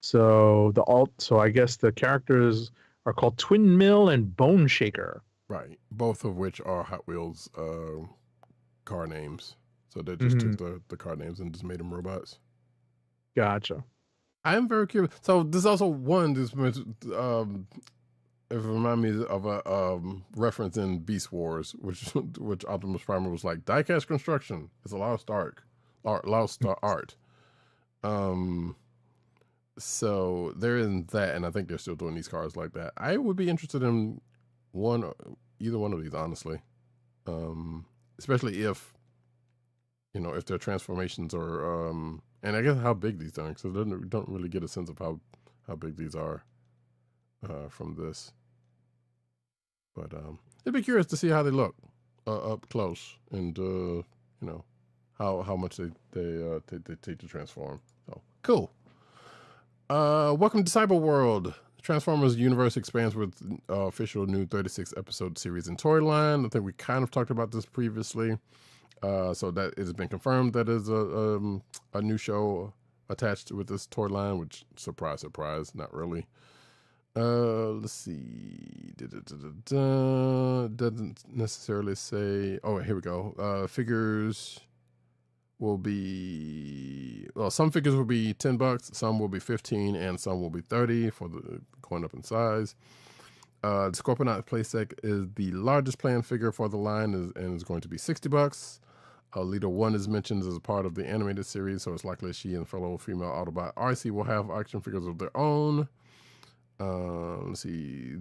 So so I guess the characters are called Twin Mill and Bone Shaker. Right. Both of which are Hot Wheels car names. So they just took the car names and just made them robots. Gotcha. I am very curious. So there's also one it reminds me of a reference in Beast Wars, which Optimus Prime was like, diecast construction. It's a lost art. So there isn't that, and I think they're still doing these cars like that. I would be interested in either one of these, honestly. Especially if their transformations are, and I guess how big these are, because we don't really get a sense of how big these are from this. But it'd be curious to see how they look up close, and how much they take to transform. So cool. Welcome to Cyber World. Transformers universe expands with official new 36 episode series and toy line. I think we kind of talked about this previously. So that it has been confirmed that is a new show attached with this toy line, which surprise, not really. Let's see. Doesn't necessarily say. Oh, here we go. Figures will be, some figures will be $10, some will be $15, and some will be $30 for the going up in size. The Scorponok playset is the largest planned figure for the line, and is going to be $60. Leader 1 is mentioned as a part of the animated series, so it's likely she and fellow female Autobot RC will have action figures of their own. Let's see.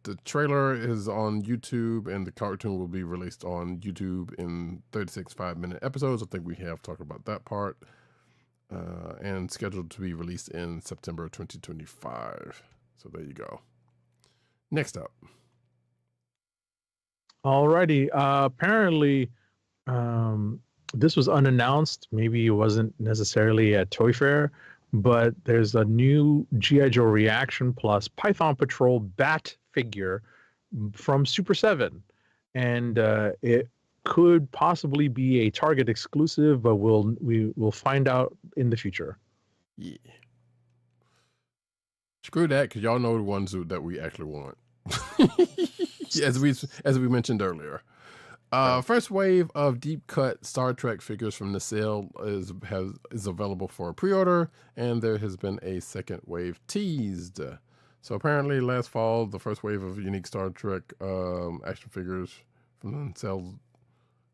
The trailer is on YouTube, and the cartoon will be released on YouTube in 36 5-minute episodes. I think we have talked about that part. And scheduled to be released in September 2025. So there you go. Next up. Alrighty. Apparently, this was unannounced. Maybe it wasn't necessarily at Toy Fair, but there's a new G.I. Joe Reaction Plus Python Patrol Bat figure from Super 7. And it could possibly be a Target exclusive, but we will find out in the future. Yeah. Screw that, because y'all know the ones that we actually want. as we mentioned earlier. First wave of deep cut Star Trek figures from the sale is available for pre-order, and there has been a second wave teased. So apparently last fall, the first wave of unique Star Trek action figures from the sales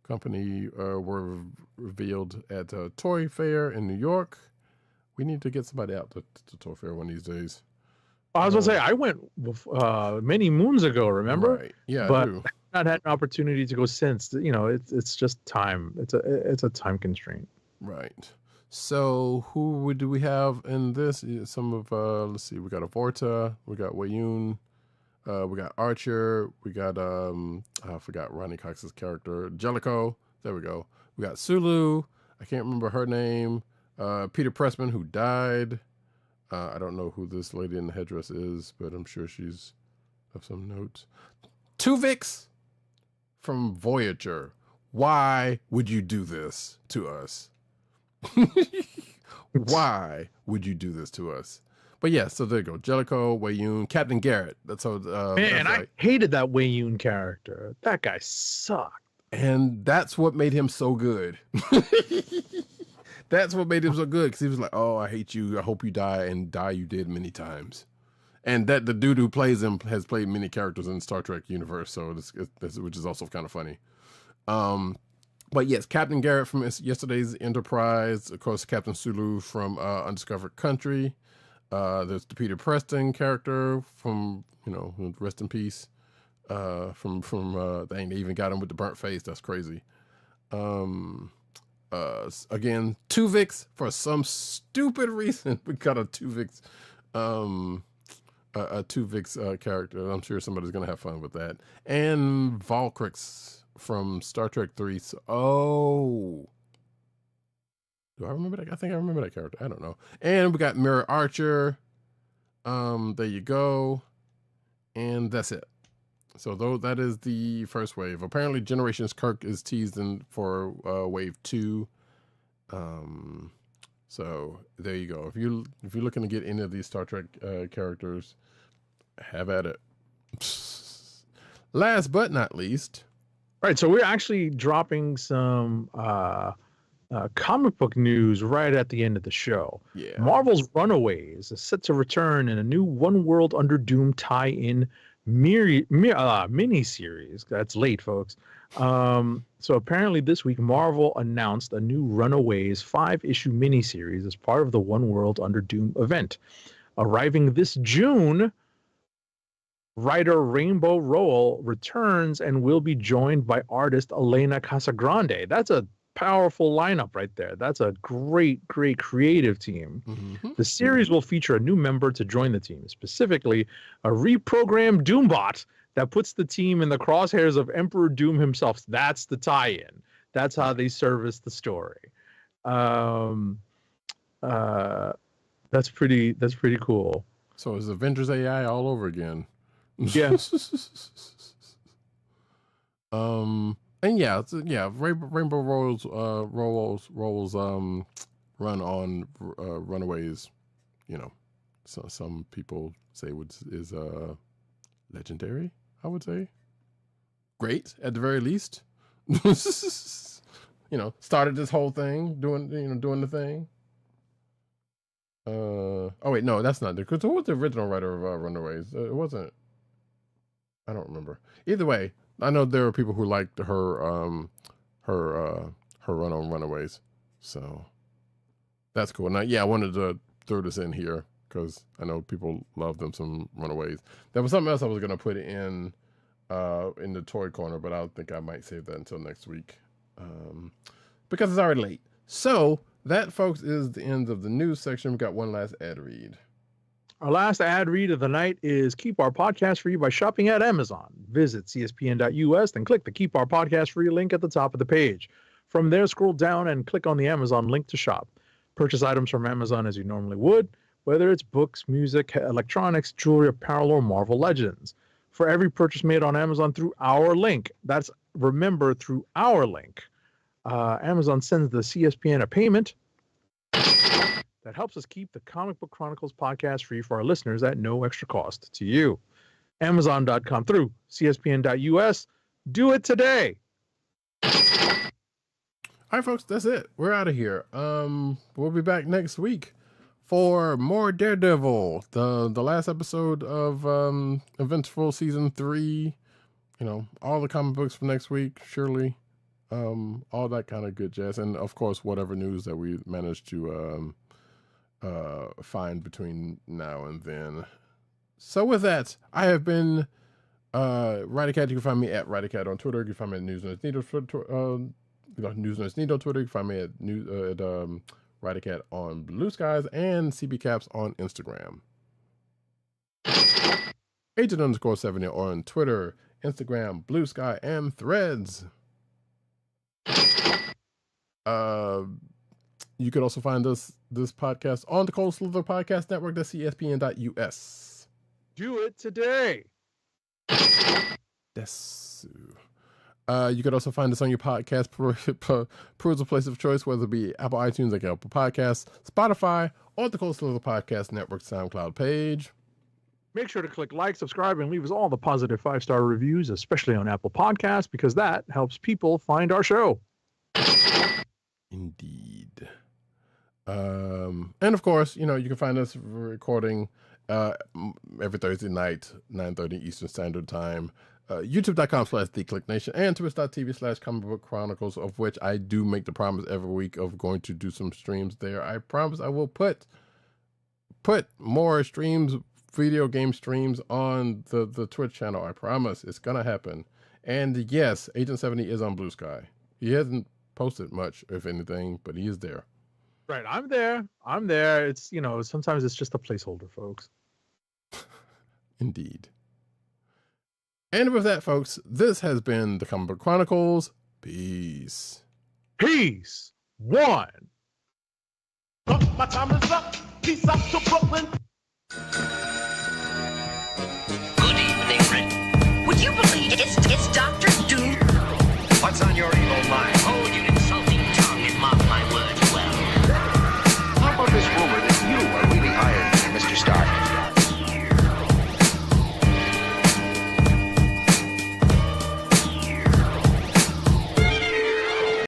company were revealed at a Toy Fair in New York. We need to get somebody out to Toy Fair one of these days. I was gonna say I went many moons ago, remember? Right. Yeah, but I do. I've not had an opportunity to go since. You know, it's just time. It's a time constraint. Right. So do we have in this? Some of let's see, we got a Vorta, we got Wayun, we got Archer, we got I forgot Ronnie Cox's character, Jellicoe. There we go. We got Soule. I can't remember her name. Peter Pressman, who died. I don't know who this lady in the headdress is, but I'm sure she's of some note. Tuvix from Voyager. Why would you do this to us? Why would you do this to us? But yeah, so there you go. Jellicoe, Wayun, Captain Garrett. That's how. Man, I hated that Wayun character. That guy sucked. And that's what made him so good. That's what made him so good, because he was like, "Oh, I hate you. I hope you die," and die you did many times. And that the dude who plays him has played many characters in the Star Trek universe, so which is also kind of funny. But yes, Captain Garrett from yesterday's Enterprise, of course, Captain Sulu from Undiscovered Country. There's the Peter Preston character from, rest in peace. From dang, they even got him with the burnt face. That's crazy. Again, Tuvix, for some stupid reason, we got a Tuvix, character. I'm sure somebody's gonna have fun with that. And Volkrix from Star Trek 3. Do I remember that? I think I remember that character. I don't know. And we got Mirror Archer. There you go. And that's it. So that is the first wave. Apparently, Generations Kirk is teased in for wave 2. So there you go. If you're looking to get any of these Star Trek characters, have at it. Last but not least, right. So we're actually dropping some comic book news right at the end of the show. Yeah. Marvel's Runaways is set to return in a new One World Under Doom tie-in mini-series. That's late, folks. So apparently this week, Marvel announced a new Runaways 5-issue miniseries as part of the One World Under Doom event. Arriving this June, writer Rainbow Rowell returns and will be joined by artist Elena Casagrande. That's a powerful lineup right there. That's a great creative team. Mm-hmm. The series will feature a new member to join the team, specifically a reprogrammed Doombot that puts the team in the crosshairs of Emperor Doom himself. That's the tie-in. That's how they service the story. That's pretty cool. So it's Avengers AI all over again. Yeah. And yeah, Rainbow Rowell's run on Runaways, so some people say is legendary. I would say great at the very least. Started this whole thing doing the thing. Oh wait, no, that's not because who was the original writer of Runaways? It wasn't. I don't remember. Either way, I know there are people who liked her run on Runaways, so that's cool. Now, yeah, I wanted to throw this in here because I know people love them some Runaways. There was something else I was gonna put in the toy corner, but I think I might save that until next week because it's already late. So that, folks, is the end of the news section. We've got one last ad read. Our last ad read of the night is Keep Our Podcast Free by shopping at Amazon. Visit cspn.us, then click the Keep Our Podcast Free link at the top of the page. From there, scroll down and click on the Amazon link to shop. Purchase items from Amazon as you normally would, whether it's books, music, electronics, jewelry, apparel, or Marvel Legends. For every purchase made on Amazon through our link, remember, through our link, Amazon sends the CSPN a payment that helps us keep the Comic Book Chronicles podcast free for our listeners at no extra cost to you. Amazon.com through CSPN.us. Do it today. All right, folks, that's it. We're out of here. We'll be back next week for more Daredevil, the last episode of Invincible Season 3. All the comic books for next week, surely. All that kind of good jazz. And, of course, whatever news that we managed to find between now and then. So with that, I have been Ridercat. You can find me at Ridercat on Twitter. You can find me at News Nerds Need on News Nerds Need on Twitter. You can find me at Ridercat on Blue Skies and CB Caps on Instagram. Agent_70 on Twitter, Instagram, Blue Sky, and Threads. You could also find this podcast on the Cold Slither Podcast Network. That's ESPN.us. Do it today. Yes. You could also find us on your podcast perusal place of choice, whether it be Apple iTunes, like Apple Podcasts, Spotify, or the Cold Slither Podcast Network SoundCloud page. Make sure to click like, subscribe, and leave us all the positive 5-star reviews, especially on Apple Podcasts, because that helps people find our show. Indeed. And of course, you can find us recording every Thursday night, 9:30 Eastern Standard Time. YouTube.com/TheKliqNation and Twitch.tv/Comic Book Chronicles, of which I do make the promise every week of going to do some streams there. I promise I will put more streams, video game streams on the Twitch channel. I promise it's gonna happen. And yes, Agent 70 is on Blue Sky. He hasn't posted much, if anything, but he is there. Right, I'm there. It's sometimes it's just a placeholder, folks. Indeed. And with that, folks, this has been the Comic Book Chronicles. Peace. Peace. One. My time is up. Peace up to Brooklyn.